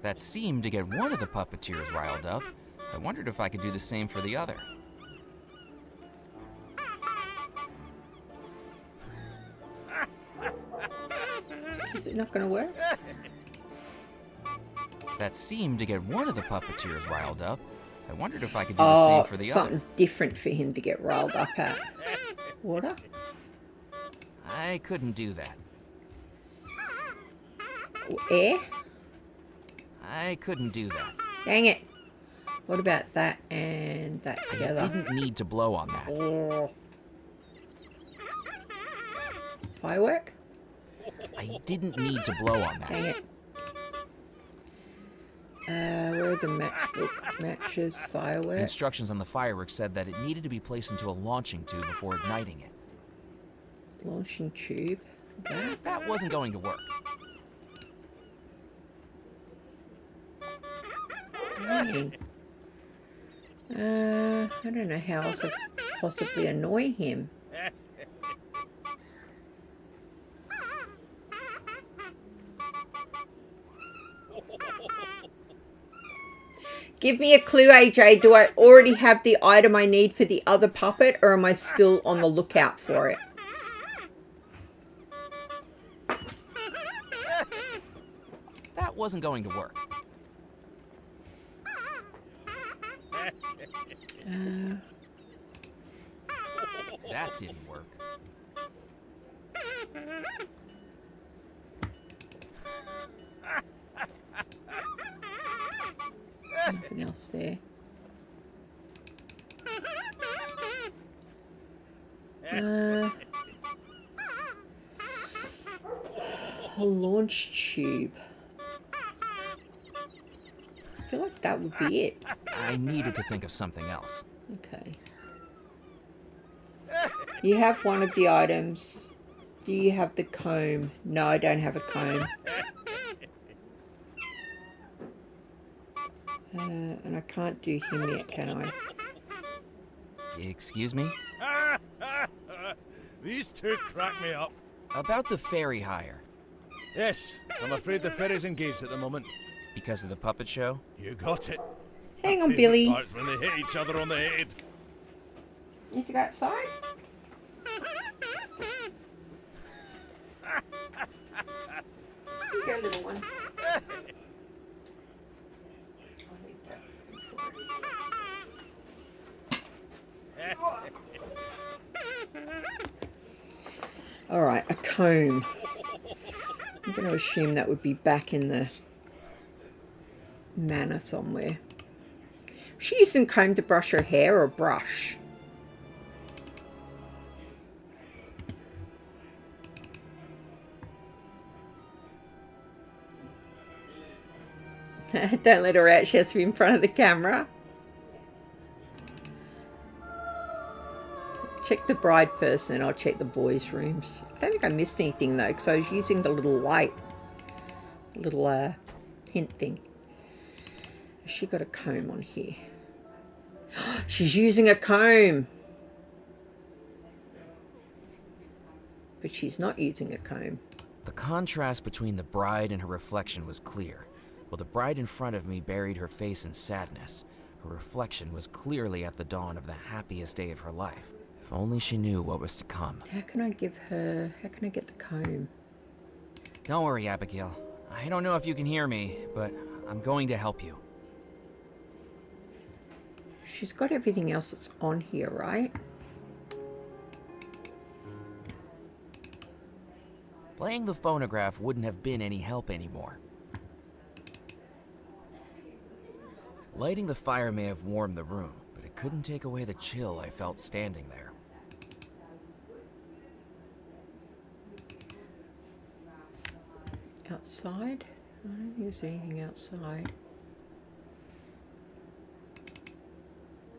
That seemed to get one of the puppeteers riled up. I wondered if I could do the same for the other. Is it not going to work? That seemed to get one of the puppeteers riled up. I wondered if I could do the same for the other. Something different for him to get riled up at. Water? I couldn't do that. Air? I couldn't do that. Dang it. What about that and that together? I didn't need to blow on that. Oh. Firework? I didn't need to blow on that. Dang it. Where are the matchbook matches? The Firework? instructions on the fireworks said that it needed to be placed into a launching tube before igniting it. Launching tube? That wasn't going to work. Dang. I don't know how else I could possibly annoy him. Give me a clue, AJ. Do I already have the item I need for the other puppet, or am I still on the lookout for it? That wasn't going to work. That didn't work. Nothing else there. A launch tube. I feel like that would be it. I needed to think of something else. Okay. You have one of the items. Do you have the comb? No, I don't have a comb. And I can't do him yet, can I? Excuse me? These two crack me up. About the ferry hire. Yes, I'm afraid the ferry's engaged at the moment. Because of the puppet show? You got it. Hang on, Billy. Parts when they hit each other on the head. Need to go outside? You go, little one. Alright, a comb. I'm going to assume that would be back in the manor somewhere. She using comb to brush her hair or brush? Don't let her out, she has to be in front of the camera. Check the bride first, then I'll check the boys' rooms. I don't think I missed anything though, because I was using the little light, little hint thing. Has she got a comb on here? She's using a comb! But she's not using a comb. The contrast between the bride and her reflection was clear. While the bride in front of me buried her face in sadness, her reflection was clearly at the dawn of the happiest day of her life. If only she knew what was to come. How can I get the comb? Don't worry, Abigail. I don't know if you can hear me, but I'm going to help you. She's got everything else that's on here, right? Playing the phonograph wouldn't have been any help anymore. Lighting the fire may have warmed the room, but it couldn't take away the chill I felt standing there. Outside? I don't think there's anything outside.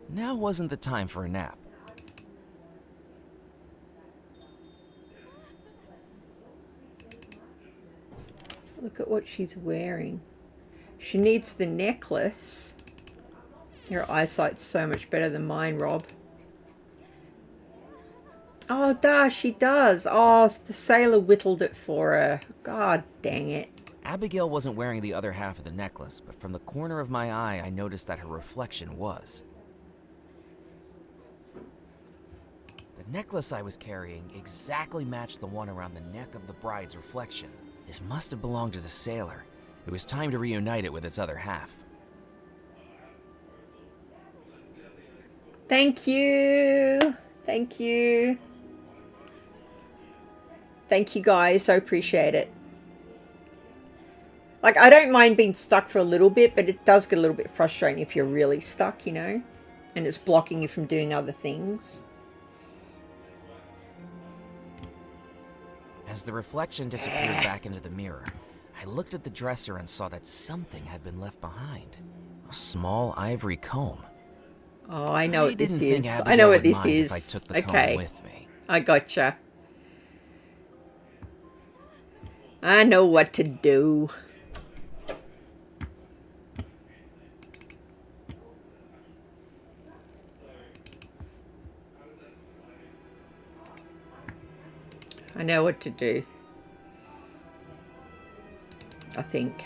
Now wasn't the time for a nap. Look at what she's wearing. She needs the necklace. Your eyesight's so much better than mine, Rob. Oh, she does. Oh, the sailor whittled it for her. God dang it. Abigail wasn't wearing the other half of the necklace, but from the corner of my eye, I noticed that her reflection was. The necklace I was carrying exactly matched the one around the neck of the bride's reflection. This must have belonged to the sailor. It was time to reunite it with its other half. Thank you. Thank you. Thank you guys. I appreciate it. Like, I don't mind being stuck for a little bit, but it does get a little bit frustrating if you're really stuck, you know, and it's blocking you from doing other things. As the reflection disappeared back into the mirror, I looked at the dresser and saw that something had been left behind. A small ivory comb. Oh, I know what this is. I know what this is. If I took the comb with me. I gotcha. I know what to do. I know what to do. I think.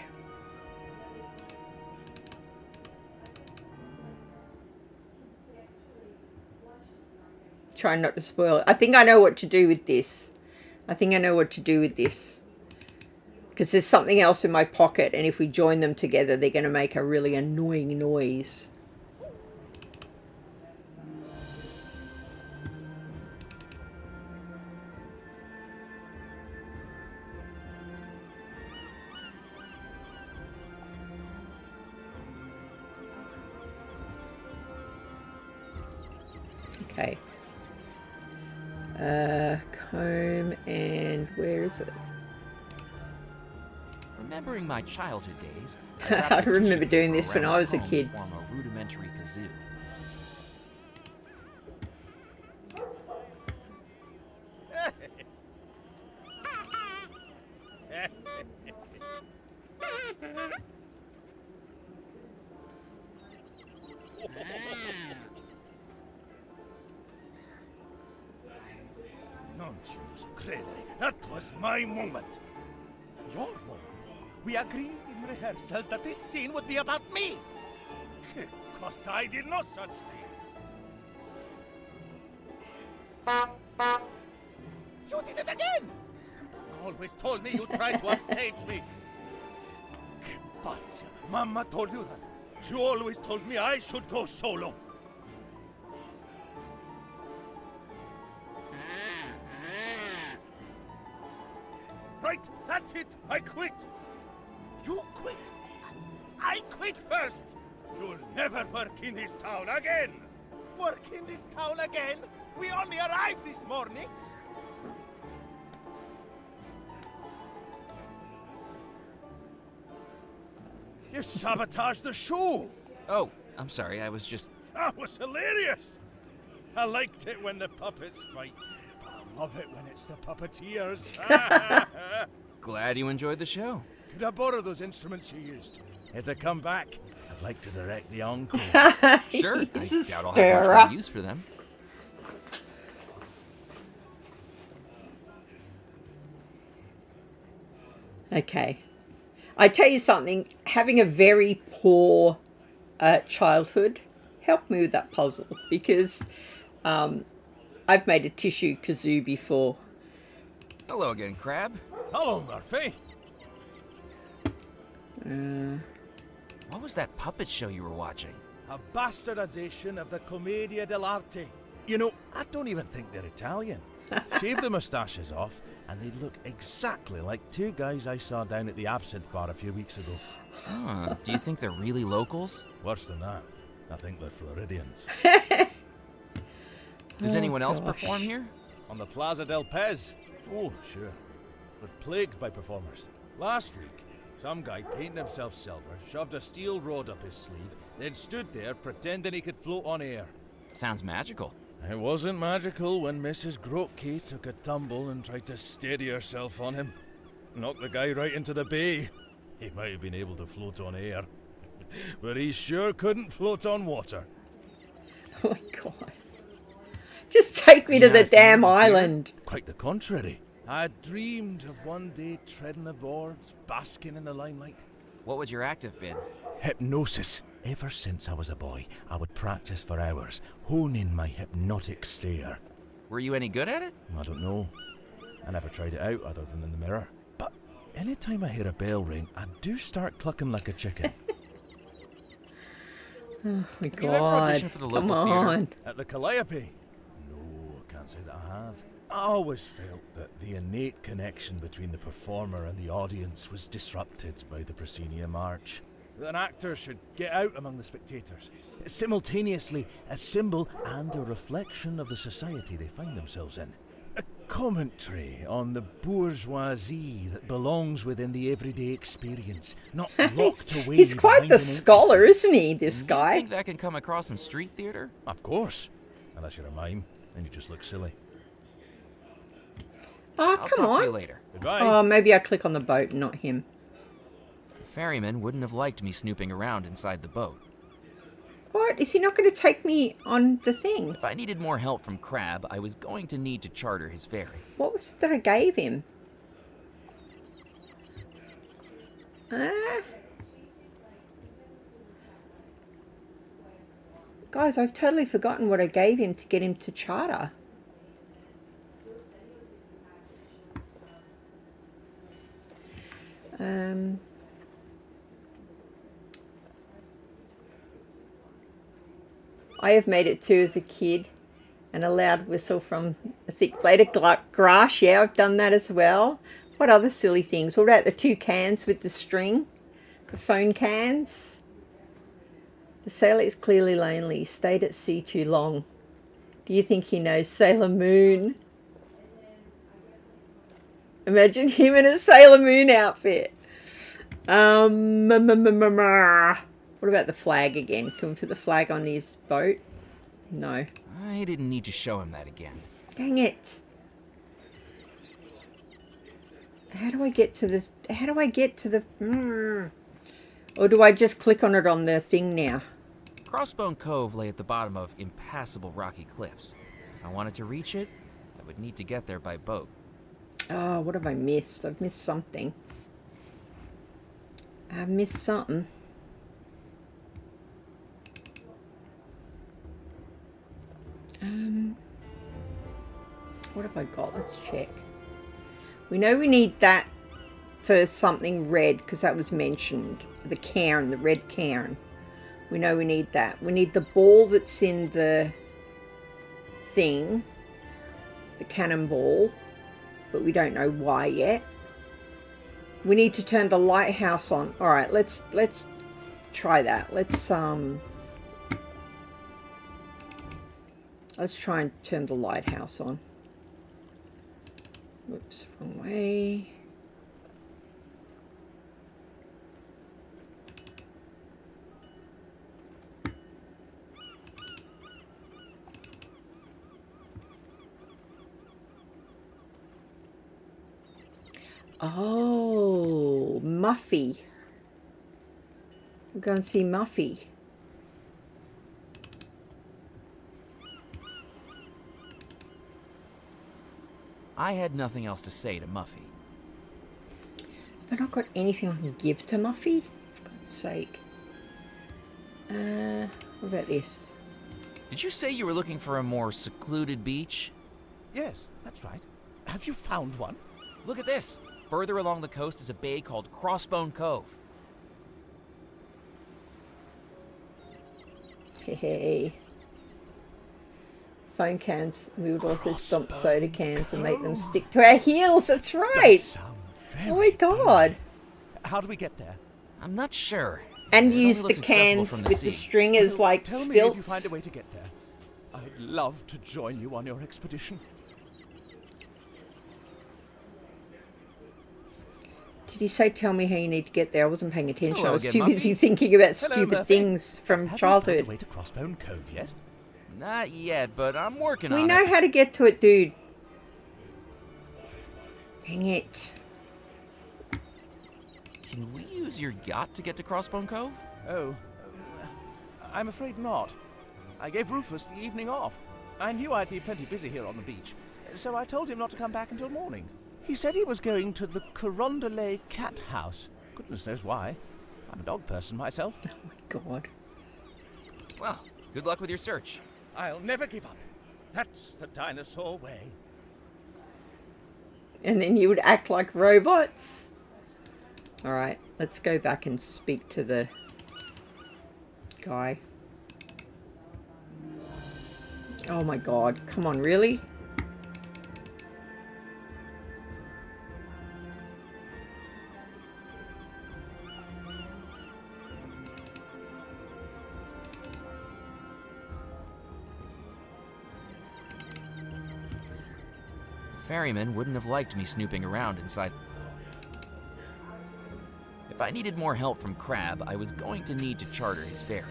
Try not to spoil it. I think I know what to do with this. Because there's something else in my pocket, and if we join them together, they're going to make a really annoying noise. Okay. Comb, and where is it? Remembering my childhood days, I remember doing this when I was a kid. Form a rudimentary kazoo. Non ci posso credere. That was my moment. Your moment. We agreed in rehearsals that this scene would be about me. Che cosa, I did no such thing. You did it again! You always told me you'd try to upstage me. Che pazza. Mamma told you that. You always told me I should go solo. Right, that's it. I quit. You quit. I quit first. You'll never work in this town again. Work in this town again? We only arrived this morning. You sabotaged the show. Oh, I'm sorry. I was just... That was hilarious. I liked it when the puppets fight. I love it when it's the puppeteers. Glad you enjoyed the show. Could I borrow those instruments you used? If they come back, I'd like to direct the encore. Sure. I doubt I'll have much more use for them. Okay. I tell you something, having a very poor childhood helped me with that puzzle, because I've made a tissue kazoo before. Hello again, Crab. Hello, Murphy. What was that puppet show you were watching? A bastardization of the Commedia dell'arte. You know, I don't even think they're Italian. Shave the moustaches off, and they'd look exactly like two guys I saw down at the Absinthe Bar a few weeks ago. Huh, do you think they're really locals? Worse than that. I think they're Floridians. Does anyone else perform here? On the Plaza del Pez? Oh, sure. We're plagued by performers. Last week, some guy painted himself silver, shoved a steel rod up his sleeve, then stood there pretending he could float on air. Sounds magical. It wasn't magical when Mrs. Grotke took a tumble and tried to steady herself on him. Knocked the guy right into the bay. He might have been able to float on air, but he sure couldn't float on water. Oh my god. Just take me to the damn island. Quite the contrary. I dreamed of one day treading the boards, basking in the limelight. What would your act have been? Hypnosis. Ever since I was a boy, I would practice for hours, hone in my hypnotic stare. Were you any good at it? I don't know. I never tried it out other than in the mirror. But anytime I hear a bell ring, I do start clucking like a chicken. Oh my god. You ever auditioned for the local theater? At the Calliope? No, I can't say that I have. I always felt that the innate connection between the performer and the audience was disrupted by the proscenium arch. An actor should get out among the spectators, simultaneously a symbol and a reflection of the society they find themselves in. A commentary on the bourgeoisie that belongs within the everyday experience, not locked away. He's quite the scholar, isn't he, this guy? You think that can come across in street theater? Of course. Unless you're a mime, then you just look silly. Oh, I'll come talk on. to you later. Goodbye. Oh, maybe I click on the boat, not him. The ferryman wouldn't have liked me snooping around inside the boat. What? Is he not going to take me on the thing? If I needed more help from Crab, I was going to need to charter his ferry. What was it that I gave him? Guys, I've totally forgotten what I gave him to get him to charter. I have made it too as a kid. And a loud whistle from a thick blade of grass. Yeah, I've done that as well. What other silly things? What about the 2 cans with the string? The phone cans? The sailor is clearly lonely. He stayed at sea too long. Do you think he knows Sailor Moon? Imagine him in a Sailor Moon outfit. What about the flag again? Can we put the flag on his boat? No. I didn't need to show him that again. Dang it. How do I get to the... Or do I just click on it on the thing now? Crossbone Cove lay at the bottom of impassable rocky cliffs. If I wanted to reach it, I would need to get there by boat. Oh, what have I missed? I've missed something. I've missed something. What have I got? Let's check. We know we need that for something red because that was mentioned. The cairn, the red cairn. We know we need that. We need the ball that's in the thing, the cannonball, but we don't know why yet. We need to turn the lighthouse on. All right, let's try that. Let's try and turn the lighthouse on. Whoops, wrong way. Oh, Muffy. We'll go and see Muffy. I had nothing else to say to Muffy. Have I not got anything I can give to Muffy? For God's sake. What about this? Did you say you were looking for a more secluded beach? Yes, that's right. Have you found one? Look at this. Further along the coast is a bay called Crossbone Cove. Hey. Phone cans. We would also stomp soda cans and make them stick to our heels. That's right. Oh my god. How do we get there? I'm not sure. And It only use the looks accessible cans from the with the sea. stringers like Tell me if stilts. you find a way to get there. I'd love to join you on your expedition. Did he say tell me how you need to get there? I wasn't paying attention. Hello I was again, too Muffy. busy thinking about Hello, stupid Murphy. things from Have you childhood. found a way to Crossbone Cove yet? Not yet, but I'm working We on know it. how to get to it, dude. Dang it. Can we use your yacht to get to Crossbone Cove? Oh, I'm afraid not. I gave Rufus the evening off. I knew I'd be plenty busy here on the beach, so I told him not to come back until morning. He said he was going to the Carondelet Cat House. Goodness knows why. I'm a dog person myself. Oh my god. Well, good luck with your search. I'll never give up. That's the dinosaur way. And then you would act like robots. Alright, let's go back and speak to the guy. Oh my god, come on, really? Ferryman wouldn't have liked me snooping around inside. If I needed more help from Crab, I was going to need to charter his ferry.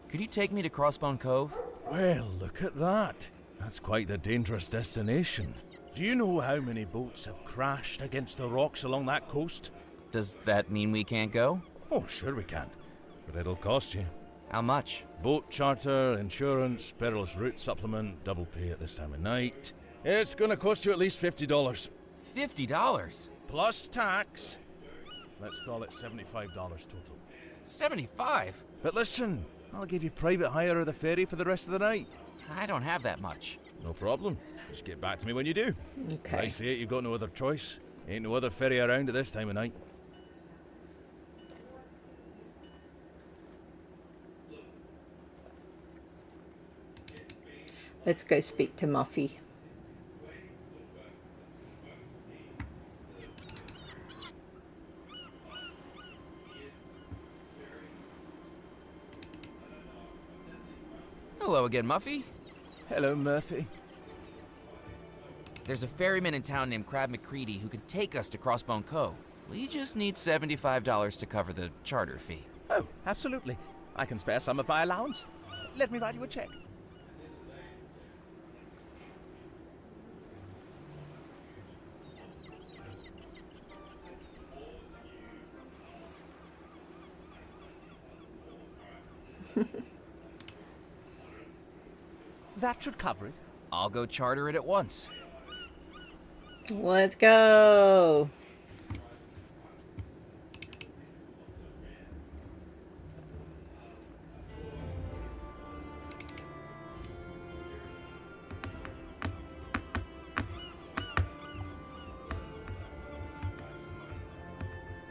Could you take me to Crossbone Cove? Well, look at that. That's quite the dangerous destination. Do you know how many boats have crashed against the rocks along that coast? Does that mean we can't go? Oh, sure we can. But it'll cost you. How much? Boat charter, insurance, perilous route supplement, double pay at this time of night. It's gonna cost you at least $50. $50? Plus tax. Let's call it $75 total. 75? But listen, I'll give you private hire of the ferry for the rest of the night. I don't have that much. No problem. Just get back to me when you do. Okay. I say it, you've got no other choice. Ain't no other ferry around at this time of night. Let's go speak to Muffy. Hello again, Muffy. Hello, Murphy. There's a ferryman in town named Crab McCready who can take us to Crossbone Cove. We just need $75 to cover the charter fee. Oh, absolutely. I can spare some of my allowance. Let me write you a check. That should cover it. I'll go charter it at once. Let's go.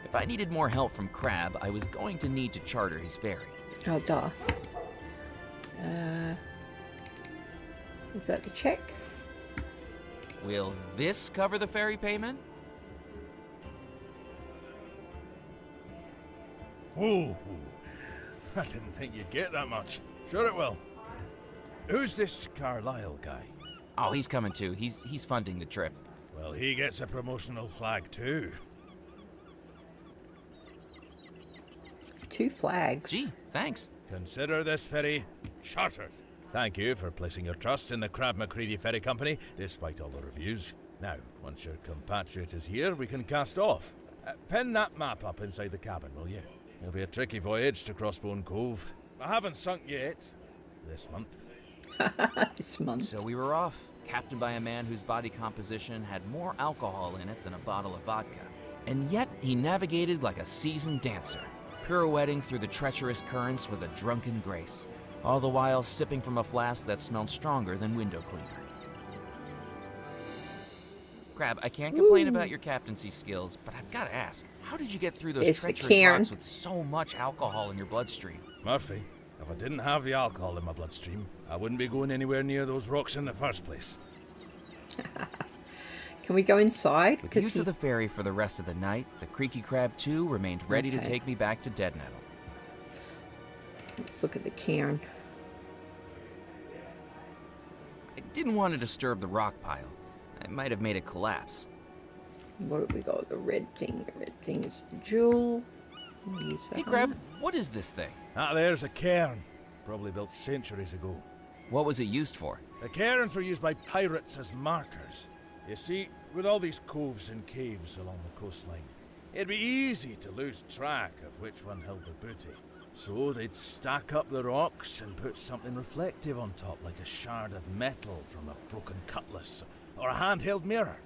If I needed more help from Crab, I was going to need to charter his ferry. Oh, duh. Is that the check? Will this cover the ferry payment? Ooh, I didn't think you'd get that much. Sure it will. Who's this Carlisle guy? Oh, he's coming too. He's funding the trip. Well, he gets a promotional flag too. 2 flags. Gee, thanks. Consider this ferry chartered. Thank you for placing your trust in the Crab McCready Ferry Company, despite all the reviews. Now, once your compatriot is here, we can cast off. Pin that map up inside the cabin, will you? It'll be a tricky voyage to Crossbone Cove. I haven't sunk yet. This month. This month. So we were off, captained by a man whose body composition had more alcohol in it than a bottle of vodka. And yet, he navigated like a seasoned dancer, pirouetting through the treacherous currents with a drunken grace, all the while sipping from a flask that smelled stronger than window cleaner. Crab, I can't complain about your captaincy skills, but I've got to ask, how did you get through those There's the treacherous cairn. rocks with so much alcohol in your bloodstream? Murphy, if I didn't have the alcohol in my bloodstream, I wouldn't be going anywhere near those rocks in the first place. Can we go inside? With use of the ferry for the rest of the night, the Creaky Crab 2 remained ready to take me back to Dead Nettle. Let's look at the cairn. I didn't want to disturb the rock pile. I might have made it collapse. What have we got? The red thing. The red thing is the jewel. Use that Hey, Crab, what is this thing? Ah, there's a cairn. Probably built centuries ago. What was it used for? The cairns were used by pirates as markers. You see, with all these coves and caves along the coastline, it'd be easy to lose track of which one held the booty. So they'd stack up the rocks and put something reflective on top, like a shard of metal from a broken cutlass or a handheld mirror.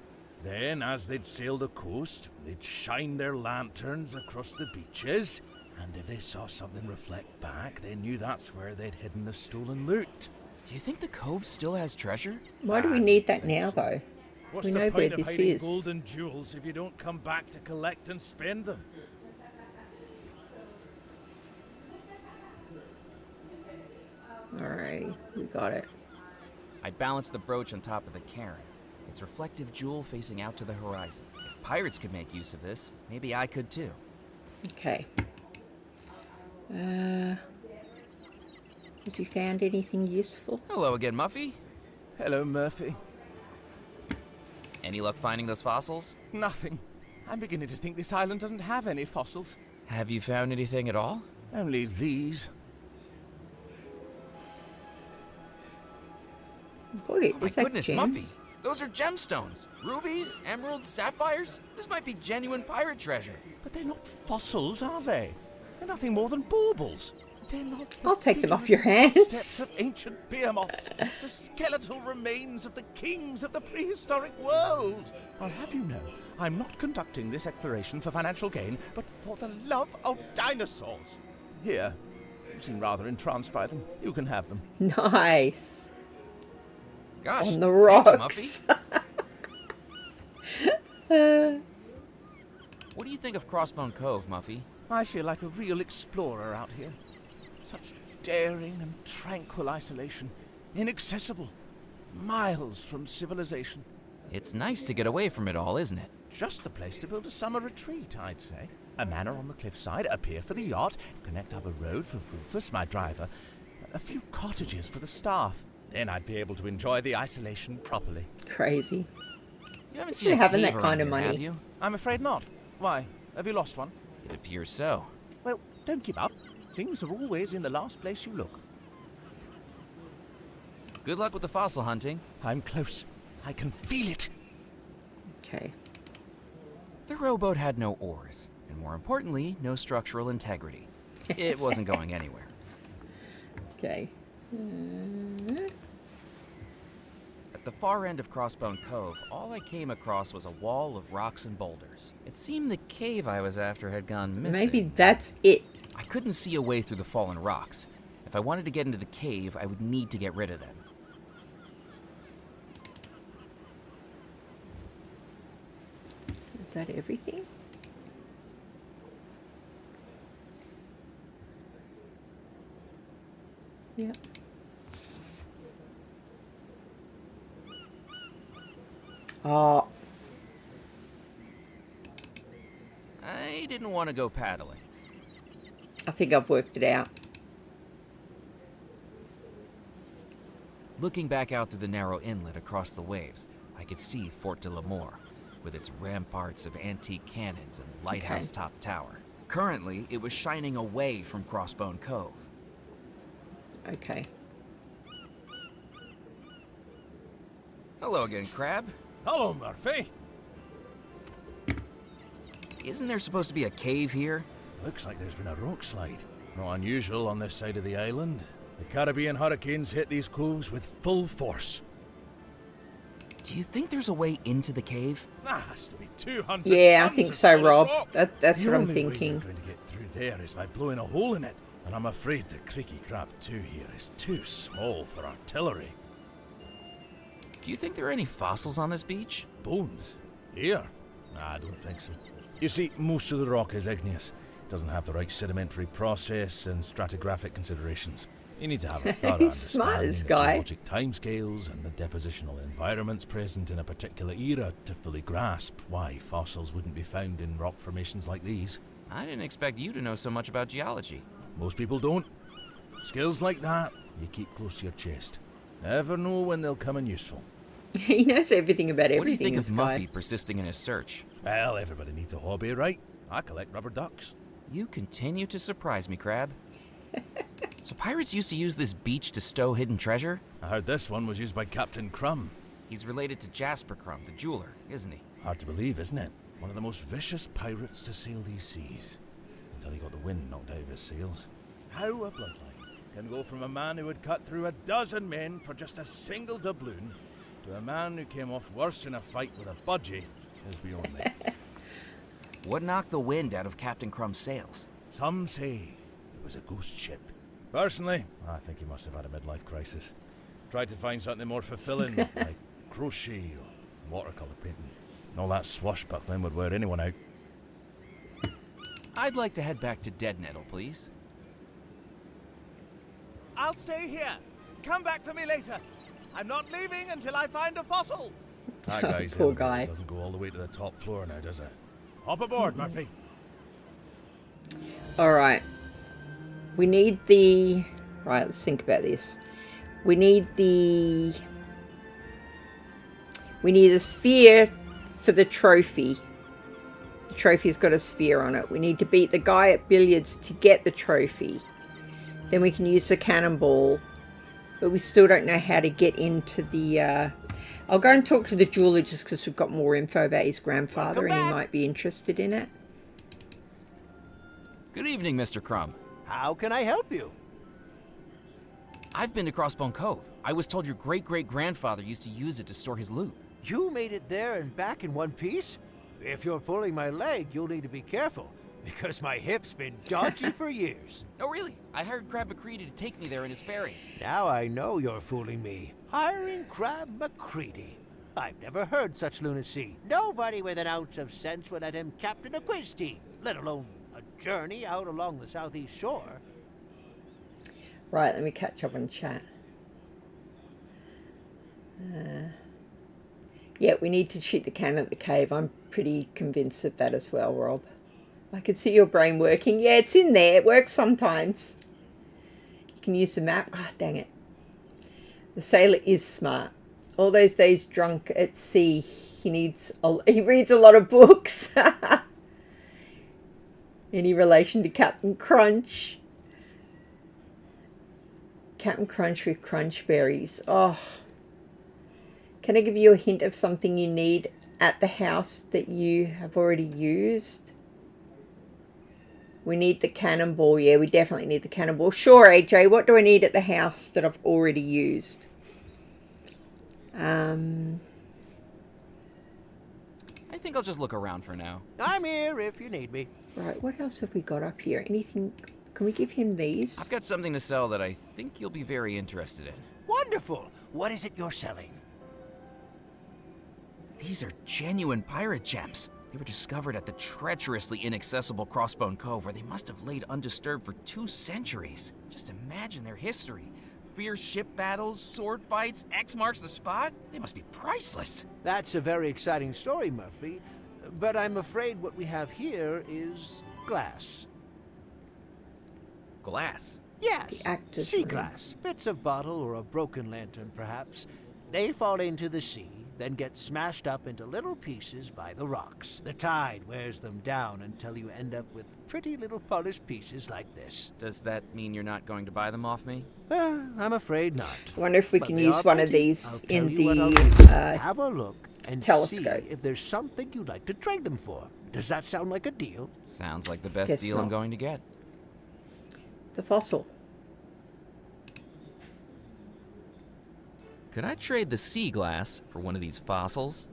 Then, as they'd sail the coast, they'd shine their lanterns across the beaches, and if they saw something reflect back, they knew that's where they'd hidden the stolen loot. Do you think the cove still has treasure? Why do we need that now, though? What's We the know where point of this hiding is. gold and jewels if you don't come back to collect and spend them? Alright, we got it. I balanced the brooch on top of the cairn, its reflective jewel facing out to the horizon. If pirates could make use of this, maybe I could too. Okay. Has he found anything useful? Hello again, Muffy. Hello, Murphy. Any luck finding those fossils? Nothing. I'm beginning to think this island doesn't have any fossils. Have you found anything at all? Only these. What is Oh my that, goodness, gems? Muffy! Those are gemstones! Rubies, emeralds, sapphires? This might be genuine pirate treasure. But they're not fossils, are they? They're nothing more than baubles. They're not. I'll take them off your Steps hands. of ancient behemoths, the skeletal remains of the kings of the prehistoric world. I'll have you know, I'm not conducting this exploration for financial gain, but for the love of dinosaurs. Here, you seem rather entranced by them. You can have them. Nice. Gosh, On the thank you, rocks. Muffy. What do you think of Crossbone Cove, Muffy? I feel like a real explorer out here. Such daring and tranquil isolation. Inaccessible. Miles from civilization. It's nice to get away from it all, isn't it? Just the place to build a summer retreat, I'd say. A manor on the cliffside, a pier for the yacht, connect up a road for Rufus, my driver, a few cottages for the staff. Then I'd be able to enjoy the isolation properly. Crazy. You haven't You're seen a having cave that kind around of here, have money. you? I'm afraid not. Why? Have you lost one? It appears so. Well, don't give up. Things are always in the last place you look. Good luck with the fossil hunting. I'm close. I can feel it. Okay. The rowboat had no oars, and more importantly, no structural integrity. It wasn't going anywhere. Okay. At the far end of Crossbone Cove, all I came across was a wall of rocks and boulders. It seemed the cave I was after had gone missing. Maybe that's it. I couldn't see a way through the fallen rocks. If I wanted to get into the cave, I would need to get rid of them. Is that everything? Yeah. Oh, I didn't want to go paddling. I think I've worked it out. Looking back out through the narrow inlet across the waves, I could see Fort de la Moor, with its ramparts of antique cannons and lighthouse-top tower. Currently, it was shining away from Crossbone Cove. Okay. Hello again, Crab. Hello, Murphy. Isn't there supposed to be a cave here? Looks like there's been a rock slide. Not unusual on this side of the island. The Caribbean hurricanes hit these coves with full force. Do you think there's a way into the cave? That has to be 200 Yeah, I tons think of so, solid Rob. rock. That's The what I'm only way thinking. we're going to get through there is by blowing a hole in it. And I'm afraid the Creaky Crab 2 here is too small for artillery. Do you think there are any fossils on this beach? Bones? Here? Nah, I don't think so. You see, most of the rock is igneous. It doesn't have the right sedimentary process and stratigraphic considerations. You need to have a thorough He's smart, understanding this of guy. geologic timescales and the depositional environments present in a particular era to fully grasp why fossils wouldn't be found in rock formations like these. I didn't expect you to know so much about geology. Most people don't. Skills like that, you keep close to your chest. Never know when they'll come in useful. He knows everything about everything. What do you think this of guy. Muffy persisting in his search? Well, everybody needs a hobby, right? I collect rubber ducks. You continue to surprise me, Crab. So pirates used to use this beach to stow hidden treasure? I heard this one was used by Captain Crumb. He's related to Jasper Crumb, the jeweler, isn't he? Hard to believe, isn't it? One of the most vicious pirates to sail these seas. Until he got the wind knocked out of his sails. How a bloodline can go from a man who would cut through a dozen men for just a single doubloon to a man who came off worse in a fight with a budgie is beyond me. What knocked the wind out of Captain Crumb's sails? Some say it was a ghost ship. Personally, I think he must have had a midlife crisis. Tried to find something more fulfilling, like crochet or watercolor painting. All that swashbuckling would wear anyone out. I'd like to head back to Dead Nettle, please. I'll stay here. Come back for me later. I'm not leaving until I find a fossil. That guy's Poor elevator guy. doesn't go all the way to the top floor now, does it? Hop aboard, Murphy. All right. We need the... Right, let's think about this. We need the sphere for the trophy. The trophy's got a sphere on it. We need to beat the guy at billiards to get the trophy. Then we can use the cannonball. But we still don't know how to get into the... I'll go and talk to the jeweler just because we've got more info about his grandfather and he might be interested in it. Good evening, Mr. Crumb. How can I help you? I've been to Crossbone Cove. I was told your great-great-grandfather used to use it to store his loot. You made it there and back in one piece? If you're pulling my leg, you'll need to be careful, because my hip's been dodgy for years. Oh, really? I hired Crab McCready to take me there in his ferry. Now I know you're fooling me. Hiring Crab McCready. I've never heard such lunacy. Nobody with an ounce of sense would let him captain a quiz team, let alone a journey out along the southeast shore. Right, let me catch up on chat. Yeah, we need to shoot the cannon at the cave. I'm pretty convinced of that as well, Rob. I can see your brain working. Yeah, it's in there. It works sometimes. You can use the map. Ah, dang it. The sailor is smart. All those days drunk at sea, he reads a lot of books. Any relation to Captain Crunch? Captain Crunch with crunch berries. Oh. Can I give you a hint of something you need at the house that you have already used? We need the cannonball. Yeah, we definitely need the cannonball. Sure, AJ, what do I need at the house that I've already used? I think I'll just look around for now. I'm here if you need me. Right, what else have we got up here? Anything? Can we give him these? I've got something to sell that I think you'll be very interested in. Wonderful. What is it you're selling? These are genuine pirate gems. They were discovered at the treacherously inaccessible Crossbone Cove, where they must have laid undisturbed for 2 centuries. Just imagine their history. Fierce ship battles, sword fights, X marks the spot. They must be priceless. That's a very exciting story, Murphy. But I'm afraid what we have here is glass. Glass? Yes, The actor's sea room. glass. Bits of bottle or a broken lantern, perhaps. They fall into the sea, then get smashed up into little pieces by the rocks. The tide wears them down until you end up with pretty little polished pieces like this. Does that mean you're not going to buy them off me? I'm afraid not. I wonder if we But can they use are one of pretty. these I'll tell in you what I'll the do. Have a look and telescope. see if there's something you'd like to trade them for. Does that sound like a deal? Sounds like the best Guess deal I'm not. going to get. The fossil. Could I trade the sea glass for one of these fossils?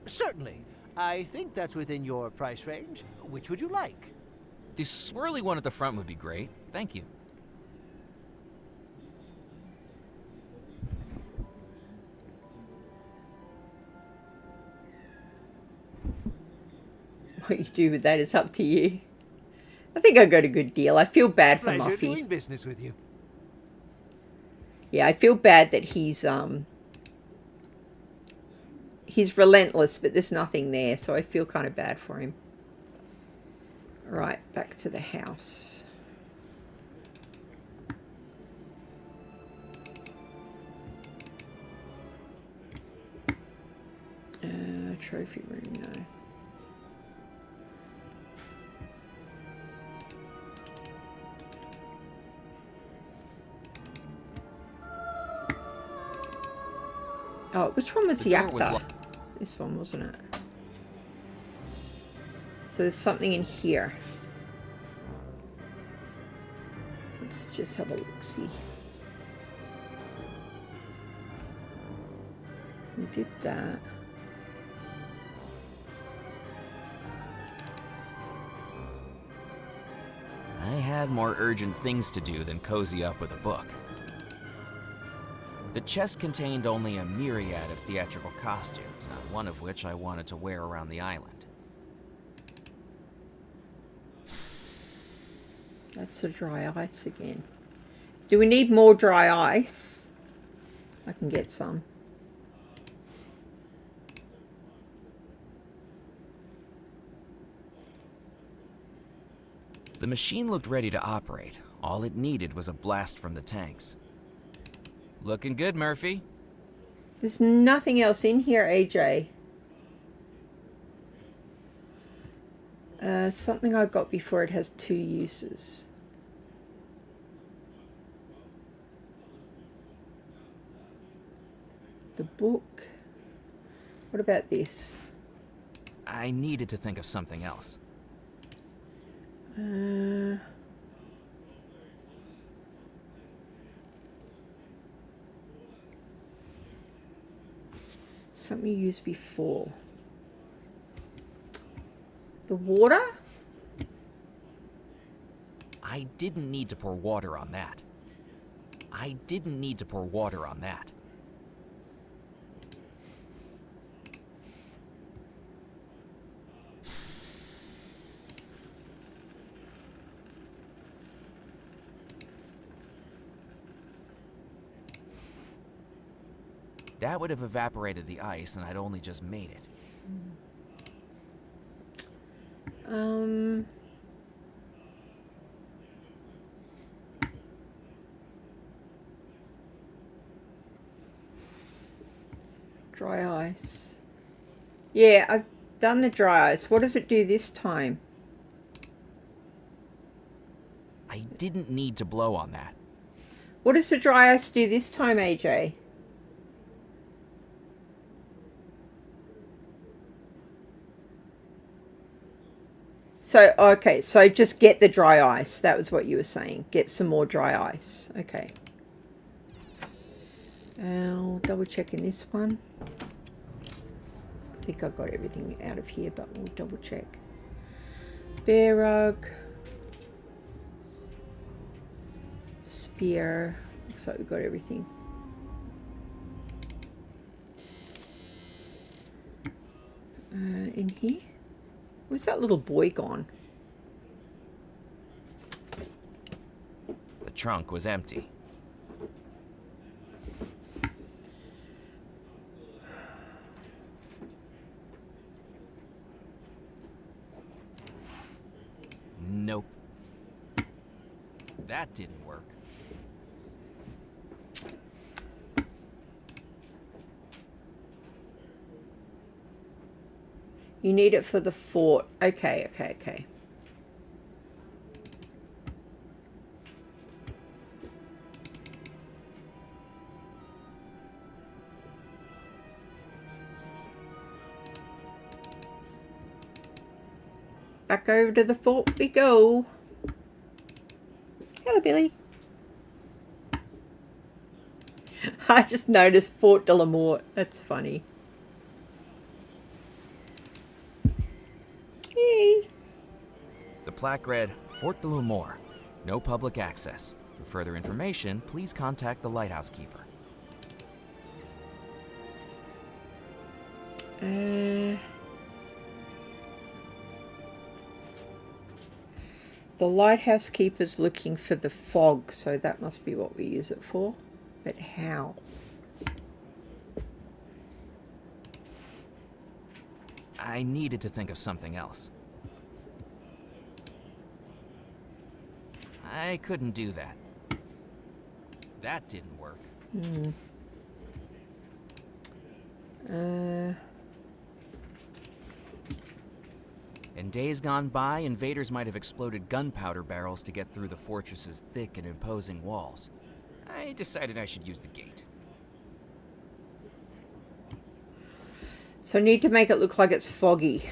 Certainly. I think that's within your price range. Which would you like? The swirly one at the front would be great. Thank you. What you do with that is up to you. I think I got a good deal. I feel bad for Pleasure Muffy. doing business with you. Yeah, I feel bad that he's relentless, but there's nothing there, so I feel kind of bad for him. Right, back to the house. Trophy room, no. Oh, which one was the actor? This one, wasn't it? So there's something in here. Let's just have a look-see. We did that. I had more urgent things to do than cozy up with a book. The chest contained only a myriad of theatrical costumes, not one of which I wanted to wear around the island. That's the dry ice again. Do we need more dry ice? I can get some. The machine looked ready to operate. All it needed was a blast from the tanks. Looking good, Murphy. There's nothing else in here, AJ. Something I got before, it has 2 uses. The book. What about this? I needed to think of something else. Something you used before. The water? I didn't need to pour water on that. I didn't need to pour water on that. That would have evaporated the ice, and I'd only just made it. Dry ice. Yeah, I've done the dry ice. What does it do this time? I didn't need to blow on that. What does the dry ice do this time, AJ? So, okay, so just get the dry ice. That was what you were saying. Get some more dry ice. Okay. I'll double check in this one. I think I got everything out of here, but we'll double check. Bear rug. Spear. Looks like we've got everything. In here. Where's that little boy gone? The trunk was empty. Nope. That didn't work. You need it for the fort. Okay, okay, okay. Back over to the fort we go. Hello, Billy. I just noticed Fort de la Mort. That's funny. Hey. The plaque read, Fort de la Mort. No public access. For further information, please contact the lighthouse keeper. The lighthouse keeper's looking for the fog, so that must be what we use it for. But how? I needed to think of something else. I couldn't do that. That didn't work. In days gone by, invaders might have exploded gunpowder barrels to get through the fortress's thick and imposing walls. I decided I should use the gate. So I need to make it look like it's foggy.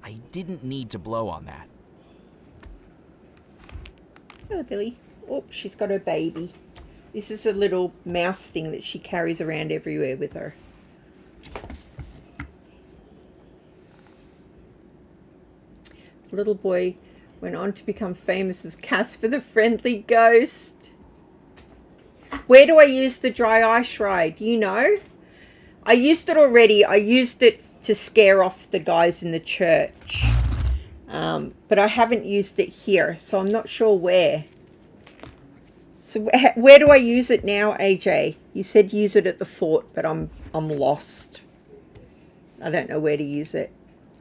I didn't need to blow on that. Hello, Billy. Oh, she's got her baby. This is a little mouse thing that she carries around everywhere with her. The little boy went on to become famous as Casper the Friendly Ghost. Where do I use the dry ice ride? Do you know? I used it already. I used it to scare off the guys in the church. But I haven't used it here, so I'm not sure where. So where do I use it now, AJ? You said use it at the fort, but I'm lost. I don't know where to use it.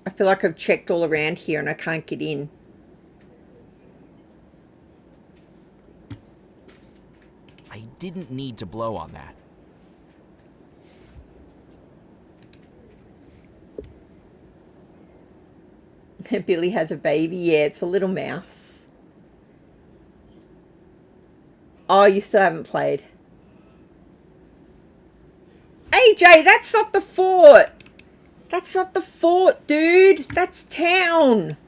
I feel like I've checked all around here and I can't get in. I didn't need to blow on that. Billy has a baby. Yeah, it's a little mouse. Oh, you still haven't played. AJ, that's not the fort. That's not the fort, dude. That's town.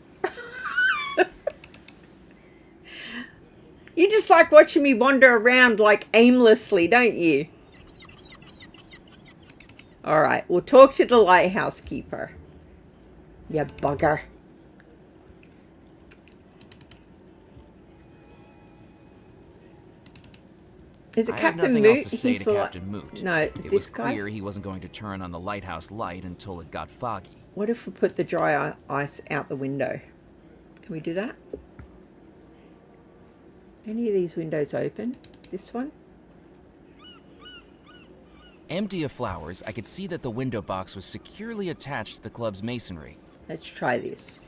You just like watching me wander around like aimlessly, don't you? All right, we'll talk to the lighthouse keeper. You bugger. Is it I Captain have nothing Moot? else to say He's to the Captain Moot. No, it this was guy. clear he wasn't going to turn on the lighthouse light until it got foggy. What if we put the dry ice out the window? Can we do that? Any of these windows open? This one? Empty of flowers, I could see that the window box was securely attached to the club's masonry. Let's try this.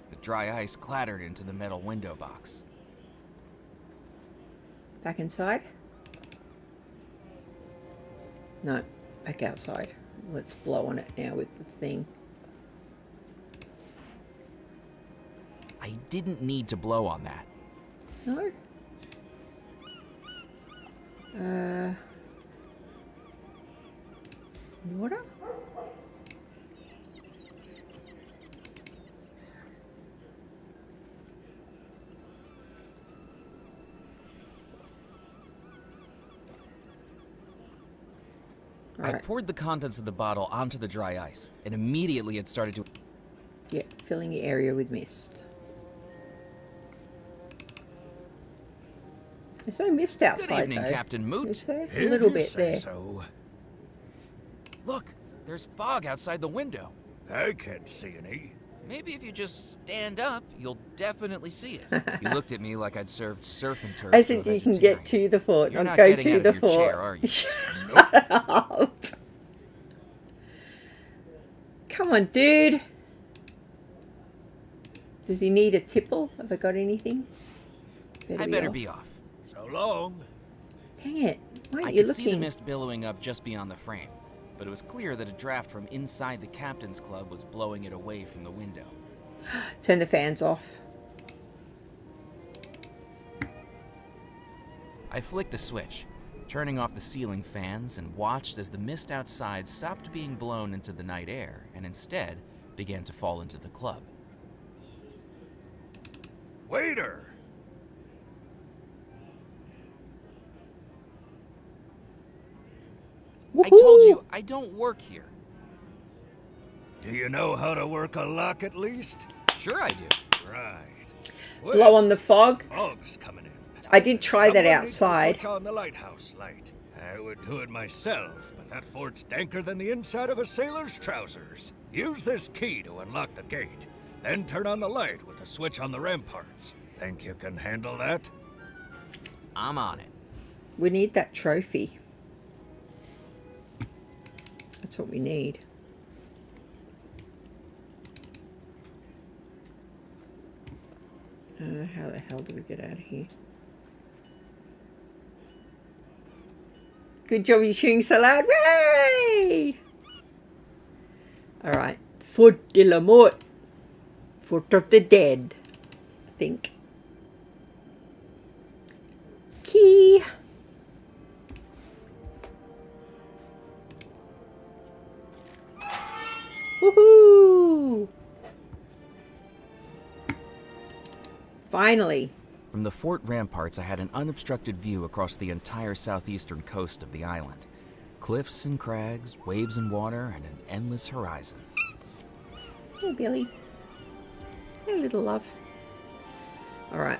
The dry ice clattered into the metal window box. Back inside? No, back outside. Let's blow on it now with the thing. I didn't need to blow on that. No? Water? I poured the contents of the bottle onto the dry ice, and immediately it started to... Yeah, filling the area with mist. There's no mist outside, Good evening, though. Captain Moot. Is there? A little bit there. So. Look, there's fog outside the window. I can't see any. Maybe if you just stand up, you'll definitely see it. You looked at me like I'd served surf and turf. I think you can get to the fort, You're not not go getting to out the of your fort. chair, are you? Shut up. Come on, dude. Does he need a tipple? Have I got anything? I better be off. So long. Dang it. Why I aren't you could see the looking? mist billowing up just beyond the frame, but it was clear that a draft from inside the captain's club was blowing it away from the window. Turn the fans off. I flicked the switch, turning off the ceiling fans, and watched as the mist outside stopped being blown into the night air and instead began to fall into the club. Waiter! I told you, I don't work here. Do you know how to work a lock at least? Sure I do. Right. Blow on the fog. Fog's coming in. I did try that Someone needs to outside. switch on the lighthouse light. I would do it myself, but that fort's danker than the inside of a sailor's trousers. Use this key to unlock the gate, then turn on the light with the switch on the ramparts. Think you can handle that? I'm on it. We need that trophy. That's what we need. How the hell do we get out of here? Good job, you're chewing so loud. Hooray! Alright. Foot de la mort. Foot of the dead. I think. Key. Woohoo! Finally. From the fort ramparts, I had an unobstructed view across the entire southeastern coast of the island. Cliffs and crags, waves and water, and an endless horizon. Hey, Billy. Hey, little love. Alright.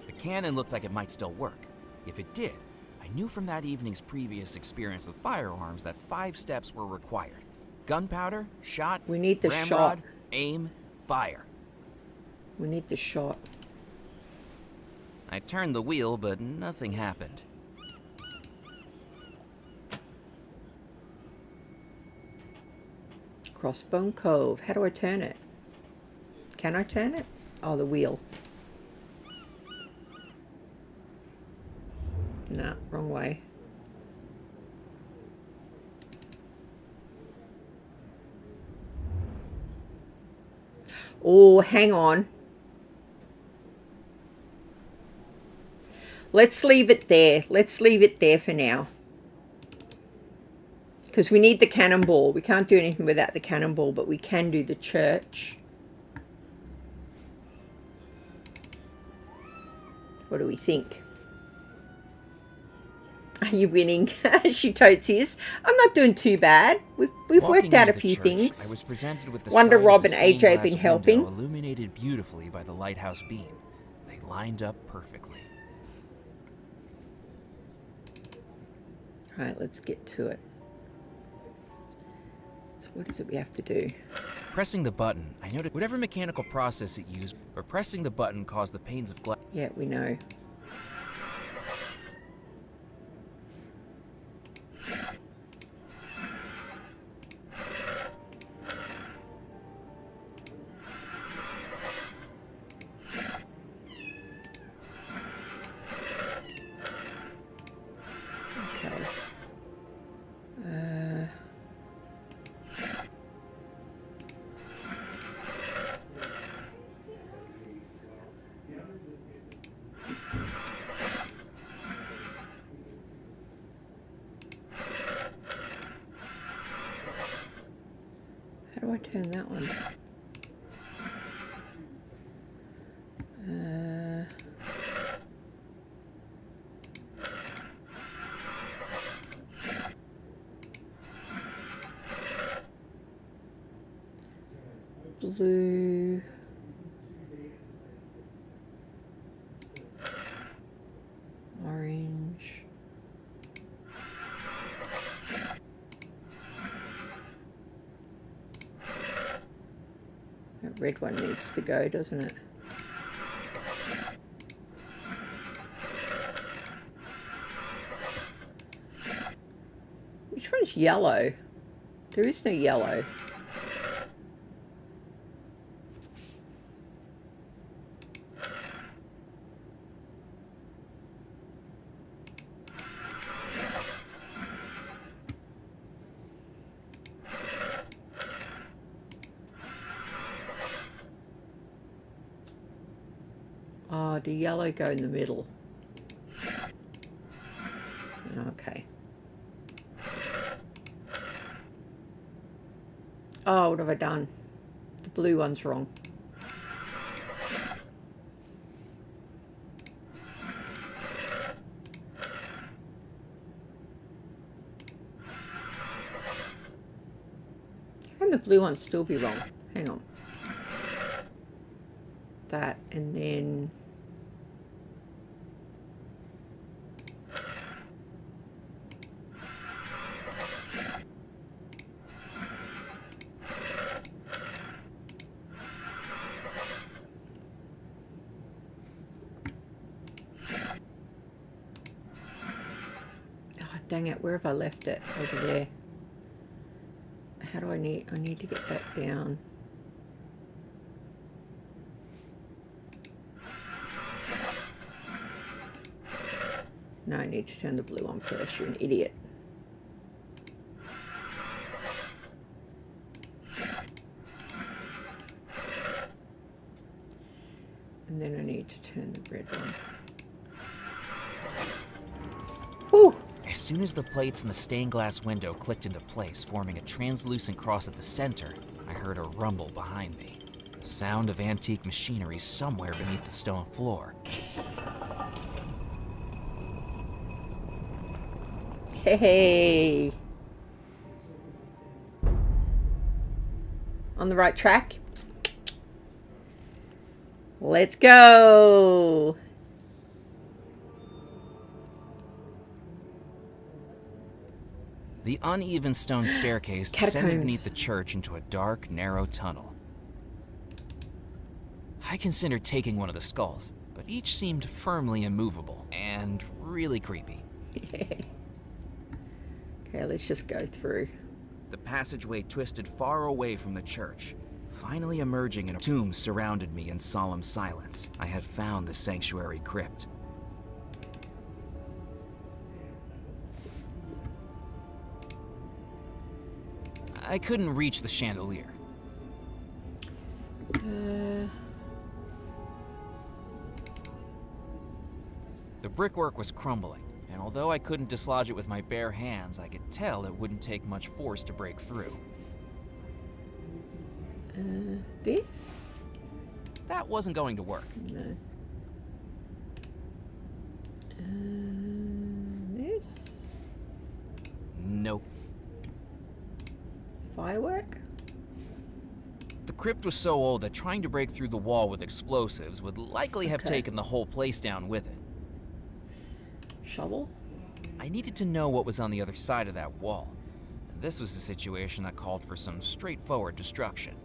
The cannon looked like it might still work. If it did, I knew from that evening's previous experience with firearms that 5 steps were required. Gunpowder, shot, We need the ramrod, shot. aim, fire. We need the shot. I turned the wheel, but nothing happened. Crossbone Cove. How do I turn it? Can I turn it? Oh, the wheel. Nah, wrong way. Oh, hang on. Let's leave it there. Let's leave it there for now. Because we need the cannonball. We can't do anything without the cannonball, but we can do the church. What do we think? Are you winning? She totes his. I'm not doing too bad. We've worked out a few things. I was presented with the Wonder sight Rob of and the AJ stained have been glass helping. window illuminated beautifully by the lighthouse beam. They lined up perfectly. All right, let's get to it. So what is it we have to do? Pressing the button, I noted whatever mechanical process it used, or pressing the button caused the panes of glass. Yeah, we know. How do I turn that one? Blue. Orange. That red one needs to go, doesn't it? Which one's yellow? There is no yellow. Oh, do yellow go in the middle? Okay. Oh, what have I done? The blue one's wrong. How come the blue one still be wrong? Hang on. That, and then... Oh, dang it, where have I left it? Over there. How do I need to get that down. No, I need to turn the blue on first, you're an idiot. And then I need to turn the red on. Whew! As soon as the plates in the stained glass window clicked into place, forming a translucent cross at the center, I heard a rumble behind me. The sound of antique machinery somewhere beneath the stone floor. Hey! On the right track? Let's go! The uneven stone staircase descended beneath the church into a dark, narrow tunnel. I considered taking one of the skulls, but each seemed firmly immovable and really creepy. Okay, let's just go through. The passageway twisted far away from the church. Finally emerging in a tomb surrounded me in solemn silence. I had found the sanctuary crypt. I couldn't reach the chandelier. The brickwork was crumbling, and although I couldn't dislodge it with my bare hands, I could tell it wouldn't take much force to break through. This? That wasn't going to work. No. This? Nope. Firework? The crypt was so old that trying to break through the wall with explosives would likely have taken the whole place down with it. Shovel? I needed to know what was on the other side of that wall. This was a situation that called for some straightforward destruction.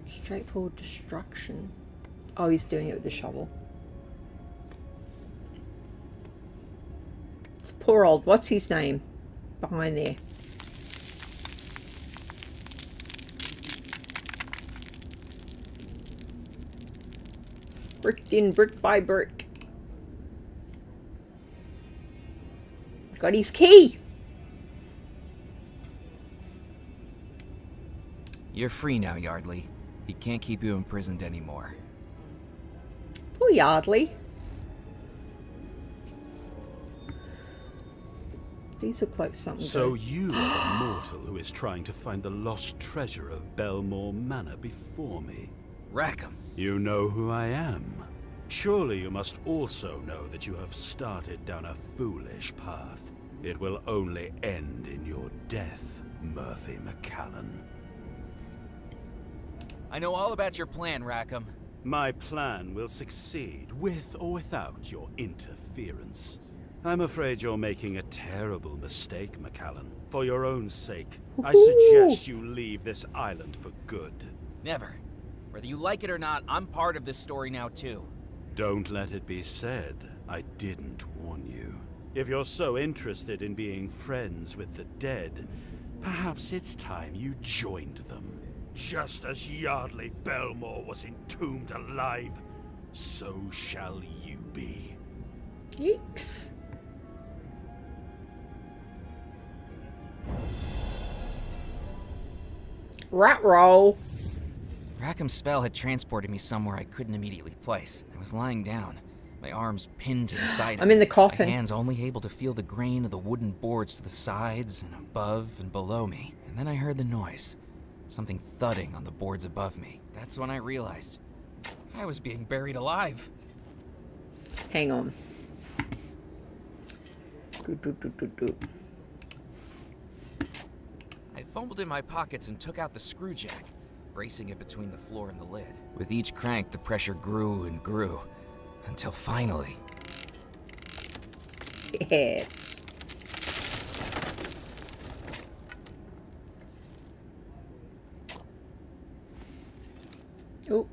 Straightforward destruction? Oh, he's doing it with the shovel. It's poor old, what's his name? Behind there. Bricked in, brick by brick. Got his key! You're free now, Yardley. He can't keep you imprisoned anymore. Poor Yardley. These look like something. So you are the mortal who is trying to find the lost treasure of Belmore Manor before me. Rackham. You know who I am. Surely you must also know that you have started down a foolish path. It will only end in your death, Murphy McCallan. I know all about your plan, Rackham. My plan will succeed, with or without your interference. I'm afraid you're making a terrible mistake, McCallan. For your own sake, I suggest you leave this island for good. Never. Whether you like it or not, I'm part of this story now, too. Don't let it be said I didn't warn you. If you're so interested in being friends with the dead, perhaps it's time you joined them. Just as Yardley Belmore was entombed alive, so shall you be. Yeeks. Rat roll. Rackham's spell had transported me somewhere I couldn't immediately place. I was lying down, my arms pinned to the side of I'm in the me, coffin. my hands only able to feel the grain of the wooden boards to the sides and above and below me. And then I heard the noise, something thudding on the boards above me. That's when I realized I was being buried alive. Hang on. fumbled in my pockets and took out the screw jack, bracing it between the floor and the lid. With each crank, the pressure grew and grew, until finally... Yes. Oh.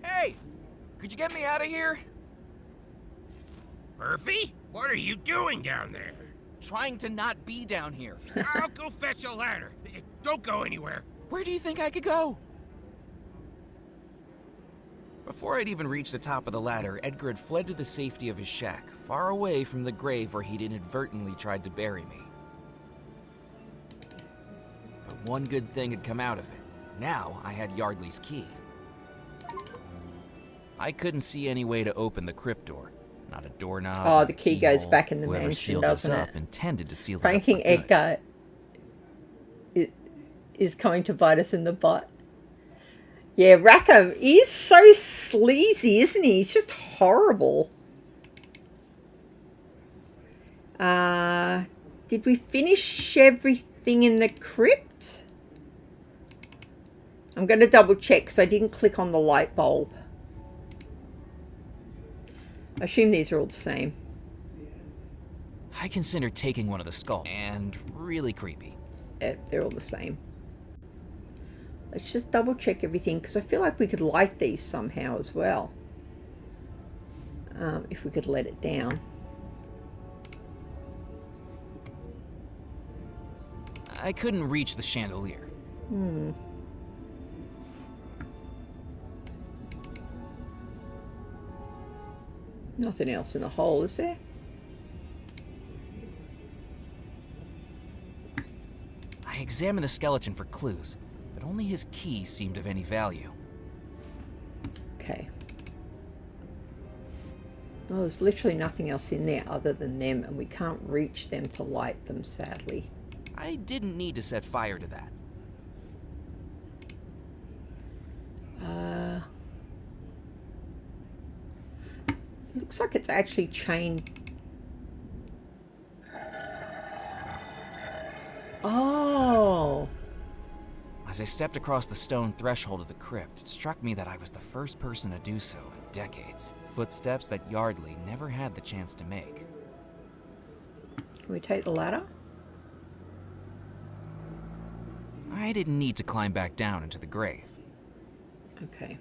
Hey! Could you get me out of here? Murphy? What are you doing down there? Trying to not be down here. I'll go fetch a ladder. Don't go anywhere. Where do you think I could go? Before I'd even reached the top of the ladder, Edgar had fled to the safety of his shack, far away from the grave where he'd inadvertently tried to bury me. But one good thing had come out of it. Now I had Yardley's key. I couldn't see any way to open the crypt door. Not a doorknob. Oh, the key goes keyhole. back in the Whoever mansion, sealed this doesn't up it? intended to seal Franking it up for good. Edgar is going to bite us in the butt. Yeah, Rackham is so sleazy, isn't he? He's just horrible. Did we finish everything in the crypt? I'm going to double check because I didn't click on the light bulb. I assume these are all the same. I considered taking one of the skulls, and really creepy. Yeah, they're all the same. Let's just double check everything because I feel like we could light these somehow as well. If we could let it down. I couldn't reach the chandelier. Nothing else in the hole, is there? I examined the skeleton for clues, but only his key seemed of any value. Okay. Well, there's literally nothing else in there other than them, and we can't reach them to light them, sadly. I didn't need to set fire to that. It looks like it's actually chained. Oh. As I stepped across the stone threshold of the crypt, it struck me that I was the first person to do so in decades. Footsteps that Yardley never had the chance to make. Can we take the ladder? I didn't need to climb back down into the grave. Okay.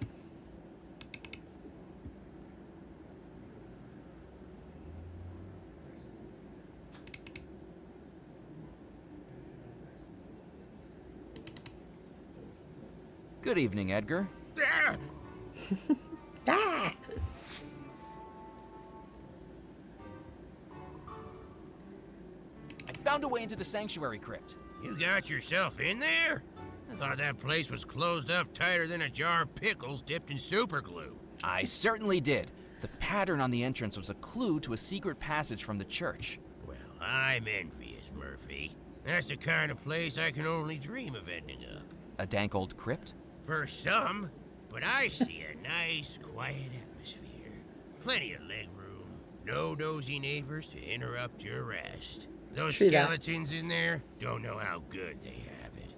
Good evening, Edgar. Ah! I found a way into the sanctuary crypt. You got yourself in there? I thought that place was closed up tighter than a jar of pickles dipped in super glue. I certainly did. The pattern on the entrance was a clue to a secret passage from the church. Well, I'm envious, Murphy. That's the kind of place I can only dream of ending up. A dank old crypt? For some, but I see a nice, quiet atmosphere. Plenty of leg room, no nosy neighbors to interrupt your rest. Those skeletons in there don't know how good they have it.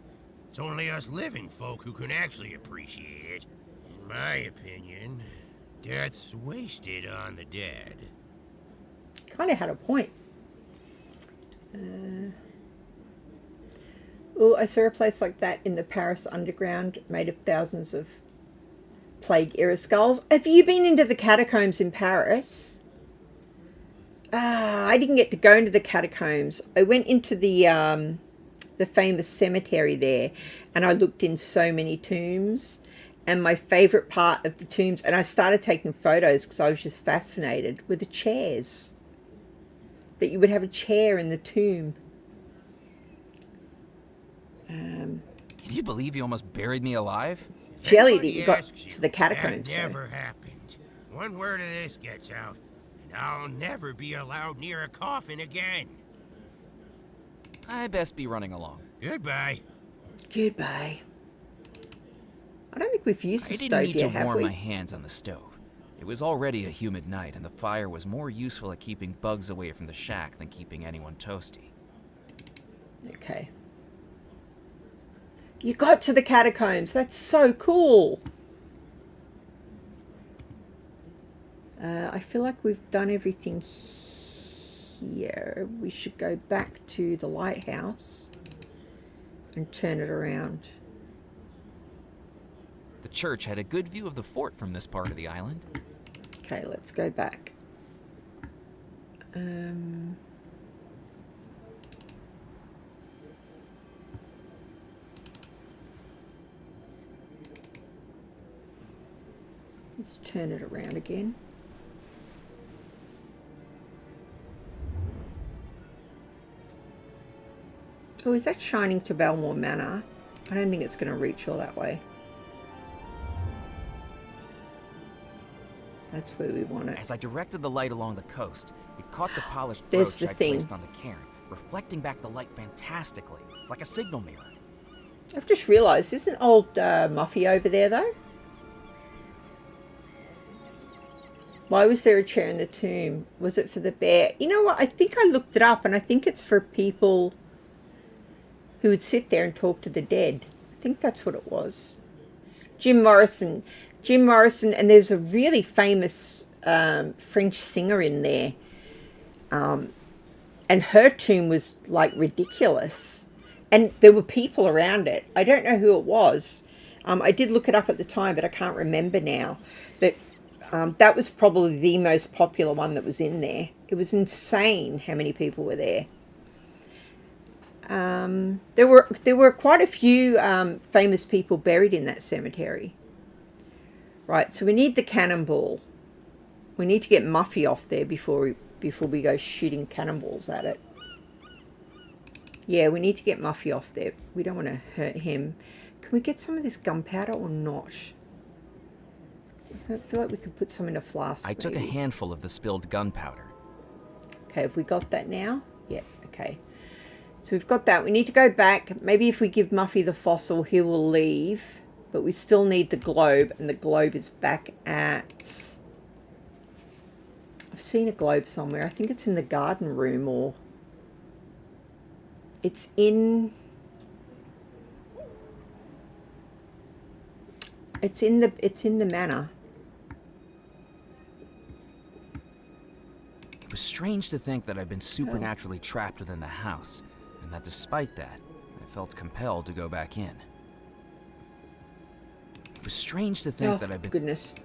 It's only us living folk who can actually appreciate it. In my opinion, death's wasted on the dead. Kind of had a point. Oh, I saw a place like that in the Paris underground, made of thousands of plague-era skulls. Have you been into the catacombs in Paris? I didn't get to go into the catacombs. I went into the famous cemetery there, and I looked in so many tombs. And my favourite part of the tombs, and I started taking photos because I was just fascinated, were the chairs. That you would have a chair in the tomb. Can you believe you almost buried me alive? Jelly that you got to the catacombs. That never happened. One word of this gets out, and I'll never be allowed near a coffin again. I best be running along. Goodbye. Goodbye. I don't think we've used the I stove didn't need yet, to have warm we? my hands on the stove. It was already a humid night, and the fire was more useful at keeping bugs away from the shack than keeping anyone toasty. Okay. You got to the catacombs. That's so cool. I feel like we've done everything here. We should go back to the lighthouse and turn it around. The church had a good view of the fort from this part of the island. Okay, let's go back. Let's turn it around again. Oh, is that shining to Belmore Manor? I don't think it's going to reach all that way. That's where we want it. As I directed the light along the coast, it caught the polished There's brooch the I'd thing. placed on the cairn, reflecting back the light fantastically, like a signal mirror. I've just realised, isn't old Muffy over there though? Why was there a chair in the tomb? Was it for the bear? You know what? I think I looked it up and I think it's for people who would sit there and talk to the dead. I think that's what it was. Jim Morrison, and there's a really famous French singer in there. And her tomb was like ridiculous. And there were people around it. I don't know who it was. I did look it up at the time, but I can't remember now. But that was probably the most popular one that was in there. It was insane how many people were there. There were quite a few famous people buried in that cemetery. Right, so we need the cannonball. We need to get Muffy off there before we go shooting cannonballs at it. Yeah, we need to get Muffy off there. We don't want to hurt him. Can we get some of this gunpowder or not? I feel like we could put some in a flask. I took a handful of the spilled gunpowder. Okay, have we got that now? Yeah, okay. So we've got that. We need to go back. Maybe if we give Muffy the fossil, he will leave. But we still need the globe, and the globe is back at... I've seen a globe somewhere. I think it's in the garden room, or... It's in the manor. It was strange to think that I'd been supernaturally trapped within the house, and that despite that, I felt compelled to go back in. It was strange to think that I'd been... Goodness.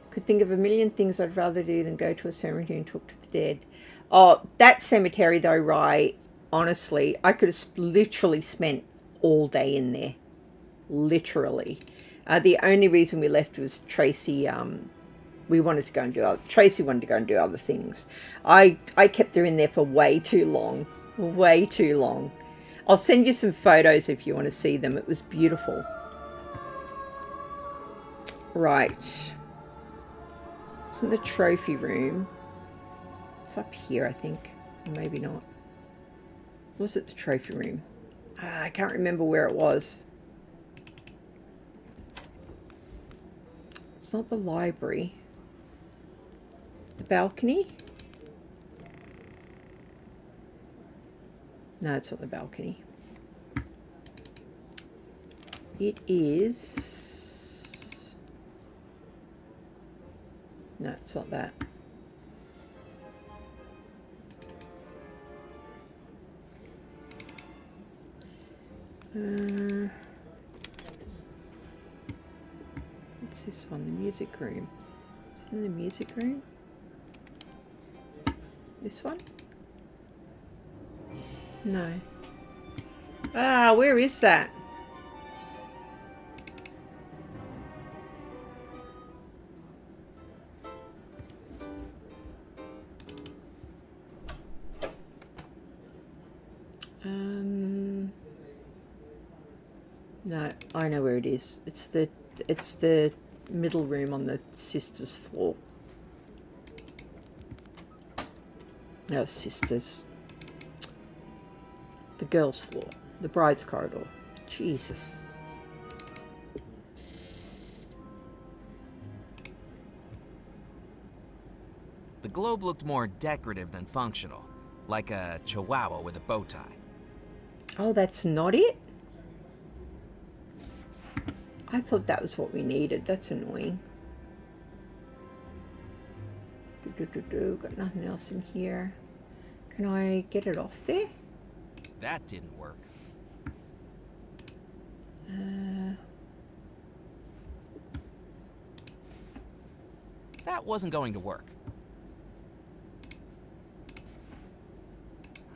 Could think of a million things I'd rather do than go to a cemetery and talk to the dead. Oh, that cemetery though, right? Honestly, I could have literally spent all day in there. Literally. The only reason we left was Tracy, we wanted to go and do Tracy wanted to go and do other things. I kept her in there for way too long. Way too long. I'll send you some photos if you want to see them. It was beautiful. Right. It's in the trophy room. It's up here, I think. Or maybe not. Was it the trophy room? I can't remember where it was. It's not the library. The balcony? No, it's not the balcony. It is... No, it's not that. What's this one? The music room. Is it in the music room? This one? No. Ah, where is that? No, I know where it is. It's the middle room on the sisters' floor. No, sisters. The girls' floor. The bride's corridor. Jesus. The globe looked more decorative than functional. like a chihuahua with a bow tie. Oh, that's not it? I thought that was what we needed. That's annoying. Got nothing else in here. Can I get it off there? That didn't work. That wasn't going to work.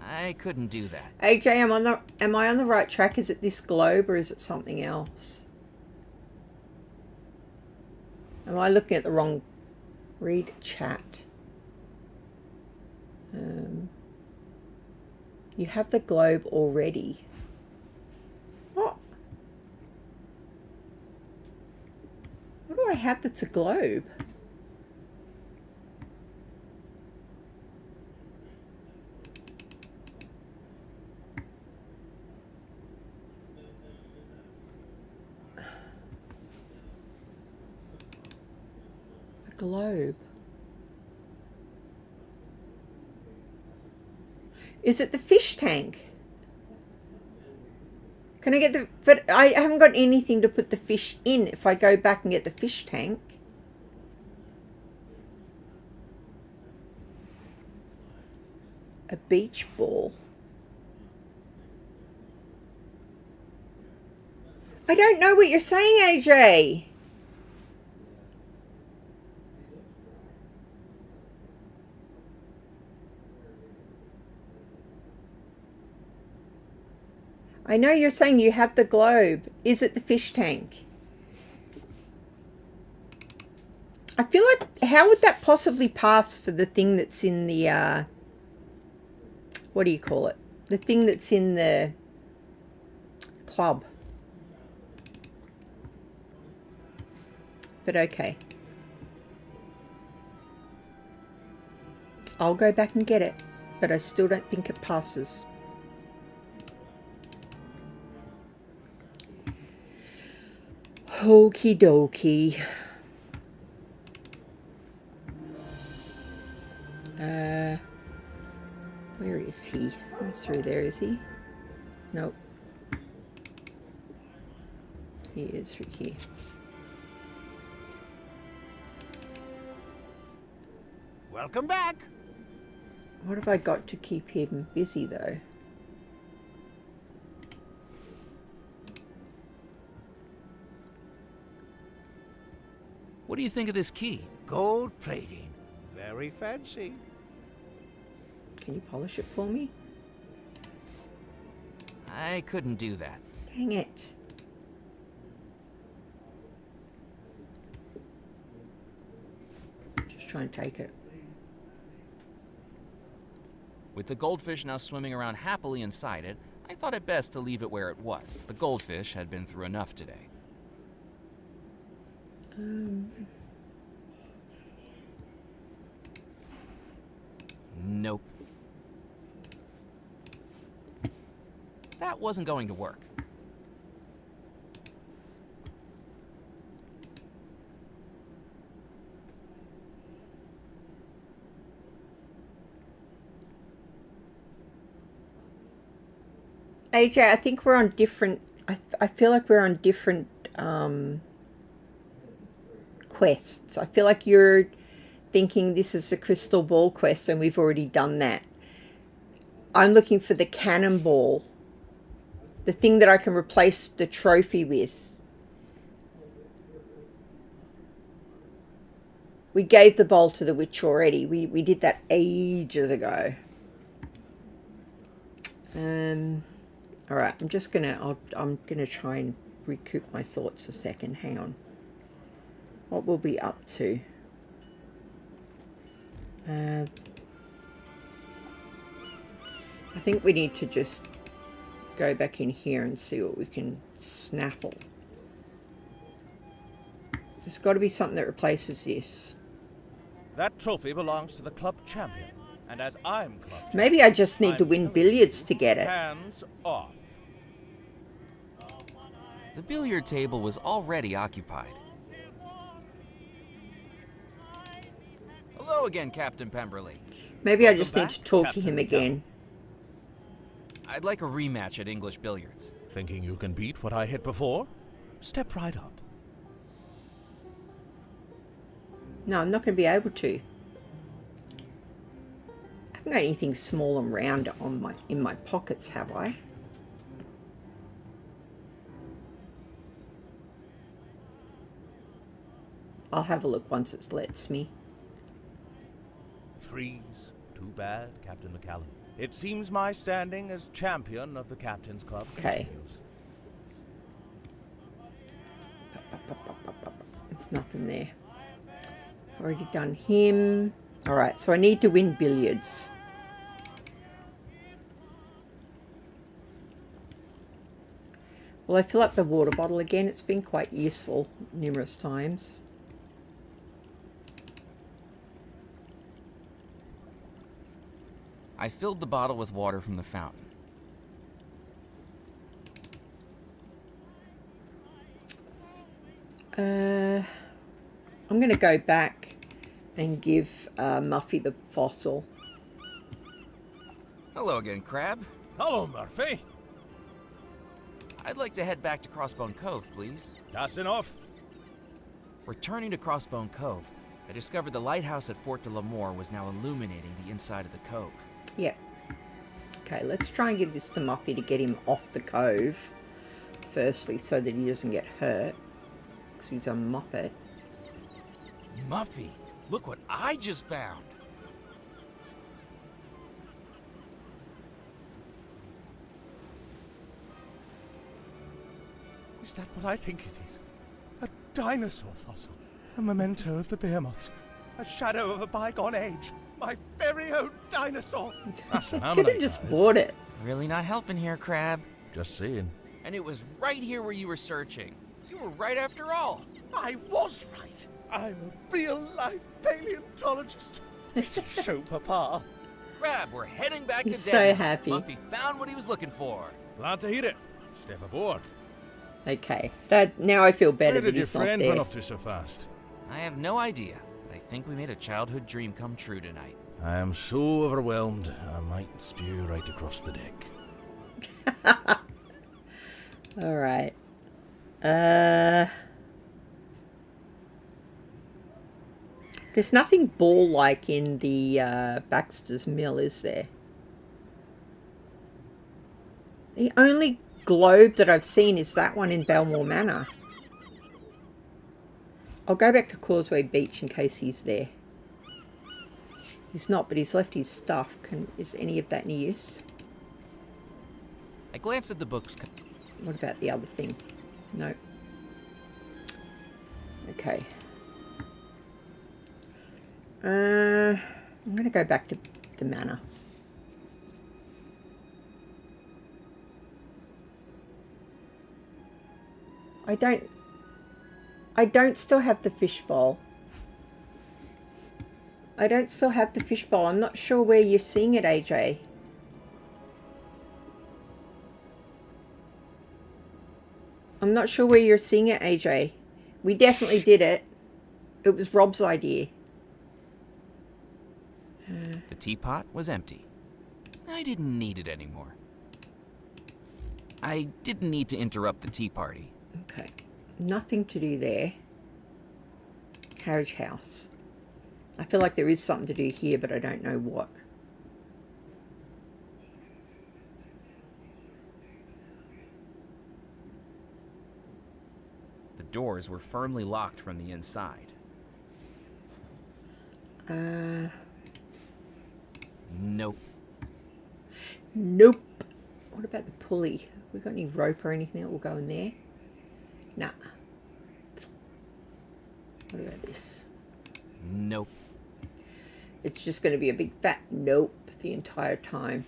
I couldn't do that. AJ, am I on the right track? Is it this globe or is it something else? Am I looking at the wrong... Read chat. You have the globe already. What? What do I have that's a globe? A globe. Is it the fish tank? Can I get the... But I haven't got anything to put the fish in if I go back and get the fish tank. A beach ball. I don't know what you're saying, AJ. I know you're saying you have the globe. Is it the fish tank? I feel like, how would that possibly pass for the thing that's in the, what do you call it? The thing that's in the club. But okay. I'll go back and get it, but I still don't think it passes. Okie dokie. Where is he? He's through there, is he? Nope. He is through here. Welcome back. What have I got to keep him busy, though? What do you think of this key? Gold plating. Very fancy. Can you polish it for me? I couldn't do that. Dang it. Just try and take it. With the goldfish now swimming around happily inside it, I thought it best to leave it where it was. The goldfish had been through enough today. Nope. That wasn't going to work. AJ, I think we're on different... I feel like we're on different quests. I feel like you're thinking this is a crystal ball quest and we've already done that. I'm looking for the cannonball. The thing that I can replace the trophy with. We gave the bowl to the witch already. We did that ages ago. All right, I'm just gonna try and recoup my thoughts a second. Hang on. What we'll be up to? I think we need to just go back in here and see what we can snaffle. There's got to be something that replaces this. That trophy belongs to the club champion, and as I'm club champion, maybe I just need to win billiards to get it. Hands off. The billiard table was already occupied. Hello again, Captain Pemberley. Maybe I just need to talk to him again. I'd like a rematch at English billiards. Thinking you can beat what I hit before? Step right up. No, I'm not going to be able to. I haven't got anything small and round on in my pockets, have I? I'll have a look once it lets me. Threes. Too bad, Captain McCallum. It seems my standing as champion of the Captain's Club Okay. continues. There's nothing there. Already done him. Alright, so I need to win billiards. Will I fill up the water bottle again? It's been quite useful numerous times. I filled the bottle with water from the fountain. I'm going to go back and give Muffy the fossil. Hello again, Crab. Hello, Murphy. I'd like to head back to Crossbone Cove, please. That's enough. Returning to Crossbone Cove, I discovered the lighthouse at Fort de la Moor was now illuminating the inside of the cove. Yep. Okay, let's try and give this to Muffy to get him off the cove. Firstly, so that he doesn't get hurt. Because he's a muppet. Muffy, look what I just found. Is that what I think it is? A dinosaur fossil. A memento of the behemoths. A shadow of a bygone age. My very own dinosaur. That's an Could have just bought it. Really not helping here, Crab. Just saying. And it was right here where you were searching. You were right after all. I was right. I'm a real-life paleontologist. This is so, Papa. Crab, we're heading back He's to so Denmark. happy. Muffy found what he was looking for. Glad to hear it. Step aboard. Okay, that now I feel better Where that did your he's not friend there. run off to so fast? I have no idea, but I think we made a childhood dream come true tonight. I am so overwhelmed, I might spew right across the deck. Alright. There's nothing ball-like in the Baxter's Mill, is there? The only globe that I've seen is that one in Belmore Manor. I'll go back to Causeway Beach in case he's there. He's not, but he's left his stuff. Is any of that any use? I glanced at the books. What about the other thing? Nope. Okay. I'm going to go back to the manor. I don't still have the fishbowl. I don't still have the fishbowl. I'm not sure where you're seeing it, AJ. I'm not sure where you're seeing it, AJ. We definitely did it. It was Rob's idea. The teapot was empty. I didn't need it anymore. I didn't need to interrupt the tea party. Okay. Nothing to do there. Carriage house. I feel like there is something to do here, but I don't know what. The doors were firmly locked from the inside. Nope. Nope. What about the pulley? We got any rope or anything that will go in there? Nah. What about this? Nope. It's just going to be a big fat nope the entire time.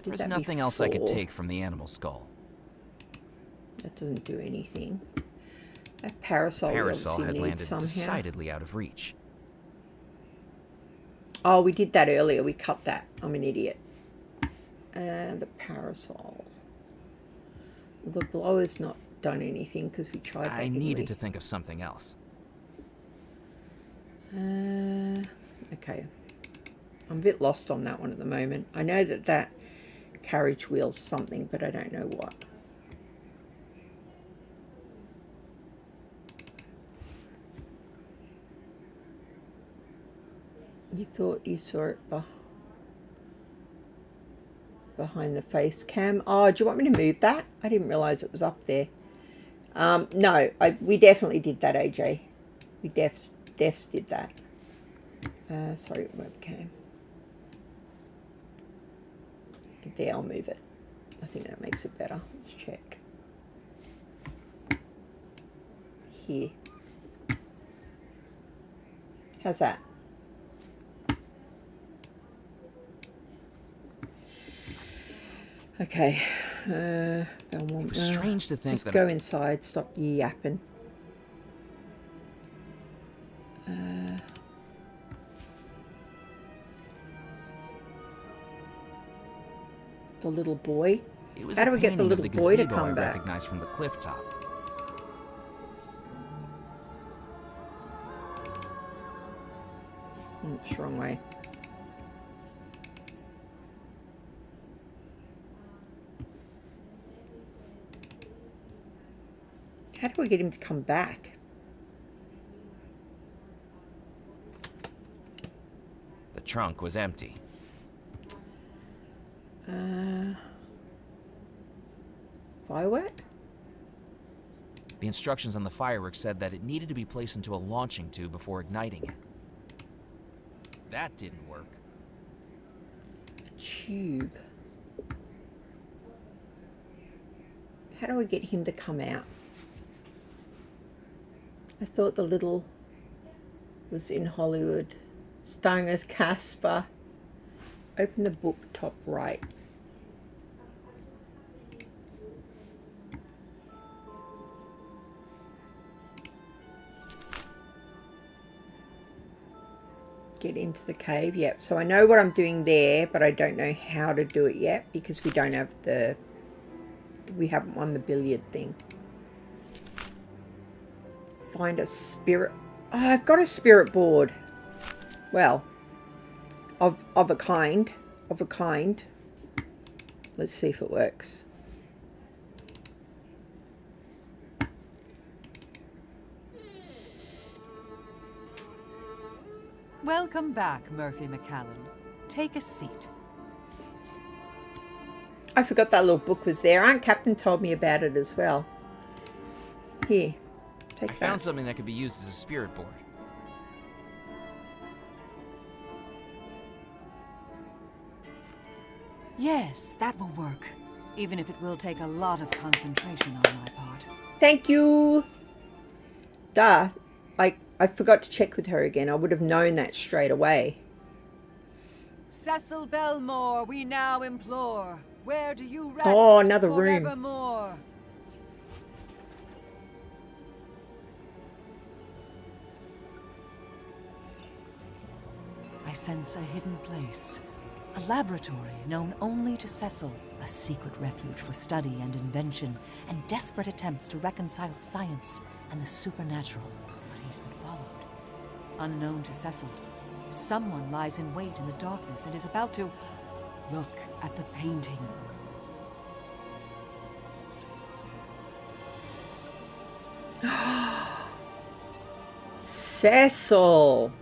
There's nothing else I could take from the animal skull. That doesn't do anything. That parasol, Parasol we had obviously need landed somehow. decidedly out of reach. Oh, we did that earlier. We cut that. I'm an idiot. And the parasol. The blower's not done anything because we tried that. I needed to think of something else. Okay. I'm a bit lost on that one at the moment. I know that carriage wheel's something, but I don't know what. You thought you saw it behind the face cam. Oh, do you want me to move that? I didn't realize it was up there. No, we definitely did that, AJ. We defs did that. Sorry, webcam. There, I'll move it. I think that makes it better. Let's check. Here. How's that? Okay. It was strange to think just that... go inside. Stop yapping. The little boy. How do we get the little boy to come back? I recognized from the cliff top. It's the wrong way. How do we get him to come back? The trunk was empty. Firework? The instructions on the firework said that it needed to be placed into a launching tube before igniting it. That didn't work. Tube. How do we get him to come out? I thought the little was in Hollywood. Starring as Casper. Open the book top right. Get into the cave. Yep. So I know what I'm doing there, but I don't know how to do it yet because we don't have we haven't won the billiard thing. Find a spirit. Oh, I've got a spirit board. Well, of a kind. Of a kind. Let's see if it works. Welcome back, Murphy McCallan. Take a seat. I forgot that little book was there. Aunt Captain told me about it as well. Here, take that. I found something that could be used as a spirit board. Yes, that will work. Even if it will take a lot of concentration on my part. Thank you. Duh. I forgot to check with her again. I would have known that straight away. Cecil Belmore, we now implore. Where do you rest? Oh, another room. Forevermore? I sense a hidden place. A laboratory known only to Cecil. A secret refuge for study and invention, and desperate attempts to reconcile science and the supernatural. But he's been followed. Unknown to Cecil, someone lies in wait in the darkness and is about to look at the painting. Cecil!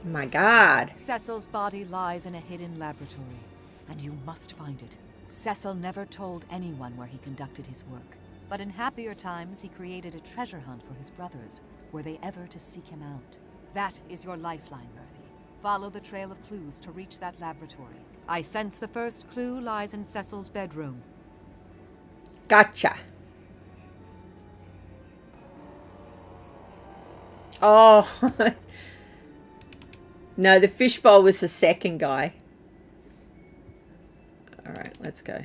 My God. Cecil's body lies in a hidden laboratory, and you must find it. Cecil never told anyone where he conducted his work, but in happier times he created a treasure hunt for his brothers, were they ever to seek him out. That is your lifeline, Murphy. Follow the trail of clues to reach that laboratory. I sense the first clue lies in Cecil's bedroom. Gotcha. Oh. No, the fishbowl was the second guy. Alright, let's go.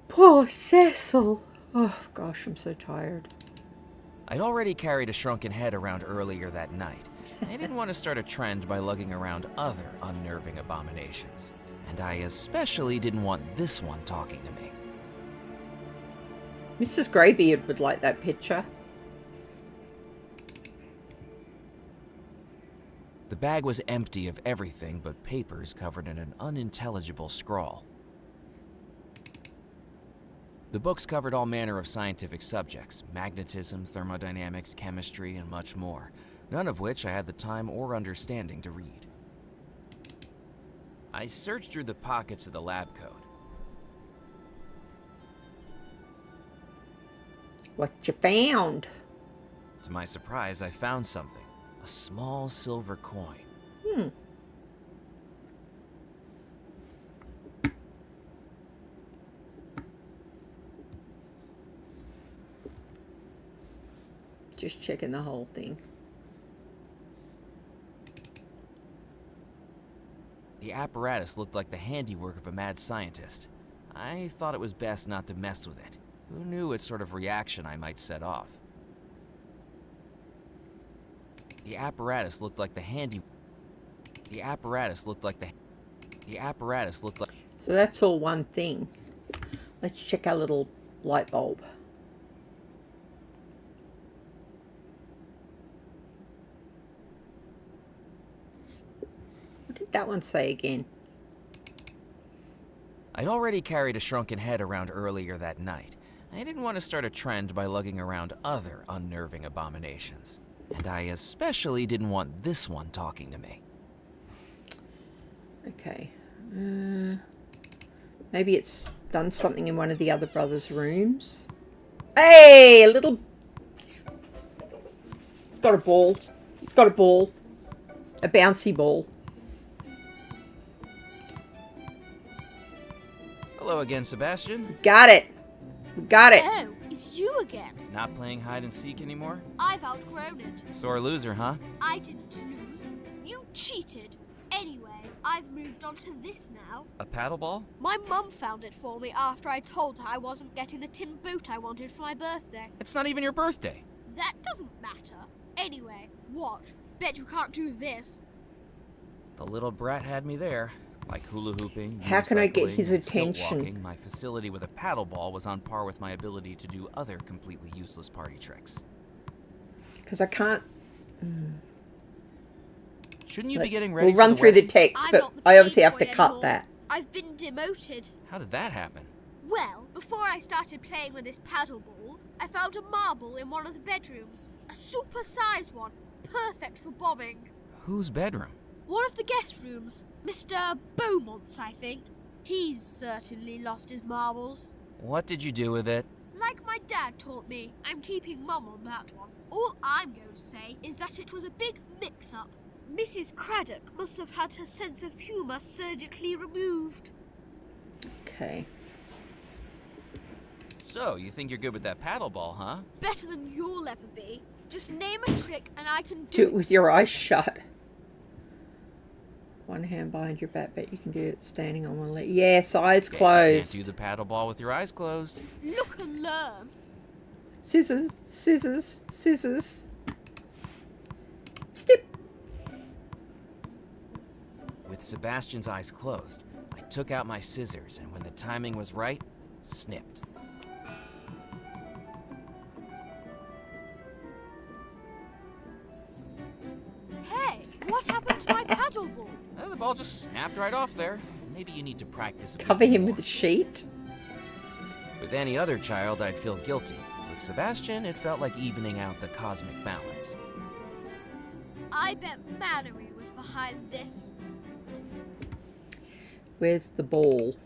Poor Cecil. Oh, gosh, I'm so tired. I'd already carried a shrunken head around earlier that night. I didn't want to start a trend by lugging around other unnerving abominations. And I especially didn't want this one talking to me. Mrs. Greybeard would like that picture. The bag was empty of everything but papers covered in an unintelligible scrawl. The books covered all manner of scientific subjects, magnetism, thermodynamics, chemistry, and much more, none of which I had the time or understanding to read. I searched through the pockets of the lab coat. What you found? To my surprise, I found something. A small silver coin. Just checking the whole thing. The apparatus looked like the handiwork of a mad scientist. I thought it was best not to mess with it. Who knew what sort of reaction I might set off? The apparatus looked like So that's all one thing. Let's check our little light bulb. What did that one say again? I'd already carried a shrunken head around earlier that night. I didn't want to start a trend by lugging around other unnerving abominations. And I especially didn't want this one talking to me. Okay. Maybe it's done something in one of the other brothers' rooms. Hey, a little... It's got a ball. It's got a ball. A bouncy ball. Hello again, Sebastian. Got it. We got it. Oh, it's you again. Not playing hide and seek anymore? I've outgrown it. Sore loser, huh? I didn't lose. You cheated. Anyway, I've moved on to this now. A paddle ball? My mum found it for me after I told her I wasn't getting the tin boot I wanted for my birthday. It's not even your birthday. That doesn't matter. Anyway, what? Bet you can't do this. The little brat had me there. Like hula hooping, How can I get unicycling, his and stilt attention? walking, my facility with a paddle ball was on par with my ability to do other completely useless party tricks. Because I can't... Shouldn't you be getting ready We'll run for the through the wedding? text, I'm but not the I obviously have to playboy cut anymore. that. I've been demoted. How did that happen? Well, before I started playing with this paddle ball, I found a marble in one of the bedrooms. A super-sized one. Perfect for bombing. Whose bedroom? One of the guest rooms. Mr. Beaumont's, I think. He's certainly lost his marbles. What did you do with it? Like my dad taught me, I'm keeping mum on that one. All I'm going to say is that it was a big mix-up. Mrs. Craddock must have had her sense of humour surgically removed. Okay. So, you think you're good with that paddle ball, huh? Better than you'll ever be. Just name a trick and I can Do it with your eyes shut. One hand behind your back, but you can do it standing on one leg. Yes, eyes You closed. can't do the paddle ball with your eyes closed. Look and learn. Scissors, scissors, scissors. Snip. With Sebastian's eyes closed, I took out my scissors, and when the timing was right, snipped. Hey, what happened to my paddle ball? The ball just snapped right off there. Maybe you need to practice a bit Cover him more. with a sheet. With any other child, I'd feel guilty. With Sebastian, it felt like evening out the cosmic balance. I bet Mallory was behind this. Where's the ball?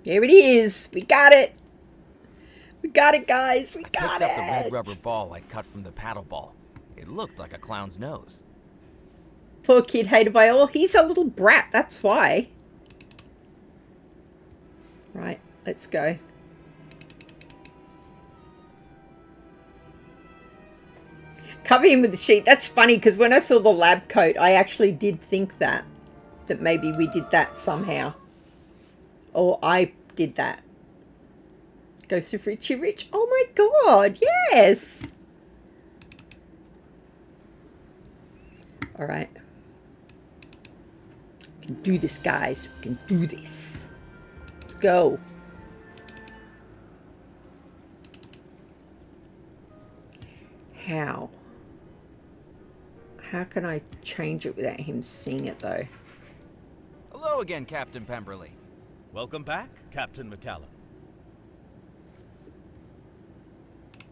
There it is. We got it. We got it, guys. We I got picked up the it. red rubber ball I'd cut from the paddle ball. It looked like a clown's nose. Poor kid hated by all. He's a little brat. That's why. Right. Let's go. Cover him with the sheet. That's funny because when I saw the lab coat, I actually did think that maybe we did that somehow. Or I did that. Ghost of Richie Rich. Oh my god, yes! Alright. We can do this, guys. We can do this. Let's go. How? How can I change it without him seeing it, though? Hello again, Captain Pemberley. Welcome back, Captain McCallum.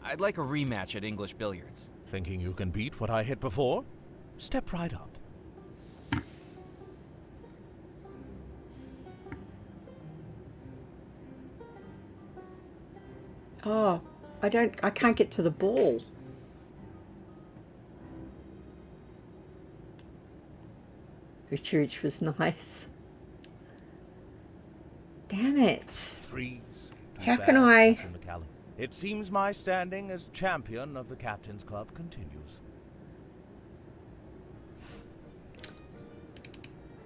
I'd like a rematch at English billiards. Thinking you can beat what I hit before? Step right up. Oh, I can't get to the ball. Richie Rich was nice. Damn it. Threes. How can I... Captain McCallum. It seems my standing as champion of the Captain's Club continues.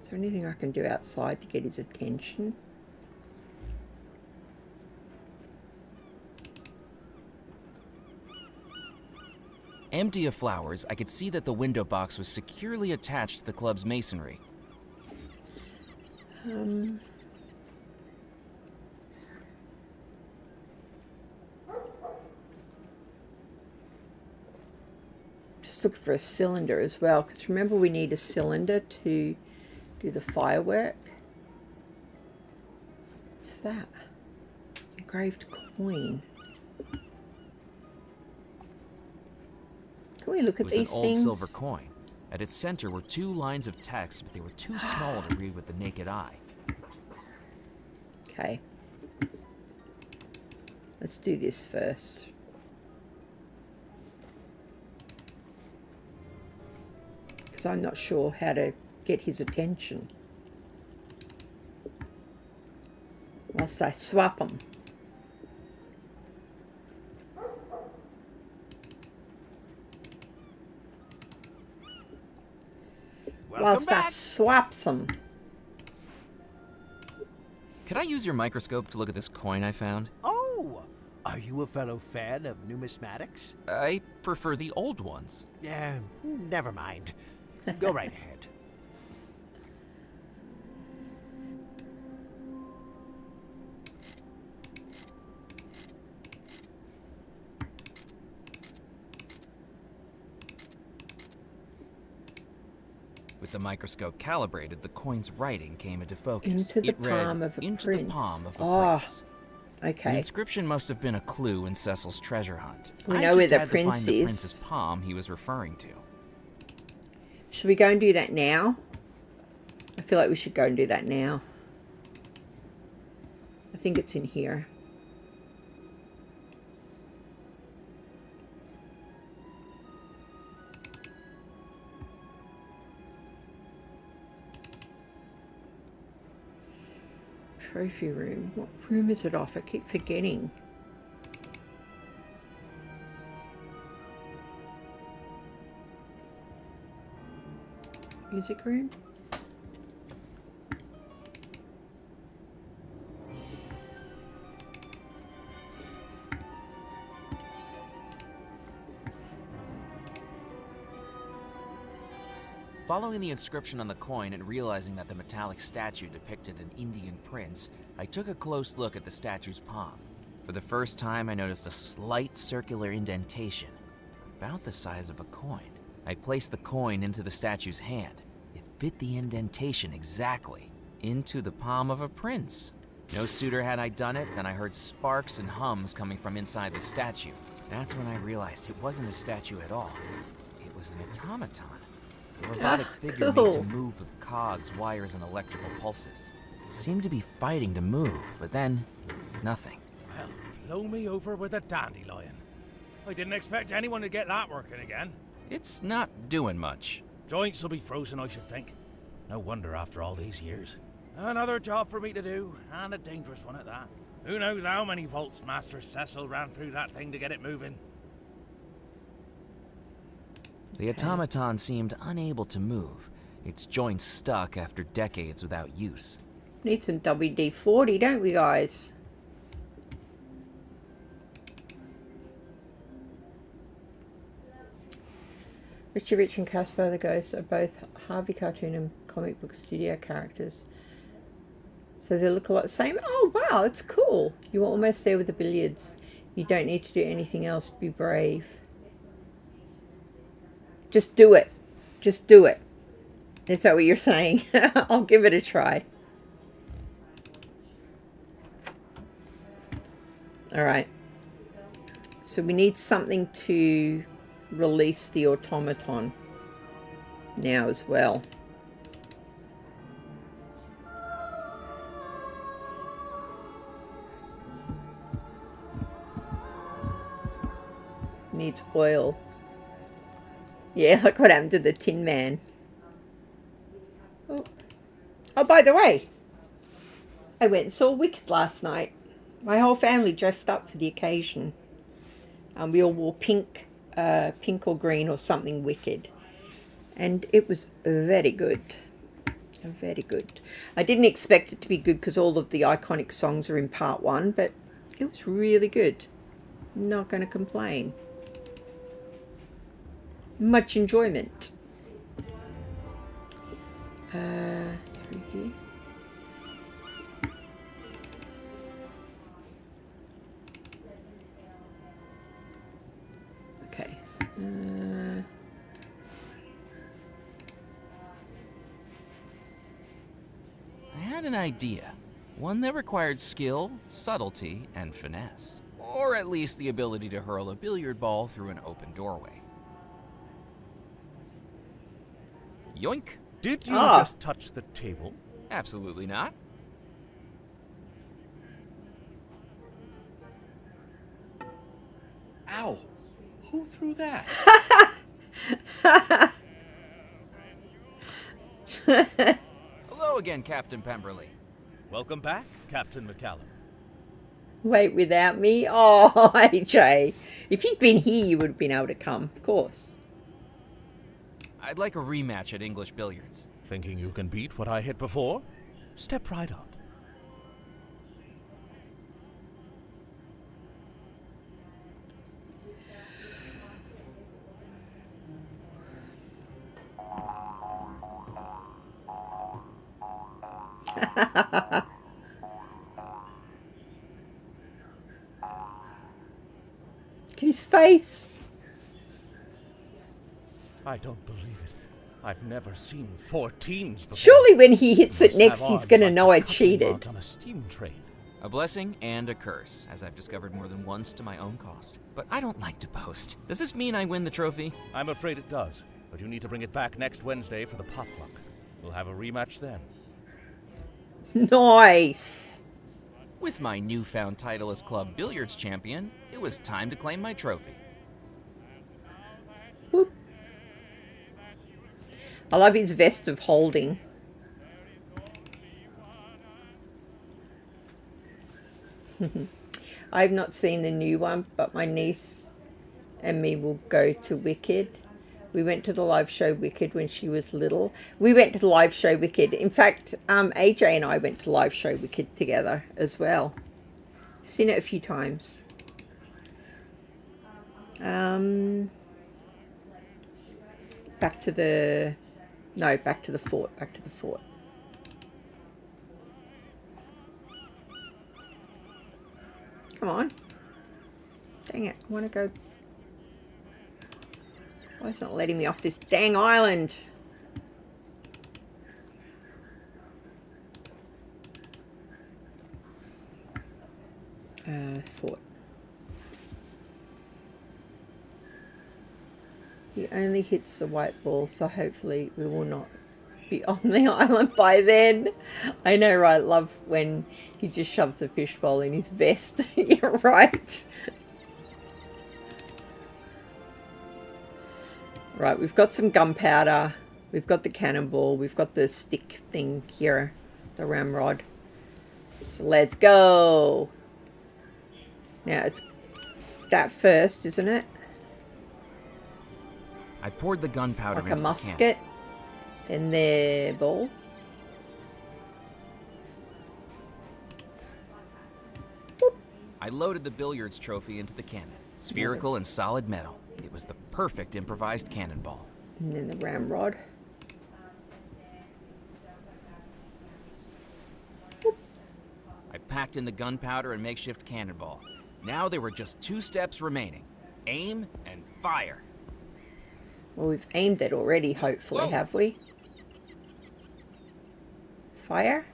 Is there anything I can do outside to get his attention? Empty of flowers, I could see that the window box was securely attached to the club's masonry. Just look for a cylinder as well, because remember we need a cylinder to do the firework. What's that? Engraved coin. Can we look at these things? It was an old silver coin. At its center were 2 lines of text, but they were too small to read with the naked eye. Okay. Let's do this first. Because I'm not sure how to get his attention. Whilst I swap them. Whilst I swaps them. Could I use your microscope to look at this coin I found? Oh! Are you a fellow fan of numismatics? I prefer the old ones. Yeah, never mind. Go right ahead. With the microscope calibrated, the coin's writing came into focus. Into the It read, palm of a into prince. the palm of a Oh, prince. okay. The inscription must have been a clue in Cecil's treasure hunt. We I know where just the had to prince find the is. prince's palm he was referring to. Should we go and do that now? I feel like we should go and do that now. I think it's in here. Trophy room. What room is it off? I keep forgetting. Music room? Following the inscription on the coin and realizing that the metallic statue depicted an Indian prince, I took a close look at the statue's palm. For the first time, I noticed a slight circular indentation, about the size of a coin. I placed the coin into the statue's hand. It fit the indentation exactly, into the palm of a prince. No sooner had I done it than I heard sparks and hums coming from inside the statue. That's when I realized it wasn't a statue at all. It was an automaton. The robotic figure made to move with cogs, wires, and electrical pulses. It seemed to be fighting to move, but then, nothing. Well, blow me over with a dandelion. I didn't expect anyone to get that working again. It's not doing much. Joints will be frozen, I should think. No wonder after all these years. Another job for me to do, and a dangerous one at that. Who knows how many volts Master Cecil ran through that thing to get it moving. The automaton seemed unable to move, its joints stuck after decades without use. Need some WD-40, don't we, guys? Richie Rich and Caspar the Ghost are both Harvey cartoon and comic book studio characters. So they look a lot the same. Oh, wow, that's cool. You were almost there with the billiards. You don't need to do anything else. Be brave. Just do it. Just do it. Is that what you're saying? I'll give it a try. All right. So we need something to release the automaton now as well. Needs oil. Yeah, look what happened to the Tin Man. Oh, by the way, I went and saw Wicked last night. My whole family dressed up for the occasion. We all wore pink or green or something wicked. And it was very good. Very good. I didn't expect it to be good because all of the iconic songs are in part 1, but it was really good. Not going to complain. Much enjoyment. 3D. Okay. I had an idea. One that required skill, subtlety, and finesse. Or at least the ability to hurl a billiard ball through an open doorway. Yoink! Did you just touch the table? Absolutely not. Ow! Who threw that? Hello again, Captain Pemberley. Welcome back, Captain McCallum. Wait, without me? Oh, AJ. If you'd been here, you would have been able to come, of course. I'd like a rematch at English billiards. Thinking you can beat what I hit before? Step right up. Look at his face. I don't believe it. I've never seen 14s before. Surely when he hits it next, he's going to know I cheated. On a steam train. A blessing and a curse, as I've discovered more than once to my own cost. But I don't like to boast. Does this mean I win the trophy? I'm afraid it does, but you need to bring it back next Wednesday for the potluck. We'll have a rematch then. Nice. With my newfound title as club billiards champion, it was time to claim my trophy. Whoop. I love his vest of holding. I've not seen the new one, but my niece and me will go to Wicked. We went to the live show Wicked when she was little. We went to the live show Wicked. In fact, AJ and I went to live show Wicked together as well. Seen it a few times. Back to the fort. Back to the fort. Come on. Dang it. I want to go. Why is it not letting me off this dang island? Fort. He only hits the white ball, so hopefully we will not be on the island by then. I know, right? Love when he just shoves the fishbowl in his vest. You're right. Right, we've got some gunpowder. We've got the cannonball. We've got the stick thing here, the ramrod. So let's go. Now it's that first, isn't it? I poured the gunpowder like into a musket. Then the ball. I loaded the billiards trophy into the cannon. Spherical and solid metal. It was the perfect improvised cannonball. And then the ramrod. I packed in the gunpowder and makeshift cannonball. Now there were just 2 steps remaining. Aim and fire. Well, we've aimed it already, hopefully, have we? Fire?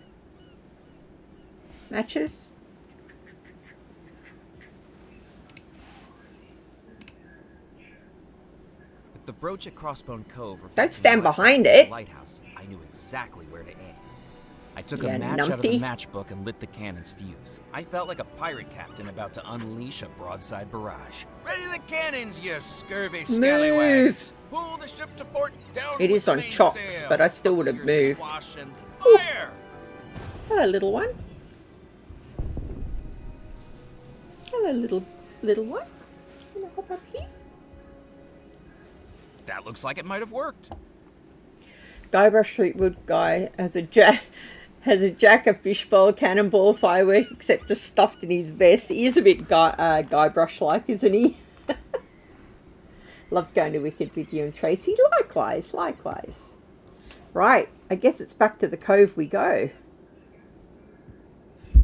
Matches? With the brooch at Crossbone Cove... Don't stand behind the it! lighthouse, I knew exactly where to aim. I took Yeah, a match out of the numpty. matchbook and lit the cannon's fuse. I felt like a pirate captain about to unleash a broadside barrage. Ready the cannons, you scurvy scallywags! Pull the ship to port, down It with is the on mainsail. chocks, but I still would have Your moved. swash and Ooh. fire! Hello, little one. Hello, little one. Can I hop up here? That looks like it might have worked. Guybrush Threepwood guy has a jack, a fishbowl, cannonball, firework, except just stuffed in his vest. He is a bit Guybrush-like, isn't he? Love going to Wicked with you and Tracy. Likewise. Right, I guess it's back to the cove we go.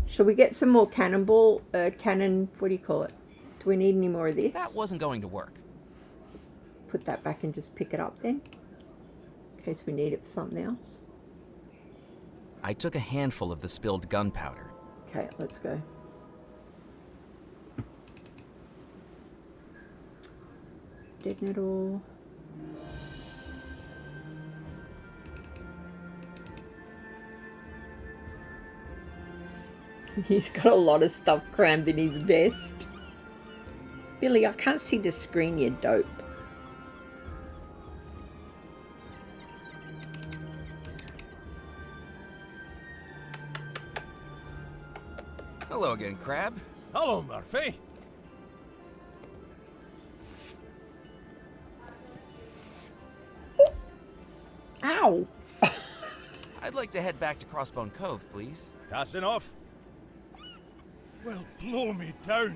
Shall we get some more cannonball, what do you call it? Do we need any more of this? That wasn't going to work. Put that back and just pick it up then, in case we need it for something else. I took a handful of the spilled gunpowder. Okay, let's go. Deaden it all. He's got a lot of stuff crammed in his vest. Billy, I can't see the screen, you dope. Hello again, Crab. Hello, Murphy. Ow! I'd like to head back to Crossbone Cove, please. Casting off? Well, blow me down.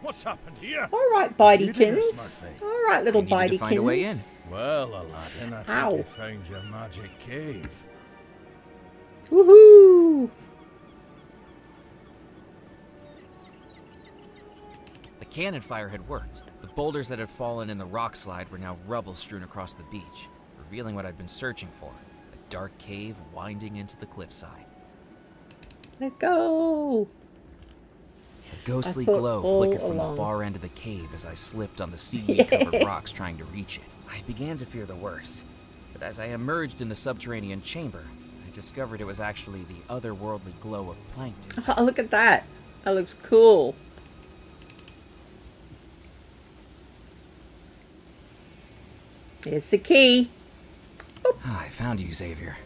What's happened here? All right, Bidykins. All right, little We needed to find a way in. Bidykins. Well, Aladdin, I think Ow. you found your magic cave. Woohoo! The cannon fire had worked. The boulders that had fallen in the rock slide were now rubble strewn across the beach, revealing what I'd been searching for, a dark cave winding into the cliffside. Let's go! A ghostly I thought glow all flickered from along. the far end of the cave as I slipped on the seaweed-covered rocks trying to reach it. I began to fear the worst, but as I emerged in the subterranean chamber, I discovered it was actually the otherworldly glow of plankton. Oh, look at that. That looks cool. Here's the key. Ah, I found you, Xavier.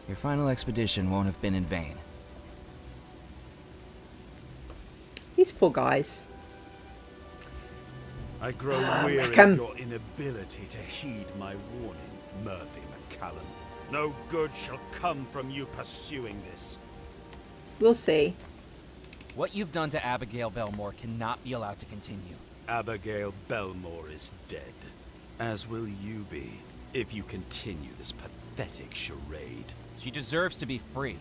Your final expedition won't have been in vain. These poor guys. I grow Ah, weary Rackham. of your inability to heed my warning, Murphy McCallan. No good shall come from you pursuing this. We'll see. What you've done to Abigail Belmore cannot be allowed to continue. Abigail Belmore is dead, as will you be, if you continue this pathetic charade. She deserves to be free,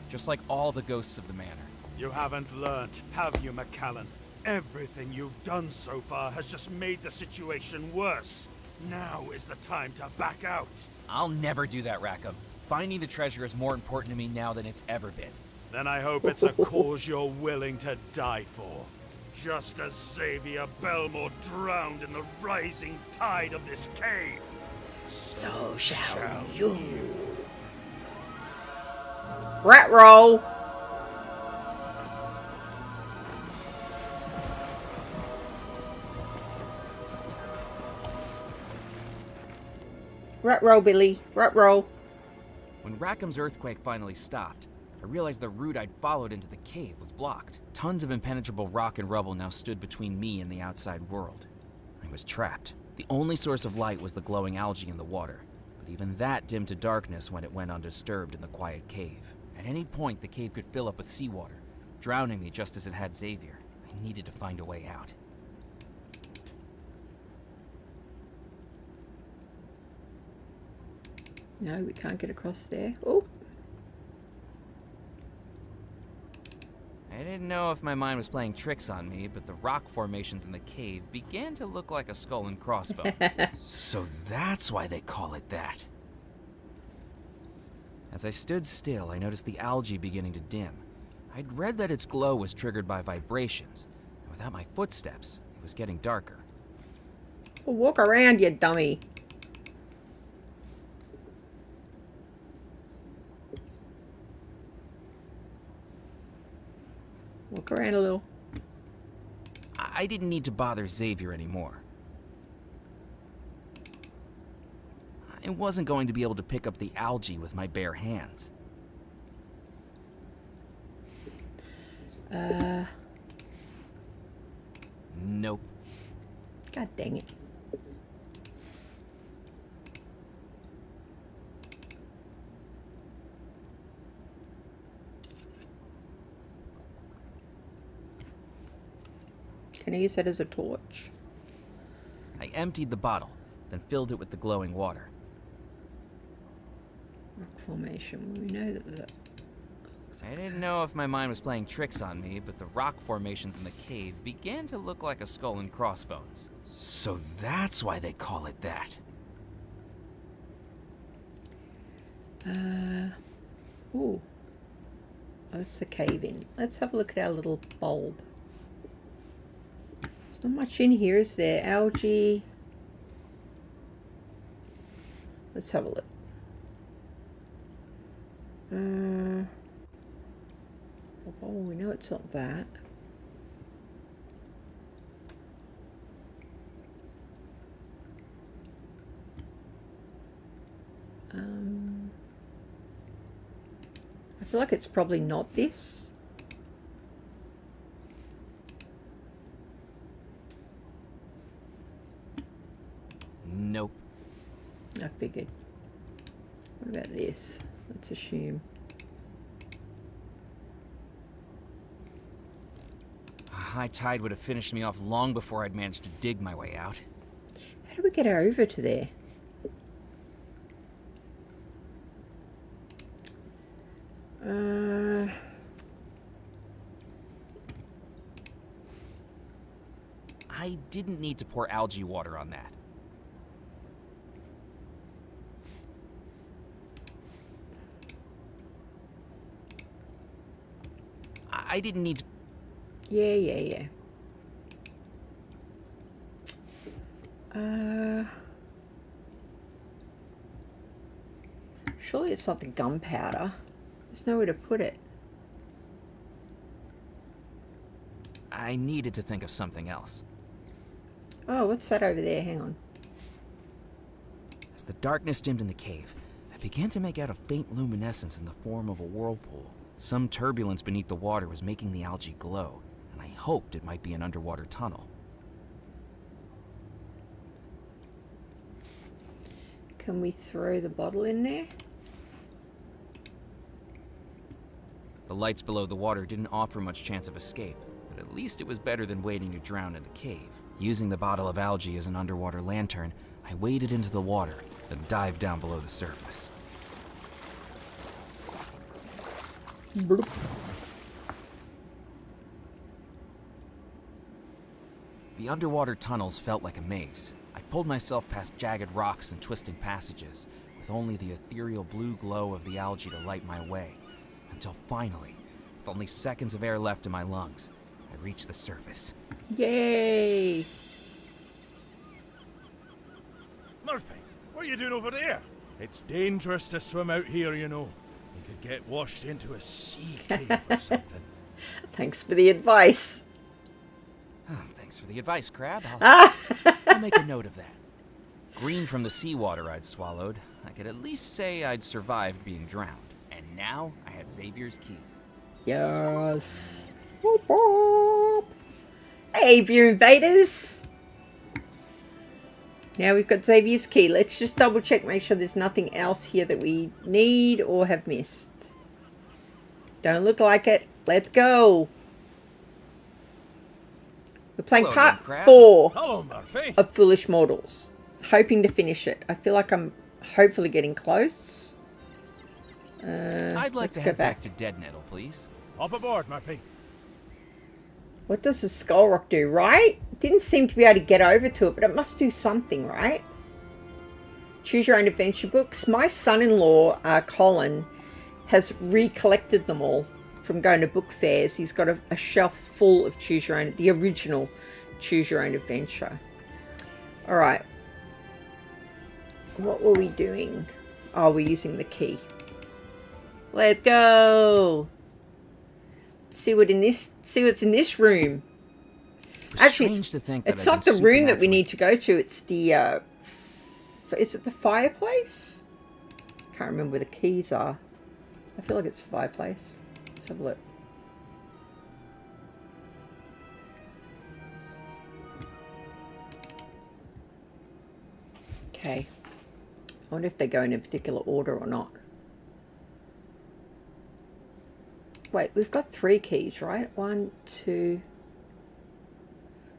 just like all the ghosts of the manor. You haven't learnt, have you, McCallan? Everything you've done so far has just made the situation worse. Now is the time to back out. I'll never do that, Rackham. Finding the treasure is more important to me now than it's ever been. Then I hope it's a cause you're willing to die for. Just as Xavier Belmore drowned in the rising tide of this cave, so shall you. Rat roll. Rat roll, Billy. Rat roll. When Rackham's earthquake finally stopped, I realized the route I'd followed into the cave was blocked. Tons of impenetrable rock and rubble now stood between me and the outside world. I was trapped. The only source of light was the glowing algae in the water, but even that dimmed to darkness when it went undisturbed in the quiet cave. At any point, the cave could fill up with seawater, drowning me just as it had Xavier. I needed to find a way out. No, we can't get across there. Oh. I didn't know if my mind was playing tricks on me, but the rock formations in the cave began to look like a skull and crossbones. So that's why they call it that. As I stood still, I noticed the algae beginning to dim. I'd read that its glow was triggered by vibrations, and without my footsteps, it was getting darker. Well, walk around, you dummy. Walk around a little. I didn't need to bother Xavier anymore. I wasn't going to be able to pick up the algae with my bare hands. Nope. God dang it. Can I use that as a torch? I emptied the bottle, then filled it with the glowing water. Rock formation. We know that. I didn't know if my mind was playing tricks on me, but the rock formations in the cave began to look like a skull and crossbones. So that's why they call it that. Ooh. Oh, that's the cave in. Let's have a look at our little bulb. There's not much in here, is there? Algae. Let's have a look. Oh, we know it's not that. I feel like it's probably not this. Nope. I figured. What about this? Let's assume. High tide would have finished me off long before I'd managed to dig my way out. How do we get over to there? I didn't need to pour algae water on that. I didn't need to... Yeah. Surely it's not the gunpowder. There's nowhere to put it. I needed to think of something else. Oh, what's that over there? Hang on. As the darkness dimmed in the cave, I began to make out a faint luminescence in the form of a whirlpool. Some turbulence beneath the water was making the algae glow, and I hoped it might be an underwater tunnel. Can we throw the bottle in there? The lights below the water didn't offer much chance of escape, but at least it was better than waiting to drown in the cave. Using the bottle of algae as an underwater lantern, I waded into the water, then dived down below the surface. Bloop. The underwater tunnels felt like a maze. I pulled myself past jagged rocks and twisting passages, with only the ethereal blue glow of the algae to light my way, until finally, with only seconds of air left in my lungs, I reached the surface. Yay! Murphy, what are you doing over there? It's dangerous to swim out here, you know. You could get washed into a sea cave or something. Thanks for the advice. Oh, thanks for the advice, Crab. I'll make a note of that. Green from the seawater I'd swallowed, I could at least say I'd survived being drowned. And now I had Xavier's key. Yes. Boop, boop. Hey, view invaders. Now we've got Xavier's key. Let's just double check, make sure there's nothing else here that we need or have missed. Don't look like it. Let's go. We're playing part 4 Hello, Murphy. of Foolish Mortals. Hoping to finish it. I feel like I'm hopefully getting close. I'd like let's to go head back. back to Dead Nettle, please. Up aboard, Murphy. What does the skull rock do, right? Didn't seem to be able to get over to it, but it must do something, right? Choose your own adventure books. My son-in-law, Colin, has recollected them all from going to book fairs. He's got a shelf full of Choose Your Own, the original Choose Your Own Adventure. All right. What were we doing? Oh, we're using the key. Let's go. See what's in this room. Actually, Strange to think that it's I've not been the room that we supernaturally- need to go to. It's the is it the fireplace? Can't remember where the keys are. I feel like it's the fireplace. Let's have a look. Okay. I wonder if they go in a particular order or not. Wait, we've got 3 keys, right? 1, 2.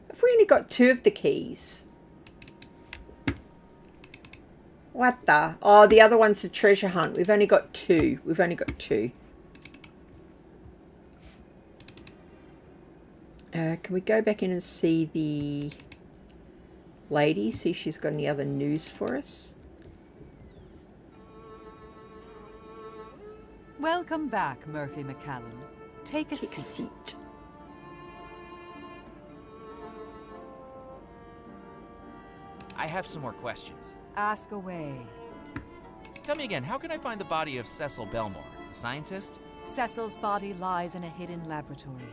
Have we only got 2 of the keys? What the? Oh, the other one's the treasure hunt. We've only got 2. We've only got 2. Can we go back in and see the lady? See if she's got any other news for us? Welcome back, Murphy McCallan. Take a seat. I have some more questions. Ask away. Tell me again, how can I find the body of Cecil Belmore, the scientist? Cecil's body lies in a hidden laboratory,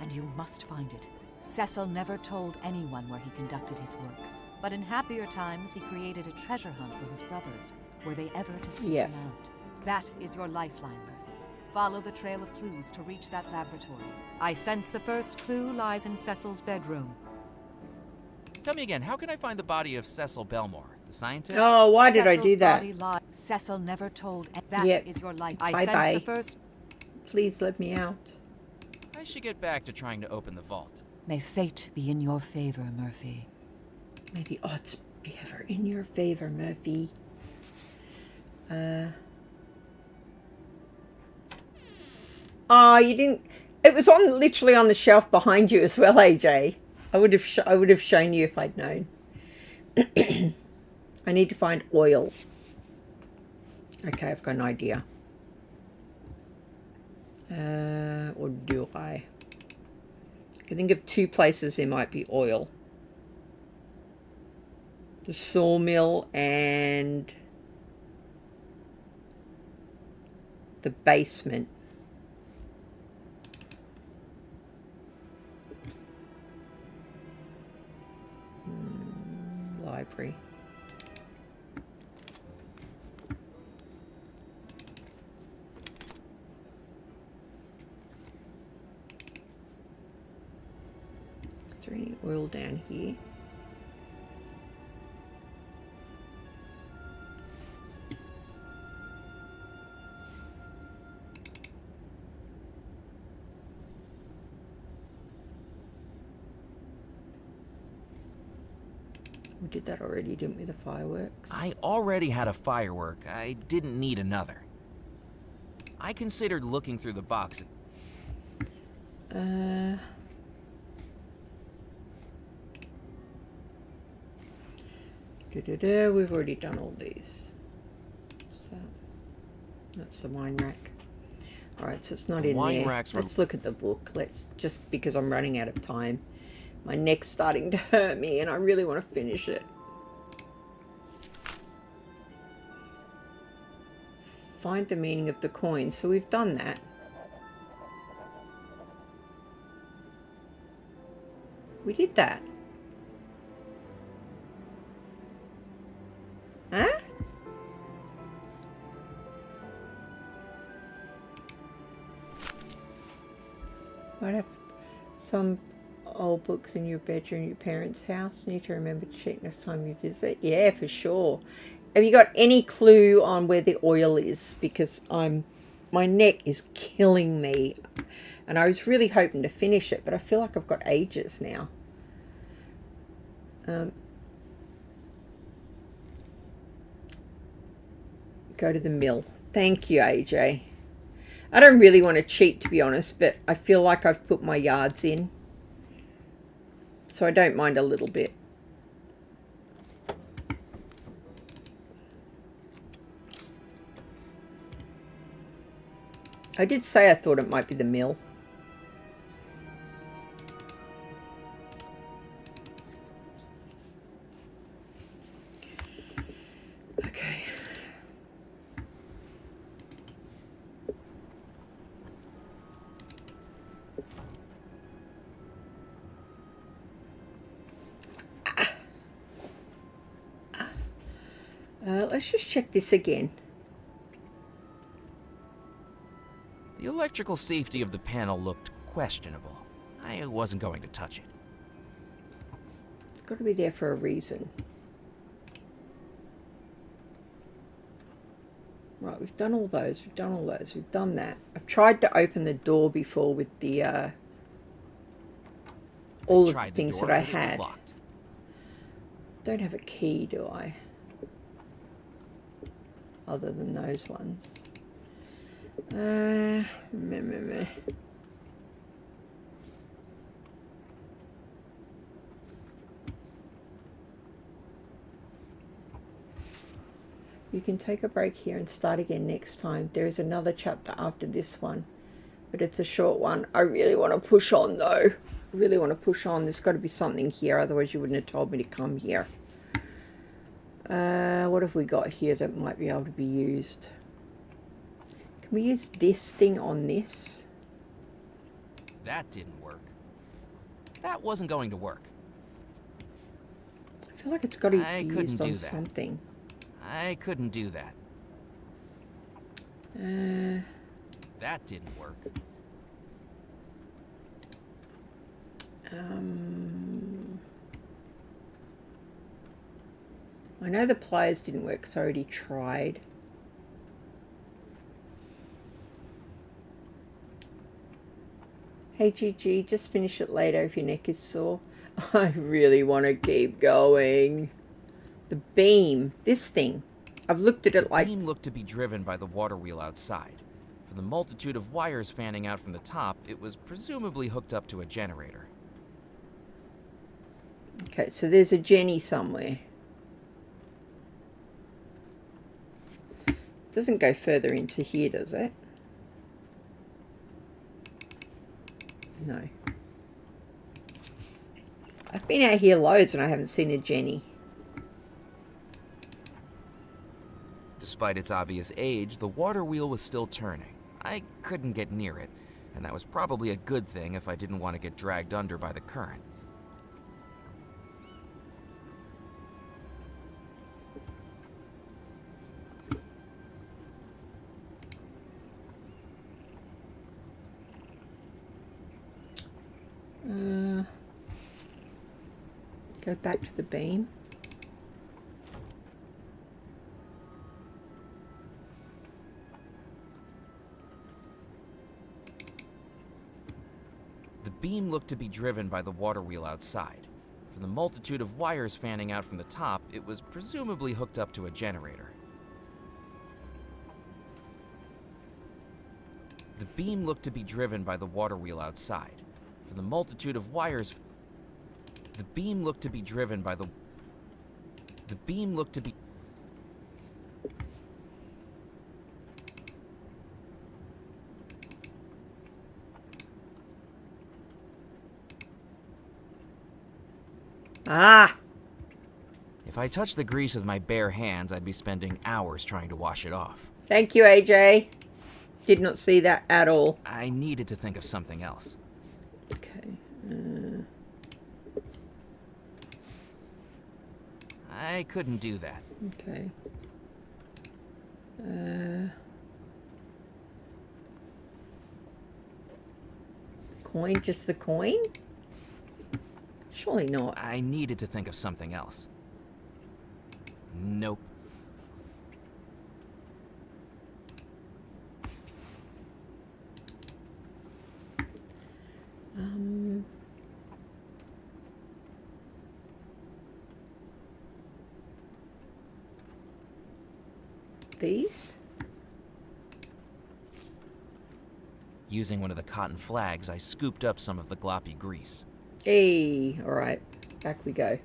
and you must find it. Cecil never told anyone where he conducted his work, but in happier times he created a treasure hunt for his brothers. Were they ever to seek him out? That is your lifeline, Murphy. Follow the trail of clues to reach that laboratory. I sense the first clue lies in Cecil's bedroom. Tell me again, how can I find the body of Cecil Belmore, the scientist? Oh, why did I do Cecil's that? body Cecil never told. That Yep. is your life. Bye I sense bye. the first. Please let me out. I should get back to trying to open the vault. May fate be in your favor, Murphy. May the odds be ever in your favor, Murphy. Oh, you didn't. It was literally on the shelf behind you as well, AJ. I would have shown you if I'd known. I need to find oil. Okay, I've got an idea. Or do I? I think of 2 places there might be oil. The sawmill and the basement. Library. Is there any oil down here? We did that already, didn't we? The fireworks. I already had a firework. I didn't need another. I considered looking through the box. We've already done all these. So that's the wine rack. All right, so it's not in wine there. racks were- Let's look at the book. Let's just because I'm running out of time. My neck's starting to hurt me, and I really want to finish it. Find the meaning of the coin. So we've done that. We did that. Huh? Might have some old books in your bedroom at your parents' house. Need to remember to check next time you visit. Yeah, for sure. Have you got any clue on where the oil is? Because my neck is killing me. And I was really hoping to finish it, but I feel like I've got ages now. go to the mill. Thank you, AJ. I don't really want to cheat, to be honest, but I feel like I've put my yards in. So I don't mind a little bit. I did say I thought it might be the mill. Okay. Let's just check this again. The electrical safety of the panel looked questionable. I wasn't going to touch it. It's got to be there for a reason. Right, we've done all those, we've done all those, we've done that. I've tried to open the door before with the, all of the things that I had. Don't have a key, do I? Other than those ones. You can take a break here and start again next time. There is another chapter after this one, but it's a short one. I really want to push on though. I really want to push on. There's got to be something here, otherwise you wouldn't have told me to come here. What have we got here that might be able to be used? Can we use this thing on this? That didn't work. That wasn't going to work. I feel like it's got to be used on something. I couldn't do that. That didn't work. I know the pliers didn't work because I already tried. Hey GG, just finish it later if your neck is sore. I really want to keep going. The beam, this thing. I've looked at it like... The beam looked to be driven by the water wheel outside. For the multitude of wires fanning out from the top, it was presumably hooked up to a generator. Okay, so there's a Jenny somewhere. Doesn't go further into here, does it? No. I've been out here loads and I haven't seen a Jenny. Despite its obvious age, the water wheel was still turning. I couldn't get near it, and that was probably a good thing if I didn't want to get dragged under by the current. Go back to the beam. The beam looked to be driven by the water wheel outside. For the multitude of wires fanning out from the top, it was presumably hooked up to a generator. The beam looked to be driven by the water wheel outside. For the multitude of wires... The beam looked to be driven by the... The beam looked to be... Ah! If I touched the grease with my bare hands, I'd be spending hours trying to wash it off. Thank you, AJ. Did not see that at all. I needed to think of something else. Okay. I couldn't do that. Okay. Coin? Just the coin? Surely not. I needed to think of something else. Nope. These? Using one of the cotton flags, I scooped up some of the gloppy grease. Hey, alright. Back we go.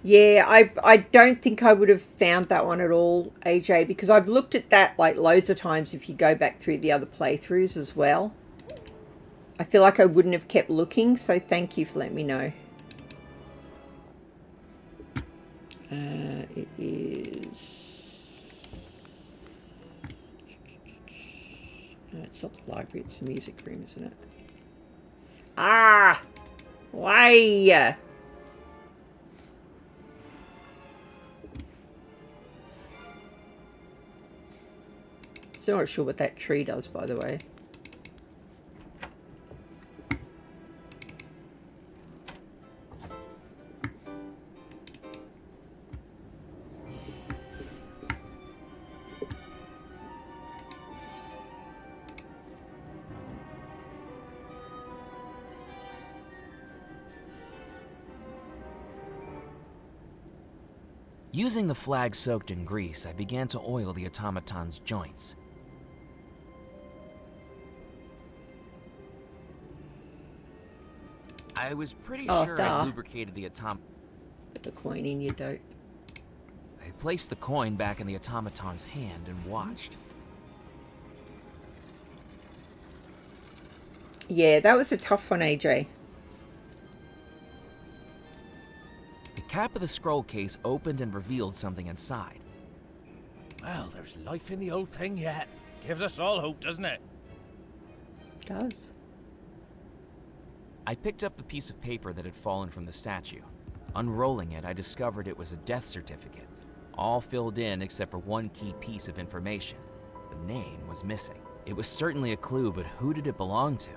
Yeah, I don't think I would have found that one at all, AJ, because I've looked at that like loads of times if you go back through the other playthroughs as well. I feel like I wouldn't have kept looking, so thank you for letting me know. It is... No, it's not the library, it's the music room, isn't it? Ah! Why? Still not sure what that tree does, by the way. Using the flag soaked in grease, I began to oil the automaton's joints. I was pretty sure I lubricated the Put the coin in, you dope. I placed the coin back in the automaton's hand and watched. Yeah, that was a tough one, AJ. The cap of the scroll case opened and revealed something inside. Well, there's life in the old thing yet. Gives us all hope, doesn't it? It does. I picked up the piece of paper that had fallen from the statue. Unrolling it, I discovered it was a death certificate, all filled in except for one key piece of information. The name was missing. It was certainly a clue, but who did it belong to?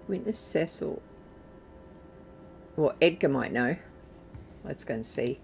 Witness Cecil. Well, Edgar might know. Let's go and see.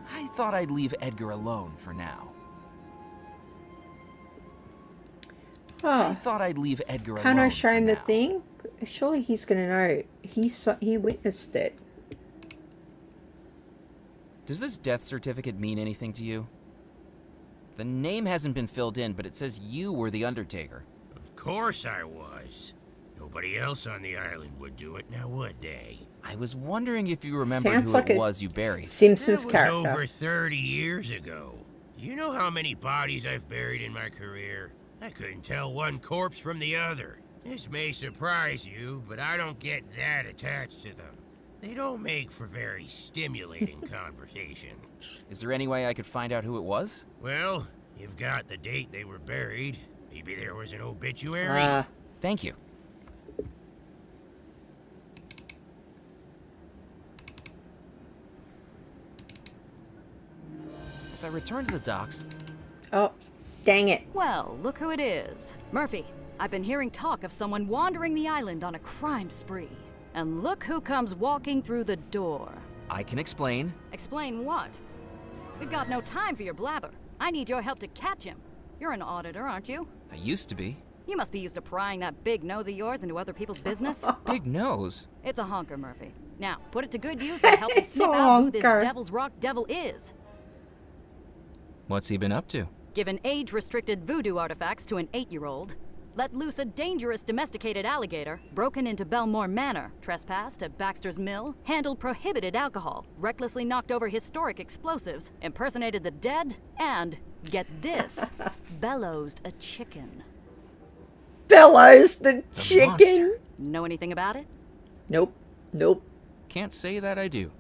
I thought I'd leave Edgar alone for now. I thought I'd leave Edgar alone. Can't I show him the thing? Surely he's going to know. He witnessed it. Does this death certificate mean anything to you? The name hasn't been filled in, but it says you were the Undertaker. Of course I was. Nobody else on the island would do it, now would they? I was wondering if you remembered Sounds who like it a was you buried. Simpsons That was character. over 30 years ago. Do you know how many bodies I've buried in my career? I couldn't tell one corpse from the other. This may surprise you, but I don't get that attached to them. They don't make for very stimulating conversation. Is there any way I could find out who it was? Well, you've got the date they were buried. Maybe there was an obituary. Thank you. As I returned to the docks... Oh, dang it. Well, look who it is. Murphy, I've been hearing talk of someone wandering the island on a crime spree. And look who comes walking through the door. I can explain. Explain what? We've got no time for your blabber. I need your help to catch him. You're an auditor, aren't you? I used to be. You must be used to prying that big nose of yours into other people's business. Big nose? It's a honker, Murphy. Now, put it to good use and help me sniff out who this Devil's Rock devil is. What's he been up to? Given age-restricted voodoo artifacts to an 8-year-old, let loose a dangerous domesticated alligator, broken into Belmore Manor, trespassed at Baxter's Mill, handled prohibited alcohol, recklessly knocked over historic explosives, impersonated the dead, and, get this, bellowsed a chicken. Bellows the chicken. Know anything about it? Nope. Nope. Can't say that I do.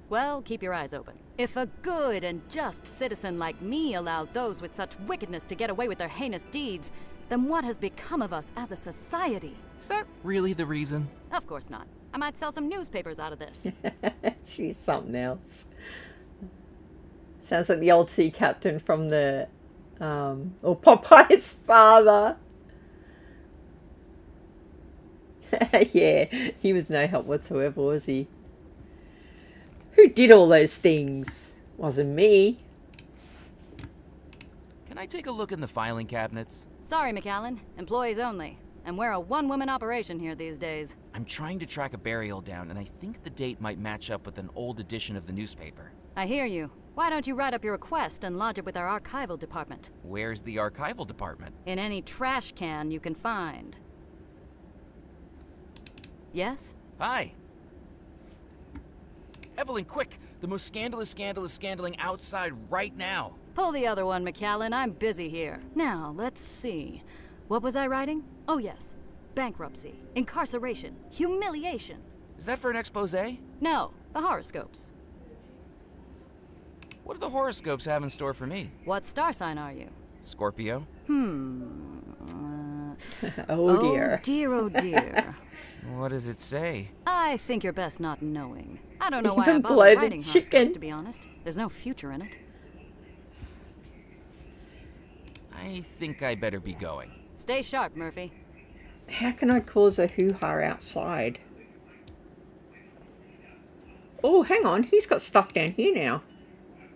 Well, keep your eyes open. If a good and just citizen like me allows those with such wickedness to get away with their heinous deeds, then what has become of us as a society? Is that really the reason? Of course not. I might sell some newspapers out of this. She's something else. Sounds like the old sea captain from the, or Popeye's father. Yeah, he was no help whatsoever, was he? Who did all those things? Wasn't me. Can I take a look in the filing cabinets? Sorry, McAllen. Employees only. And we're a one-woman operation here these days. I'm trying to track a burial down, and I think the date might match up with an old edition of the newspaper. I hear you. Why don't you write up your request and lodge it with our archival department? Where's the archival department? In any trash can you can find. Yes? Hi. Evelyn, quick! The most scandaling outside right now. Pull the other one, McAllen. I'm busy here. Now, let's see. What was I writing? Oh, yes. Bankruptcy, incarceration, humiliation. Is that for an expose? No, the horoscopes. What do the horoscopes have in store for me? What star sign are you? Scorpio. Oh dear. Oh dear, oh dear. What does it say? I think you're best not knowing. I don't know why I Even bother bloated writing chicken. horoscopes, to be honest. There's no future in it. I think I better be going. Stay sharp, Murphy. How can I cause a hoo-ha outside? Oh, hang on. He's got stuff down here now.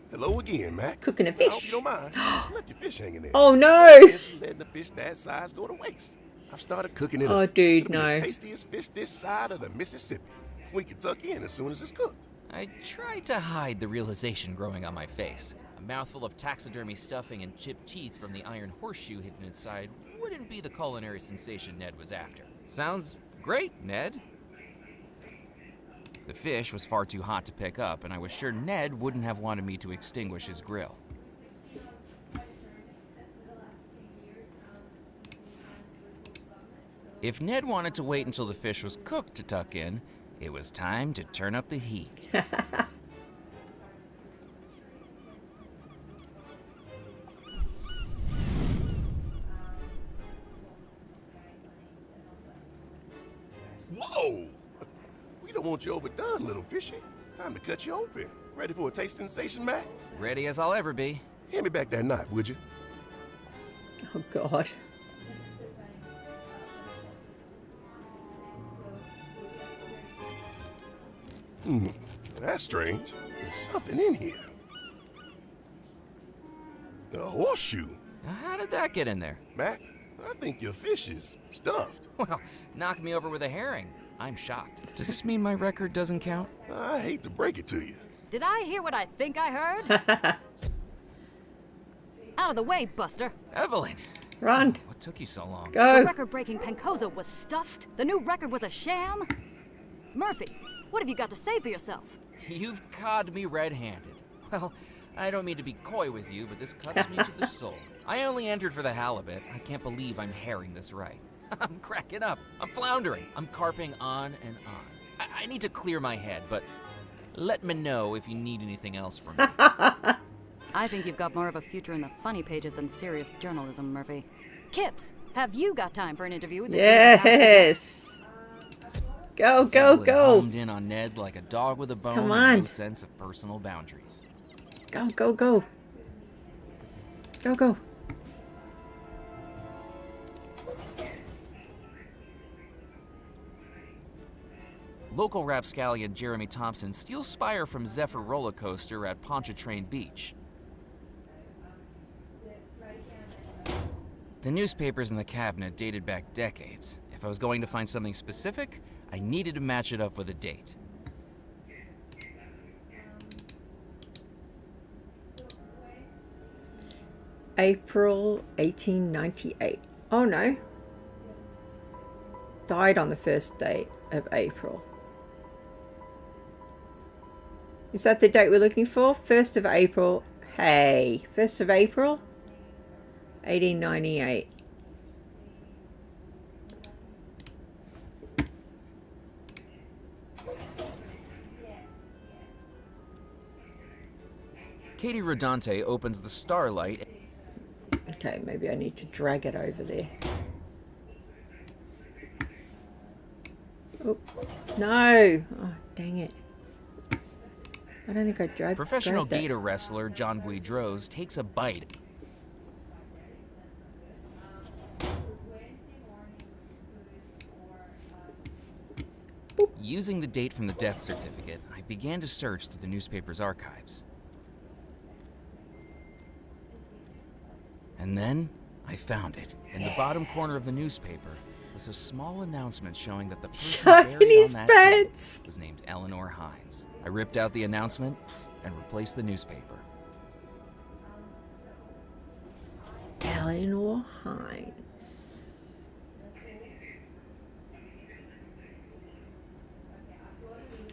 Hello again, Mac. Cooking a I fish. hope you don't mind. You left your fish hanging there. Oh, no. No sense in letting the fish that size go to waste. I've started cooking it Oh, up. dude, It'll be no. the tastiest fish this side of the Mississippi. We can tuck in as soon as it's cooked. I tried to hide the realization growing on my face. A mouthful of taxidermy stuffing and chipped teeth from the iron horseshoe hidden inside wouldn't be the culinary sensation Ned was after. Sounds great, Ned. The fish was far too hot to pick up, and I was sure Ned wouldn't have wanted me to extinguish his grill. If Ned wanted to wait until the fish was cooked to tuck in, it was time to turn up the heat. Whoa! We don't want you overdone, little fishy. Time to cut you open. Ready for a taste sensation, Mac? Ready as I'll ever be. Hand me back that knife, would you? Oh, God. That's strange. There's something in here. A horseshoe. Now, how did that get in there? Mac, I think your fish is stuffed. Well, knock me over with a herring. I'm shocked. Does this mean my record doesn't count? I hate to break it to you. Did I hear what I think I heard? Out of the way, Buster. Evelyn! Run. What took you so long? Go. The record-breaking Pencozo was stuffed? The new record was a sham? Murphy, what have you got to say for yourself? You've caught me red-handed. Well, I don't mean to be coy with you, but this cuts me to the soul. I only entered for the halibut. I can't believe I'm herring this right. I'm cracking up. I'm floundering. I'm carping on and on. I need to clear my head, but let me know if you need anything else from me. I think you've got more of a future in the funny pages than serious journalism, Murphy. Kips, have you got time for an interview with the Yes. Go, go, Evelyn go. homed in on Ned like a dog with a bone Come and on. no sense of personal boundaries. Go, go, go. Go, go. Local rapscallion Jeremy Thompson steals Spire from Zephyr roller coaster at Pontchartrain Beach. The newspapers in the cabinet dated back decades. If I was going to find something specific, I needed to match it up with a date. April 1898. Oh no. Died on the first day of April. Is that the date we're looking for? 1st of April. Hey, 1st of April 1898. Katie Rodante opens the Starlight. Okay, maybe I need to drag it over there. Oh, no! Oh, dang it. I don't think I dragged Professional that. gator wrestler John Guidroz takes a bite. Using the date from the death certificate, I began to search through the newspaper's archives. And then, I found it. In the bottom corner of the newspaper was a small announcement showing that the person buried on that day was named Eleanor Hines. I ripped out the announcement and replaced the newspaper. Eleanor Hines.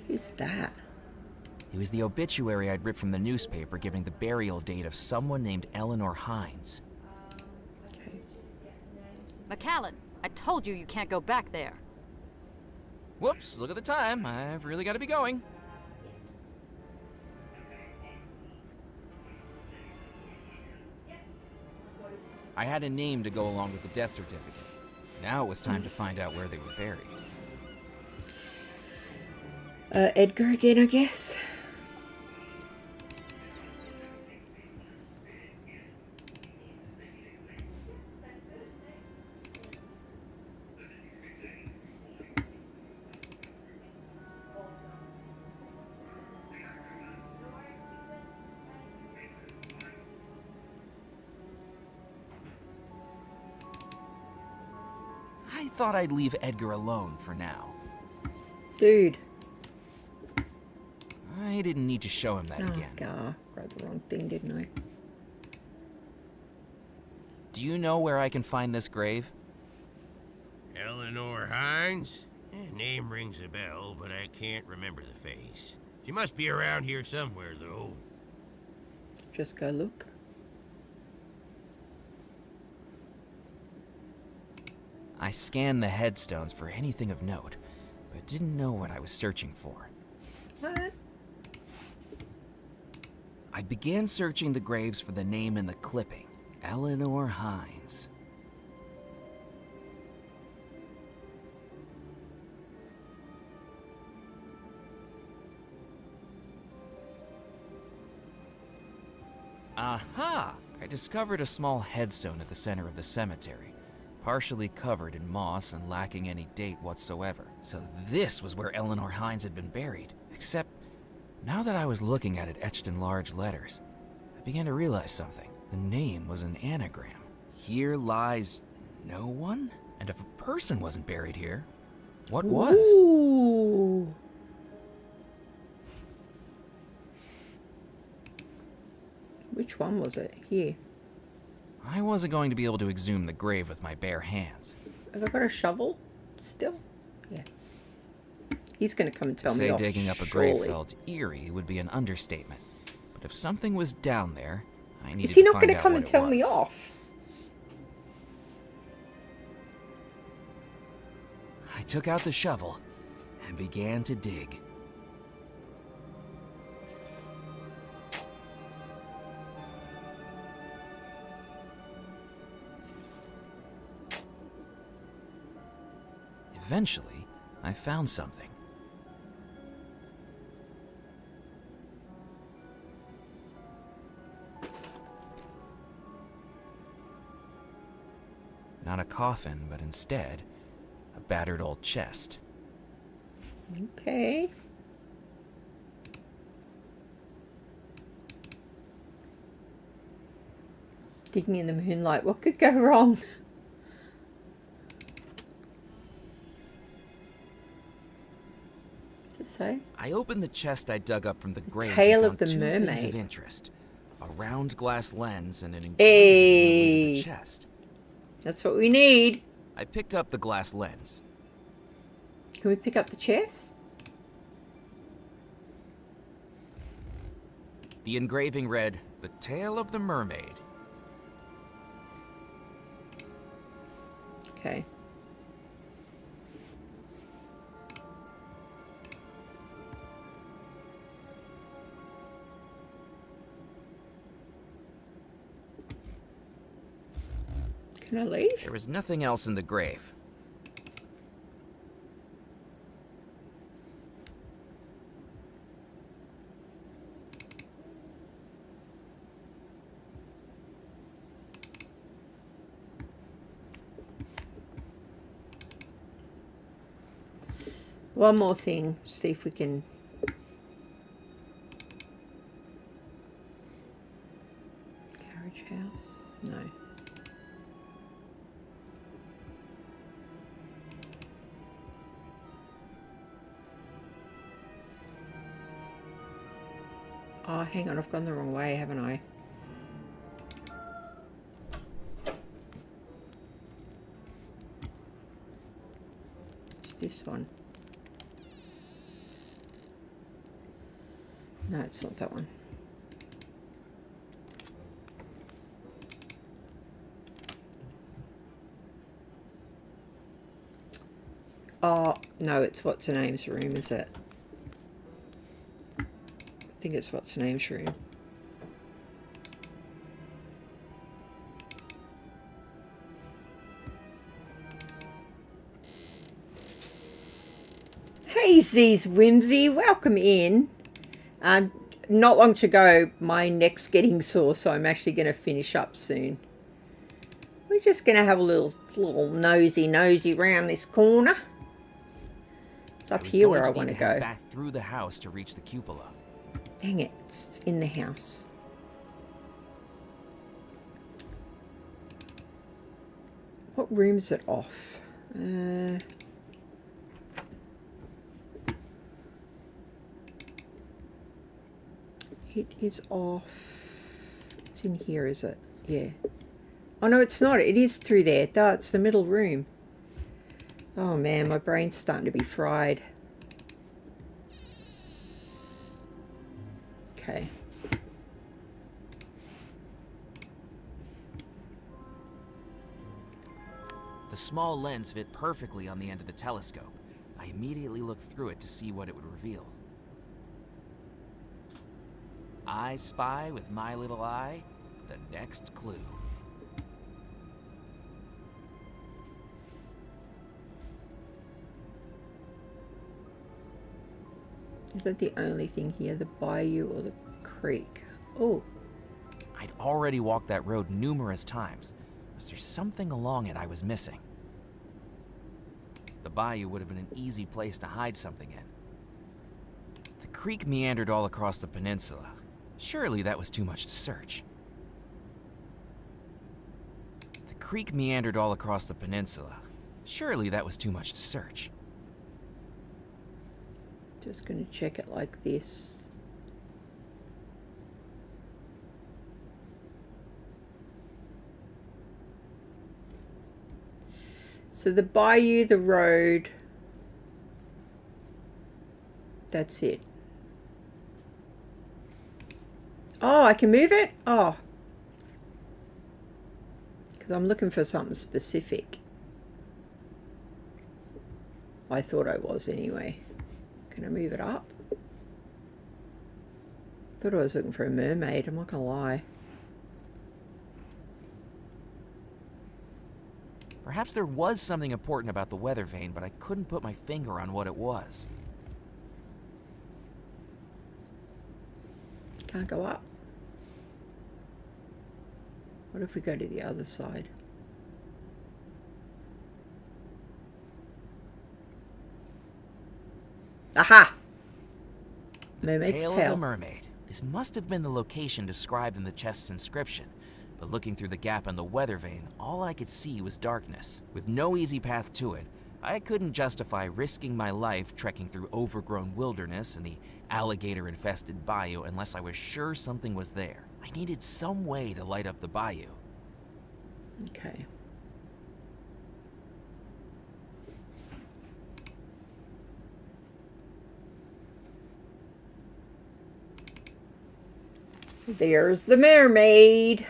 Who's that? It was the obituary I'd ripped from the newspaper giving the burial date of someone named Eleanor Hines. McCallan, I told you can't go back there. Whoops, look at the time. I've really got to be going. I had a name to go along with the death certificate. Now it was time to find out where they were buried. Edgar again, I guess. I thought I'd leave Edgar alone for now. Dude. I didn't need to show him that again. God, grabbed the wrong thing, didn't I? Do you know where I can find this grave? Eleanor Hines? Name rings a bell, but I can't remember the face. She must be around here somewhere, though. Just go look. I scanned the headstones for anything of note, but didn't know what I was searching for. What? I began searching the graves for the name in the clipping, Eleanor Hines. Aha! I discovered a small headstone at the center of the cemetery, partially covered in moss and lacking any date whatsoever. So this was where Eleanor Hines had been buried. Except, now that I was looking at it etched in large letters, I began to realize something. The name was an anagram. Here lies no one? And if a person wasn't buried here, what was? Ooh. Which one was it? Here. I wasn't going to be able to exhume the grave with my bare hands. Have I got a shovel still? Yeah. He's going to come and tell To me say off, digging up a surely. grave felt eerie would be an understatement. But if something was down there, I needed Is he to not find going to out come what and it tell me was. off? I took out the shovel and began to dig. Eventually, I found something. Not a coffin, but instead, a battered old chest. Okay. Digging in the moonlight. What could go wrong? Say? I opened the chest I dug up from the grave. Tale and of the found two things mermaid. of interest: a round glass lens and an engraving Hey. on the chest. That's what we need. I picked up the glass lens. Can we pick up the chest? The engraving read, "The Tale of the Mermaid." Okay. Can I leave? There was nothing else in the grave. One more thing. See if we can... Carriage house? No. Oh, hang on. I've gone the wrong way, haven't I? It's this one. No, it's not that one. Oh, no, it's what's-her-name's room, is it? I think it's what's-her-name's room. Hey, Z's Whimsy, welcome in. Not long to go. My neck's getting sore, so I'm actually going to finish up soon. We're just going to have a little nosy round this corner. It's up here where I want to go. Back through the house to reach the cupola. Dang it! It's in the house. What room is it off? It is off. It's in here, is it? Yeah. Oh no, it's not. It is through there. Duh, it's the middle room. Oh man, my brain's starting to be fried. Okay. The small lens fit perfectly on the end of the telescope. I immediately looked through it to see what it would reveal. I spy with my little eye the next clue. Is that the only thing here? The bayou or the creek? Oh. I'd already walked that road numerous times. Was there something along it I was missing? The bayou would have been an easy place to hide something in. The creek meandered all across the peninsula. Surely that was too much to search. The creek meandered all across the peninsula. Surely that was too much to search. Just going to check it like this. So the bayou, the road, that's it. Oh, I can move it? Oh. Because I'm looking for something specific. I thought I was anyway. Can I move it up? Thought I was looking for a mermaid, I'm not gonna lie. Perhaps there was something important about the weather vane, but I couldn't put my finger on what it was. Can't go up. What if we go to the other side? Aha! Mermaid's Tail tail. of the mermaid. This must have been the location described in the chest's inscription. But looking through the gap in the weather vane, all I could see was darkness. With no easy path to it, I couldn't justify risking my life trekking through overgrown wilderness and the alligator-infested bayou unless I was sure something was there. I needed some way to light up the bayou. Okay. There's the mermaid.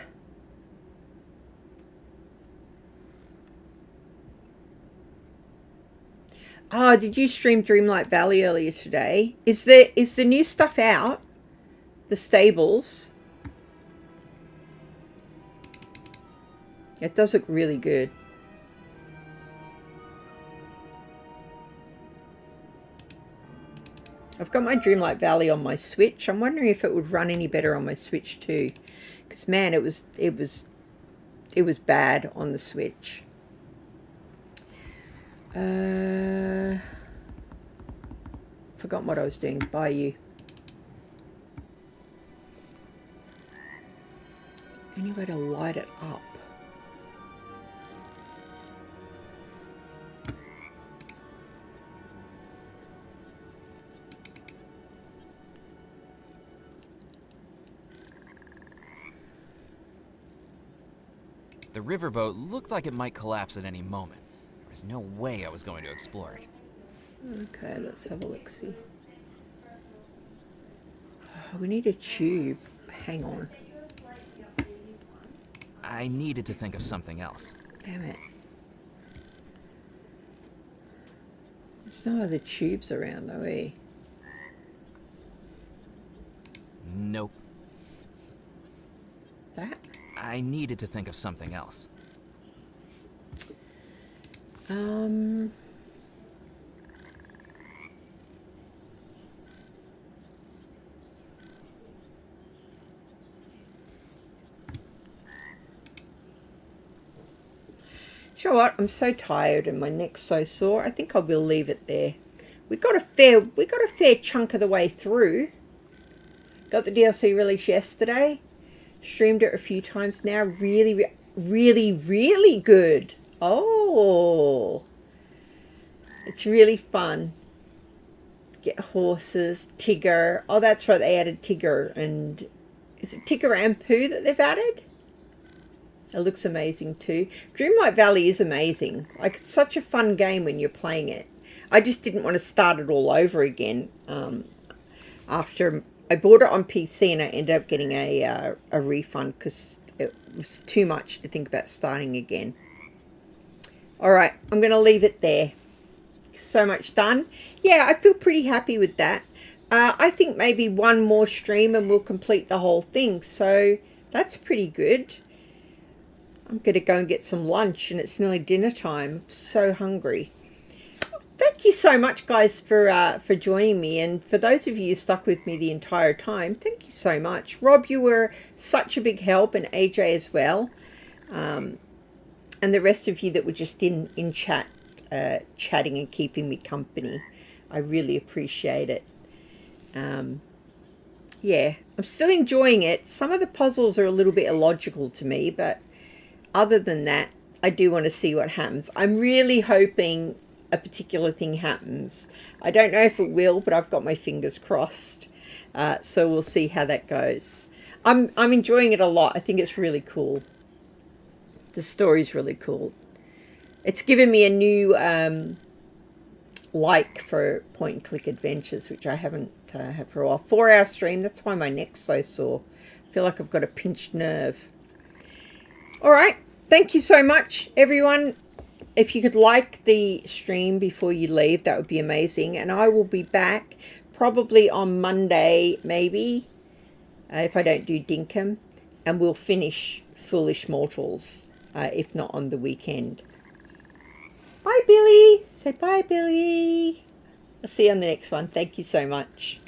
Oh, did you stream Dreamlight Valley earlier today? Is the new stuff out? The stables? It does look really good. I've got my Dreamlight Valley on my Switch. I'm wondering if it would run any better on my Switch too. Because man, it was bad on the Switch. Forgotten what I was doing. Bye you. Any way to light it up? The riverboat looked like it might collapse at any moment. There was no way I was going to explore it. Okay, let's have a look-see. Oh, we need a tube. Hang on. I needed to think of something else. Damn it. There's no other tubes around though, eh? Nope. That? I needed to think of something else. You know what? I'm so tired and my neck's so sore. I think I will leave it there. We got a fair chunk of the way through. Got the DLC release yesterday. Streamed it a few times now. Really, really good. Oh, it's really fun. Get horses, Tigger. Oh, that's right. They added Tigger, and is it Tigger and Pooh that they've added? It looks amazing too. Dreamlight Valley is amazing. Like, it's such a fun game when you're playing it. I just didn't want to start it all over again. After I bought it on PC and I ended up getting a refund because it was too much to think about starting again. Alright, I'm going to leave it there. So much done. Yeah, I feel pretty happy with that. I think maybe one more stream and we'll complete the whole thing. So that's pretty good. I'm going to go and get some lunch and it's nearly dinner time. I'm so hungry. Thank you so much, guys, for joining me. And for those of you who stuck with me the entire time, thank you so much. Rob, you were such a big help, and AJ as well. And the rest of you that were just in chat, chatting and keeping me company. I really appreciate it. Yeah, I'm still enjoying it. Some of the puzzles are a little bit illogical to me, but other than that, I do want to see what happens. I'm really hoping a particular thing happens. I don't know if it will, but I've got my fingers crossed. So we'll see how that goes. I'm enjoying it a lot. I think it's really cool. The story's really cool. It's given me a new like for point and click adventures, which I haven't had for a while. 4-hour stream. That's why my neck's so sore. I feel like I've got a pinched nerve. All right. Thank you so much, everyone. If you could like the stream before you leave, that would be amazing. And I will be back probably on Monday, maybe, if I don't do Dinkum. And we'll finish Foolish Mortals, if not on the weekend. Bye, Billy. Say bye, Billy. I'll see you on the next one. Thank you so much.